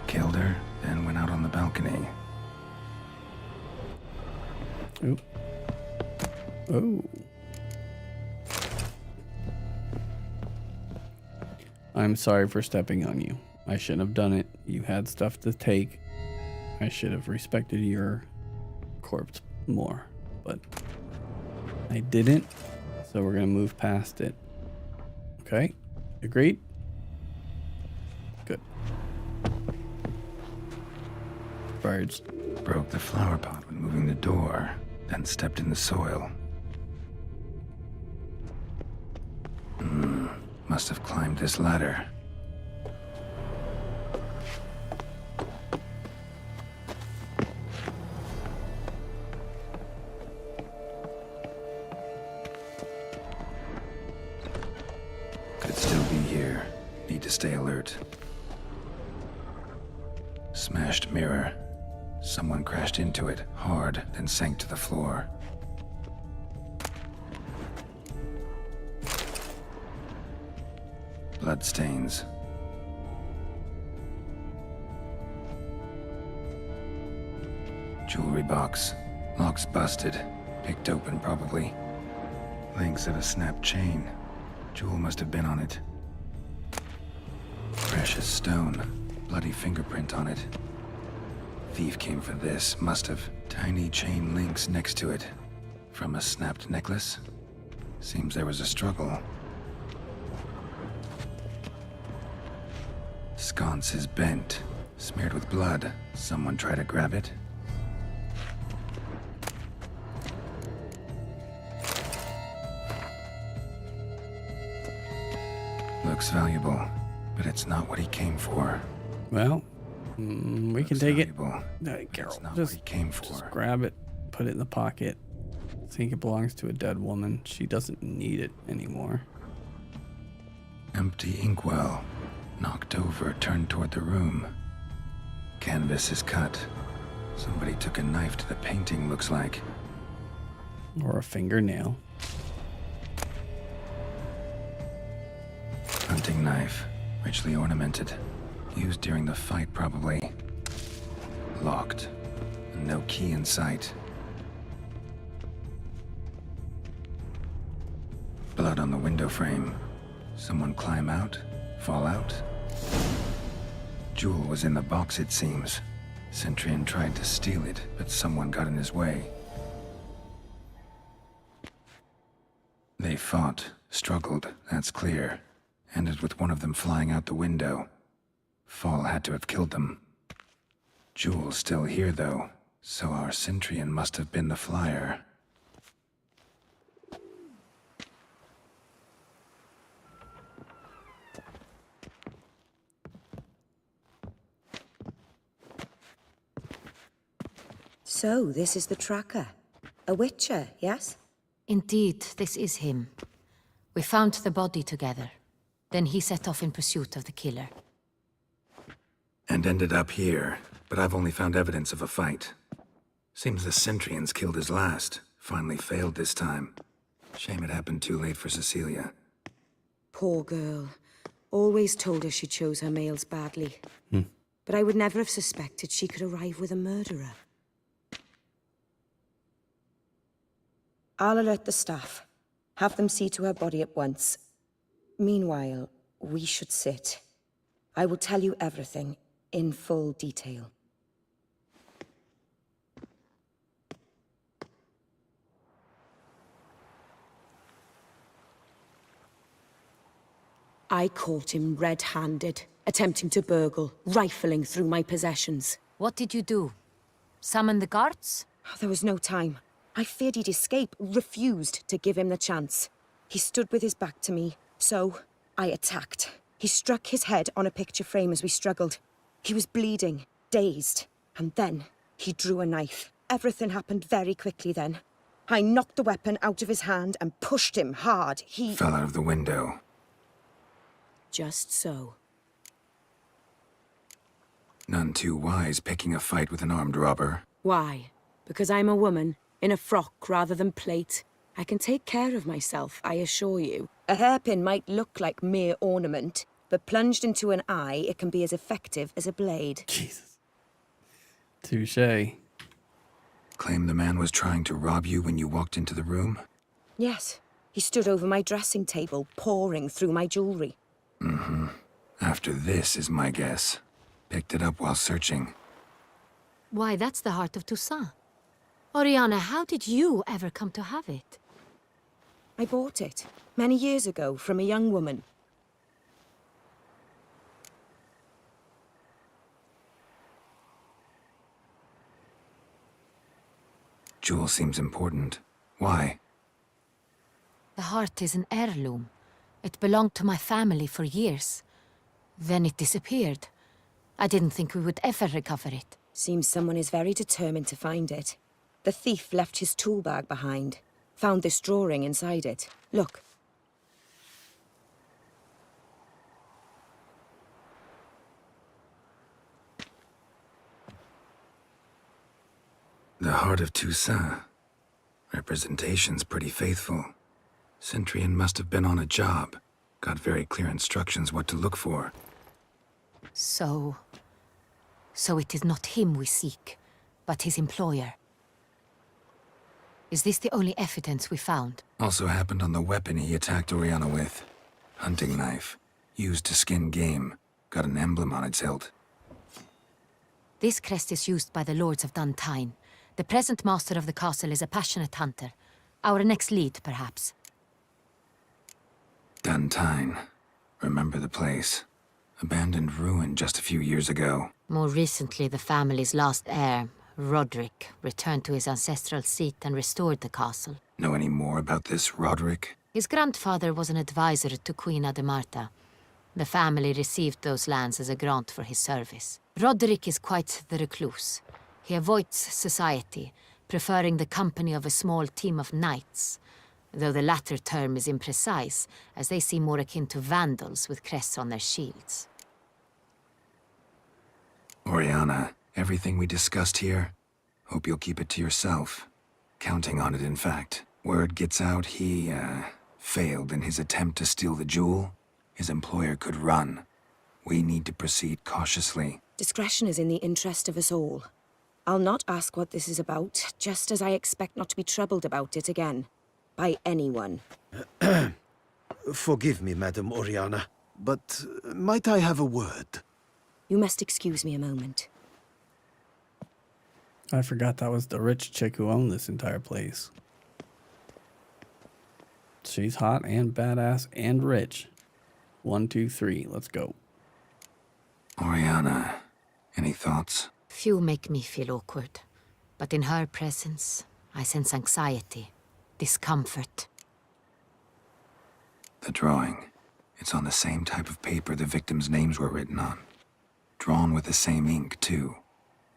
Speaker 2: Killed her, then went out on the balcony.
Speaker 1: Ooh. Oh. I'm sorry for stepping on you. I shouldn't have done it. You had stuff to take. I should have respected your corpse more, but I didn't, so we're gonna move past it. Okay? Agreed? Good. Birds.
Speaker 2: Broke the flower pot when moving the door, then stepped in the soil. Must have climbed this ladder. Could still be here. Need to stay alert. Smashed mirror. Someone crashed into it hard, then sank to the floor. Bloodstains. Jewelry box. Lock's busted. Picked open, probably. Links of a snapped chain. Jewel must have been on it. Precious stone. Bloody fingerprint on it. Thief came for this. Must have. Tiny chain links next to it. From a snapped necklace? Seems there was a struggle. Sconce is bent. Smeared with blood. Someone try to grab it? Looks valuable, but it's not what he came for.
Speaker 1: Well, we can take it.
Speaker 2: Geralt, not what he came for.
Speaker 1: Just grab it, put it in the pocket. I think it belongs to a dead woman. She doesn't need it anymore.
Speaker 2: Empty inkwell. Knocked over, turned toward the room. Canvas is cut. Somebody took a knife to the painting, looks like.
Speaker 1: Or a fingernail.
Speaker 2: Hunting knife. Richly ornamented. Used during the fight, probably. Locked. No key in sight. Blood on the window frame. Someone climb out? Fall out? Jewel was in the box, it seems. Centurion tried to steal it, but someone got in his way. They fought, struggled, that's clear. Ended with one of them flying out the window. Fall had to have killed them. Jewel's still here, though, so our Centurion must have been the flyer.
Speaker 18: So, this is the tracker. A witcher, yes?
Speaker 14: Indeed, this is him. We found the body together. Then he set off in pursuit of the killer.
Speaker 2: And ended up here, but I've only found evidence of a fight. Seems the Centurions killed his last. Finally failed this time. Shame it happened too late for Cecilia.
Speaker 18: Poor girl. Always told her she chose her males badly. But I would never have suspected she could arrive with a murderer. I'll alert the staff. Have them see to her body at once. Meanwhile, we should sit. I will tell you everything, in full detail. I caught him red-handed, attempting to burgle, rifling through my possessions.
Speaker 14: What did you do? Summon the guards?
Speaker 18: There was no time. I feared he'd escape, refused to give him the chance. He stood with his back to me, so I attacked. He struck his head on a picture frame as we struggled. He was bleeding, dazed, and then he drew a knife. Everything happened very quickly then. I knocked the weapon out of his hand and pushed him hard. He
Speaker 2: fell out of the window.
Speaker 18: Just so.
Speaker 2: None too wise picking a fight with an armed robber.
Speaker 18: Why? Because I'm a woman, in a frock rather than plate. I can take care of myself, I assure you. A hairpin might look like mere ornament, but plunged into an eye, it can be as effective as a blade.
Speaker 1: Jesus. Touché.
Speaker 2: Claim the man was trying to rob you when you walked into the room?
Speaker 18: Yes. He stood over my dressing table, pouring through my jewelry.
Speaker 2: After this is my guess. Picked it up while searching.
Speaker 14: Why, that's the heart of Toussaint. Oriana, how did you ever come to have it?
Speaker 18: I bought it, many years ago, from a young woman.
Speaker 2: Jewel seems important. Why?
Speaker 14: The heart is an heirloom. It belonged to my family for years. Then it disappeared. I didn't think we would ever recover it.
Speaker 18: Seems someone is very determined to find it. The thief left his tool bag behind. Found this drawing inside it. Look.
Speaker 2: The heart of Toussaint. Representation's pretty faithful. Centurion must have been on a job. Got very clear instructions what to look for.
Speaker 14: So it is not him we seek, but his employer. Is this the only evidence we found?
Speaker 2: Also happened on the weapon he attacked Oriana with. Hunting knife. Used to skin game. Got an emblem on its hilt.
Speaker 14: This crest is used by the Lords of Duntine. The present master of the castle is a passionate hunter. Our next lead, perhaps.
Speaker 2: Duntine. Remember the place. Abandoned ruin just a few years ago.
Speaker 14: More recently, the family's last heir, Roderick, returned to his ancestral seat and restored the castle.
Speaker 2: Know any more about this Roderick?
Speaker 14: His grandfather was an advisor to Queen Ademarta. The family received those lands as a grant for his service. Roderick is quite the recluse. He avoids society, preferring the company of a small team of knights, though the latter term is imprecise, as they seem more akin to vandals with crests on their shields.
Speaker 2: Oriana, everything we discussed here, hope you'll keep it to yourself. Counting on it, in fact. Word gets out he, failed in his attempt to steal the jewel. His employer could run. We need to proceed cautiously.
Speaker 18: Discretion is in the interest of us all. I'll not ask what this is about, just as I expect not to be troubled about it again. By anyone.
Speaker 19: Forgive me, Madam Oriana, but might I have a word?
Speaker 18: You must excuse me a moment.
Speaker 1: I forgot that was the rich chick who owned this entire place. She's hot and badass and rich. 1, 2, 3, let's go.
Speaker 2: Oriana, any thoughts?
Speaker 14: Few make me feel awkward, but in her presence, I sense anxiety, discomfort.
Speaker 2: The drawing. It's on the same type of paper the victims' names were written on. Drawn with the same ink, too.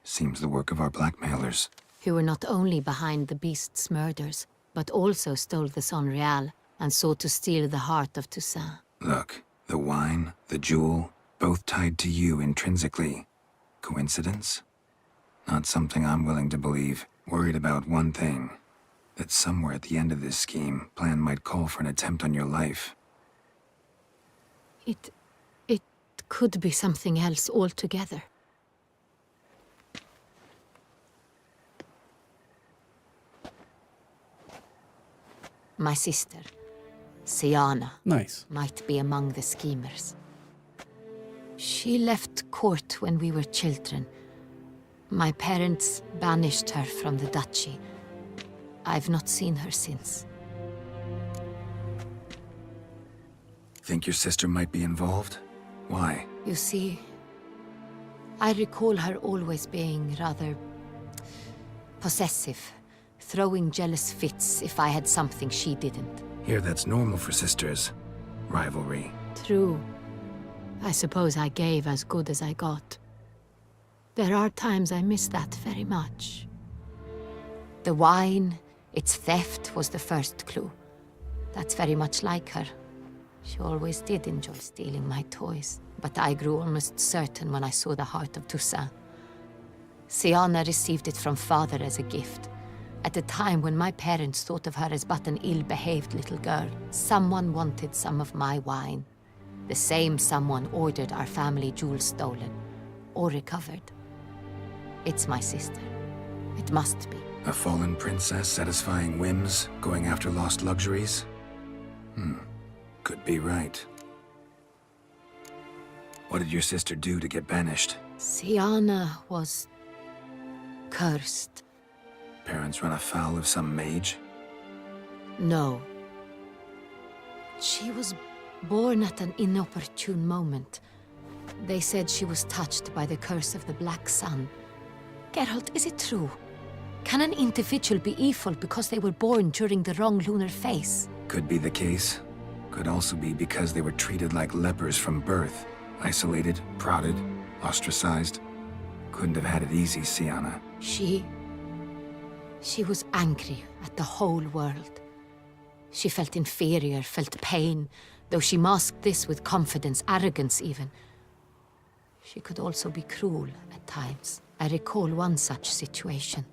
Speaker 2: Seems the work of our blackmailers.
Speaker 14: Who were not only behind the beast's murders, but also stole the Son Real and sought to steal the heart of Toussaint.
Speaker 2: Look, the wine, the jewel, both tied to you intrinsically. Coincidence? Not something I'm willing to believe. Worried about one thing. That somewhere at the end of this scheme, plan might call for an attempt on your life.
Speaker 14: It could be something else altogether. My sister, Siana, might be among the schemers. She left court when we were children. My parents banished her from the duchy. I've not seen her since.
Speaker 2: Think your sister might be involved? Why?
Speaker 14: You see, I recall her always being rather possessive, throwing jealous fits if I had something she didn't.
Speaker 2: Here, that's normal for sisters. Rivalry.
Speaker 14: True. I suppose I gave as good as I got. There are times I miss that very much. The wine, its theft, was the first clue. That's very much like her. She always did enjoy stealing my toys, but I grew almost certain when I saw the heart of Toussaint. Siana received it from father as a gift. At a time when my parents thought of her as but an ill-behaved little girl, someone wanted some of my wine. The same someone ordered our family jewels stolen, or recovered. It's my sister. It must be.
Speaker 2: A fallen princess satisfying whims, going after lost luxuries? Could be right. What did your sister do to get banished?
Speaker 14: Siana was cursed.
Speaker 2: Parents run afoul of some mage?
Speaker 14: No. She was born at an inopportune moment. They said she was touched by the curse of the Black Sun. Geralt, is it true? Can an individual be evil because they were born during the wrong lunar phase?
Speaker 2: Could be the case. Could also be because they were treated like lepers from birth. Isolated, prodded, ostracized. Couldn't have had it easy, Siana.
Speaker 14: She was angry at the whole world. She felt inferior, felt pain, though she masked this with confidence, arrogance even. She could also be cruel at times. I recall one such situation.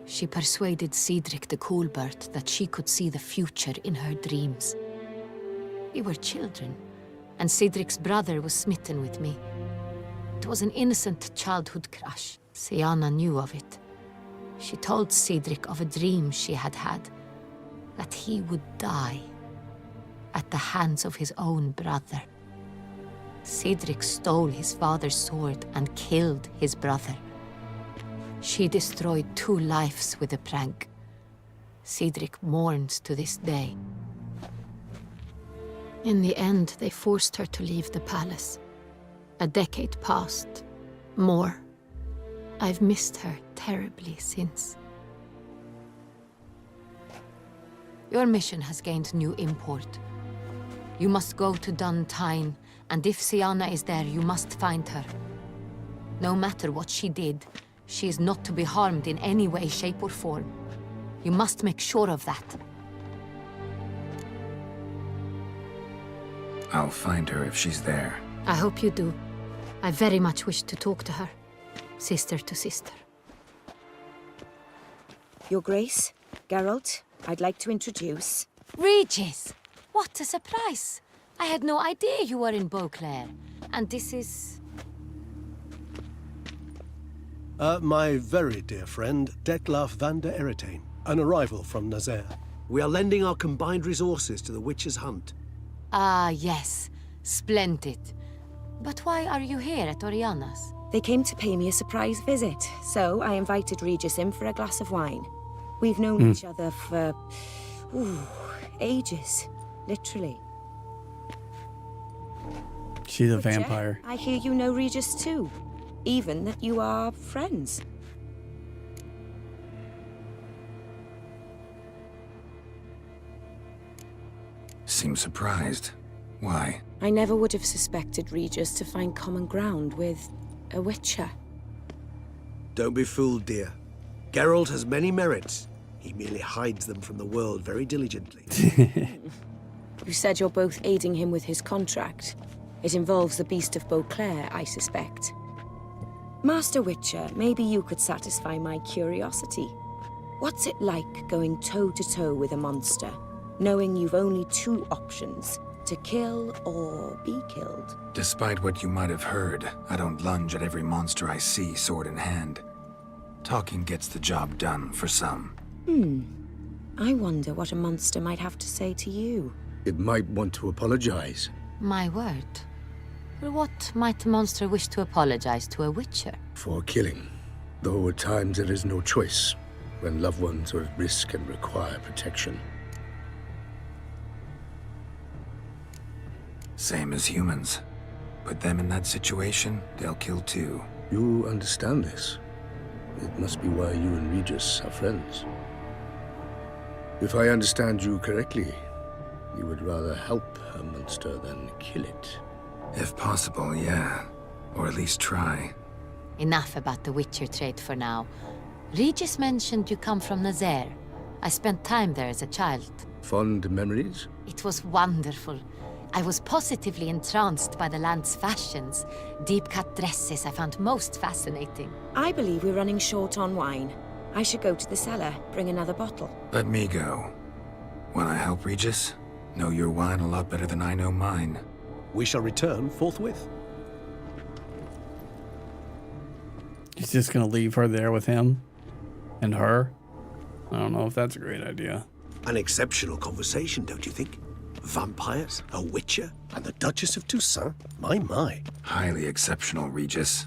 Speaker 14: She persuaded Cedric the Coolbird that she could see the future in her dreams. We were children, and Cedric's brother was smitten with me. It was an innocent childhood crush. Sienna knew of it. She told Cedric of a dream she had had, that he would die at the hands of his own brother. Cedric stole his father's sword and killed his brother. She destroyed 2 lives with a prank. Cedric mourns to this day. In the end, they forced her to leave the palace. A decade passed. More. I've missed her terribly since. Your mission has gained new import. You must go to Dun Tyne, and if Sienna is there, you must find her. No matter what she did, she is not to be harmed in any way, shape, or form. You must make sure of that.
Speaker 2: I'll find her if she's there.
Speaker 14: I hope you do. I very much wish to talk to her. Sister to sister.
Speaker 18: Your Grace, Geralt, I'd like to introduce...
Speaker 14: Regis! What a surprise! I had no idea you were in Beauclair. And this is...
Speaker 7: My very dear friend, Detlaf van der Eretain, an arrival from Nazaire.
Speaker 3: We are lending our combined resources to the Witcher's Hunt.
Speaker 14: Ah, yes. Splendid. But why are you here at Oriana's?
Speaker 18: They came to pay me a surprise visit, so I invited Regis in for a glass of wine. We've known each other for... ages. Literally.
Speaker 1: She's a
Speaker 18: Witcher,
Speaker 1: vampire.
Speaker 18: I hear you know Regis too. Even that you are friends.
Speaker 2: Seems surprised. Why?
Speaker 18: I never would have suspected Regis to find common ground with a Witcher.
Speaker 3: Don't be fooled, dear. Geralt has many merits. He merely hides them from the world very diligently.
Speaker 18: You said you're both aiding him with his contract. It involves the Beast of Beauclair, I suspect. Master Witcher, maybe you could satisfy my curiosity. What's it like going toe-to-toe with a monster, knowing you've only 2 options, to kill or be killed?
Speaker 2: Despite what you might have heard, I don't lunge at every monster I see sword in hand. Talking gets the job done for some.
Speaker 18: I wonder what a monster might have to say to you.
Speaker 19: It might want to apologize.
Speaker 14: My word. For what might a monster wish to apologize to a Witcher?
Speaker 19: For killing. Though at times there is no choice, when loved ones are at risk and require protection.
Speaker 2: Same as humans. Put them in that situation, they'll kill too.
Speaker 19: You understand this. It must be why you and Regis are friends. If I understand you correctly, you would rather help a monster than kill it.
Speaker 2: If possible, yeah. Or at least try.
Speaker 14: Enough about the Witcher trait for now. Regis mentioned you come from Nazaire. I spent time there as a child.
Speaker 19: Fond memories?
Speaker 14: It was wonderful. I was positively entranced by the land's fashions. Deep-cut dresses I found most fascinating.
Speaker 18: I believe we're running short on wine. I should go to the cellar, bring another bottle.
Speaker 2: Let me go. Wanna help, Regis? Know your wine a lot better than I know mine.
Speaker 7: We shall return forthwith.
Speaker 1: He's just gonna leave her there with him and her. I don't know if that's a great idea.
Speaker 3: An exceptional conversation, don't you think? Vampires, a Witcher,
Speaker 7: and the Duchess of Toussaint? My.
Speaker 2: Highly exceptional, Regis.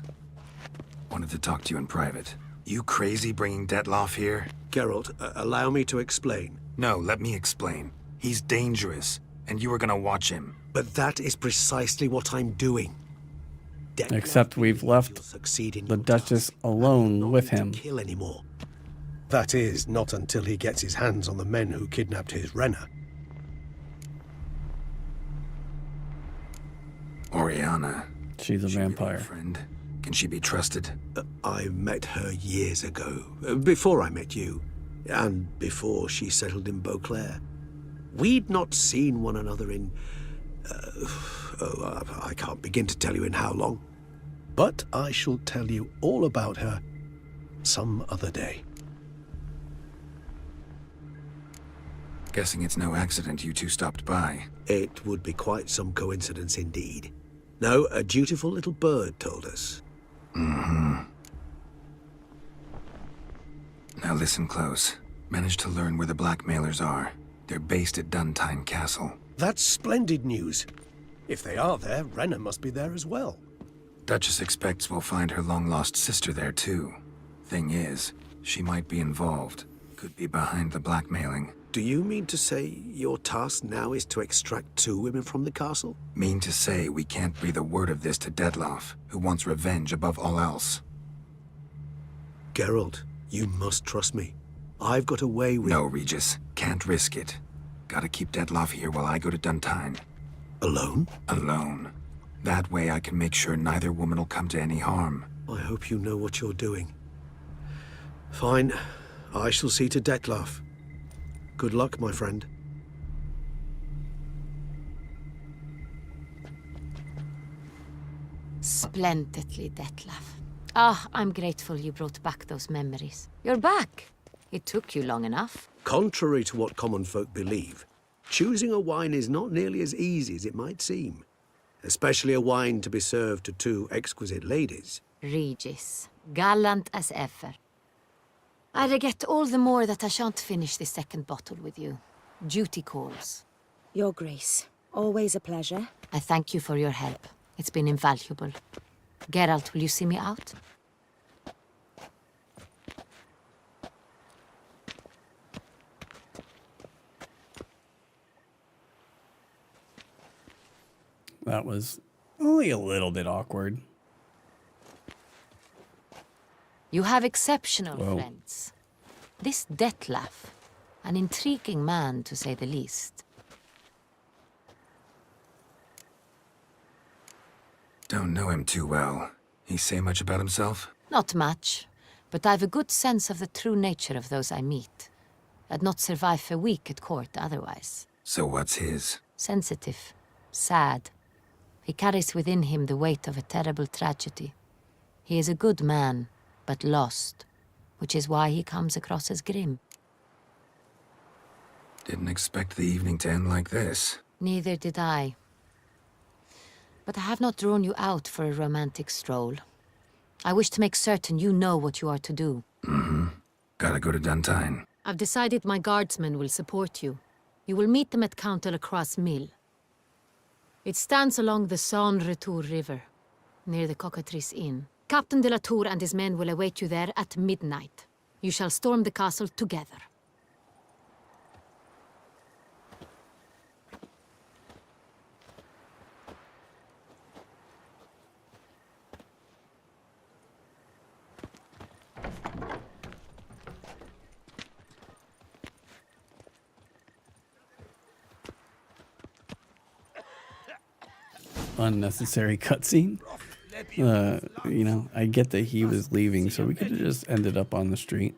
Speaker 2: Wanted to talk to you in private. You crazy bringing Detlaf here?
Speaker 3: Geralt, allow me to explain.
Speaker 2: No, let me explain. He's dangerous, and you were gonna watch him.
Speaker 3: But that is precisely what I'm doing.
Speaker 1: Except we've left the Duchess alone with him.
Speaker 3: Kill anymore.
Speaker 7: That is, not until he gets his hands on the men who kidnapped his Renner.
Speaker 2: Oriana.
Speaker 1: She's a vampire.
Speaker 2: Friend. Can she be trusted?
Speaker 3: I met her years ago, before I met you, and before she settled in Beauclair. We'd not seen one another in... I can't begin to tell you in how long.
Speaker 7: But I shall tell you all about her some other day.
Speaker 2: Guessing it's no accident you two stopped by.
Speaker 3: It would be quite some coincidence indeed. No, a dutiful little bird told us.
Speaker 2: Mm-hmm. Now listen close. Managed to learn where the blackmailers are. They're based at Duntine Castle.
Speaker 7: That's splendid news. If they are there, Renna must be there as well.
Speaker 2: Duchess expects we'll find her long-lost sister there, too. Thing is, she might be involved. Could be behind the blackmailing.
Speaker 3: Do you mean to say your task now is to extract 2 women from the castle?
Speaker 2: Mean to say we can't breathe a word of this to Detloff, who wants revenge above all else.
Speaker 3: Geralt, you must trust me. I've got a way with...
Speaker 2: No, Regis. Can't risk it. Gotta keep Detloff here while I go to Duntine.
Speaker 3: Alone?
Speaker 2: Alone. That way I can make sure neither woman will come to any harm.
Speaker 3: I hope you know what you're doing. Fine. I shall see to Detloff. Good luck, my friend.
Speaker 14: Splendidly, Detlaff. Ah, I'm grateful you brought back those memories. You're back. It took you long enough.
Speaker 3: Contrary to what common folk believe, choosing a wine is not nearly as easy as it might seem. Especially a wine to be served to 2 exquisite ladies.
Speaker 14: Regis, gallant as ever. I regret all the more that I shan't finish the 2nd bottle with you. Duty calls.
Speaker 18: Your Grace, always a pleasure.
Speaker 14: I thank you for your help. It's been invaluable. Geralt, will you see me out?
Speaker 1: That was only a little bit awkward.
Speaker 14: You have exceptional
Speaker 1: Whoa.
Speaker 14: friends. This Detlaff, an intriguing man to say the least.
Speaker 2: Don't know him too well. He say much about himself?
Speaker 14: Not much, but I've a good sense of the true nature of those I meet. I'd not survive a week at court otherwise.
Speaker 2: So what's his?
Speaker 14: Sensitive, sad. He carries within him the weight of a terrible tragedy. He is a good man, but lost, which is why he comes across as grim.
Speaker 2: Didn't expect the evening to end like this.
Speaker 14: Neither did I. But I have not drawn you out for a romantic stroll. I wish to make certain you know what you are to do.
Speaker 2: Mm-hmm. Gotta go to Duntine.
Speaker 14: I've decided my guardsmen will support you. You will meet them at Count Delacroix' mill. It stands along the Saône-Retour River, near the Cockatrice Inn. Captain de la Tour and his men will await you there at midnight. You shall storm the castle together.
Speaker 1: Unnecessary cutscene. You know, I get that he was leaving, so we could have just ended up on the street.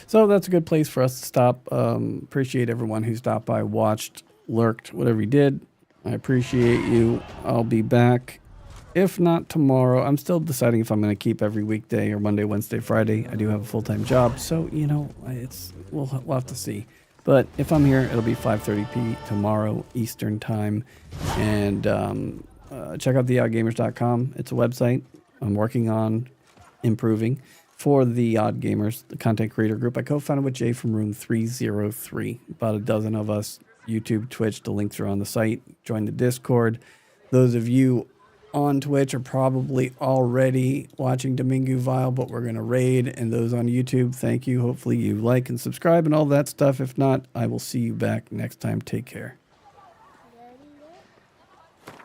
Speaker 1: So that's a good place for us to stop. Appreciate everyone who stopped by, watched, lurked, whatever you did. I appreciate you. I'll be back. If not tomorrow, I'm still deciding if I'm going to keep every weekday or Monday, Wednesday, Friday. I do have a full-time job, so, you know, we'll have to see. But if I'm here, it'll be 5:30 tomorrow Eastern time. And check out theoddgamers.com. It's a website I'm working on improving for the Odd Gamers, the content creator group I co-founded with Jay from Room 303. About a dozen of us, YouTube, Twitch, the links are on the site. Join the Discord. Those of you on Twitch are probably already watching Domingo Vile, but we're going to raid. And those on YouTube, thank you. Hopefully you like and subscribe and all that stuff. If not, I will see you back next time. Take care.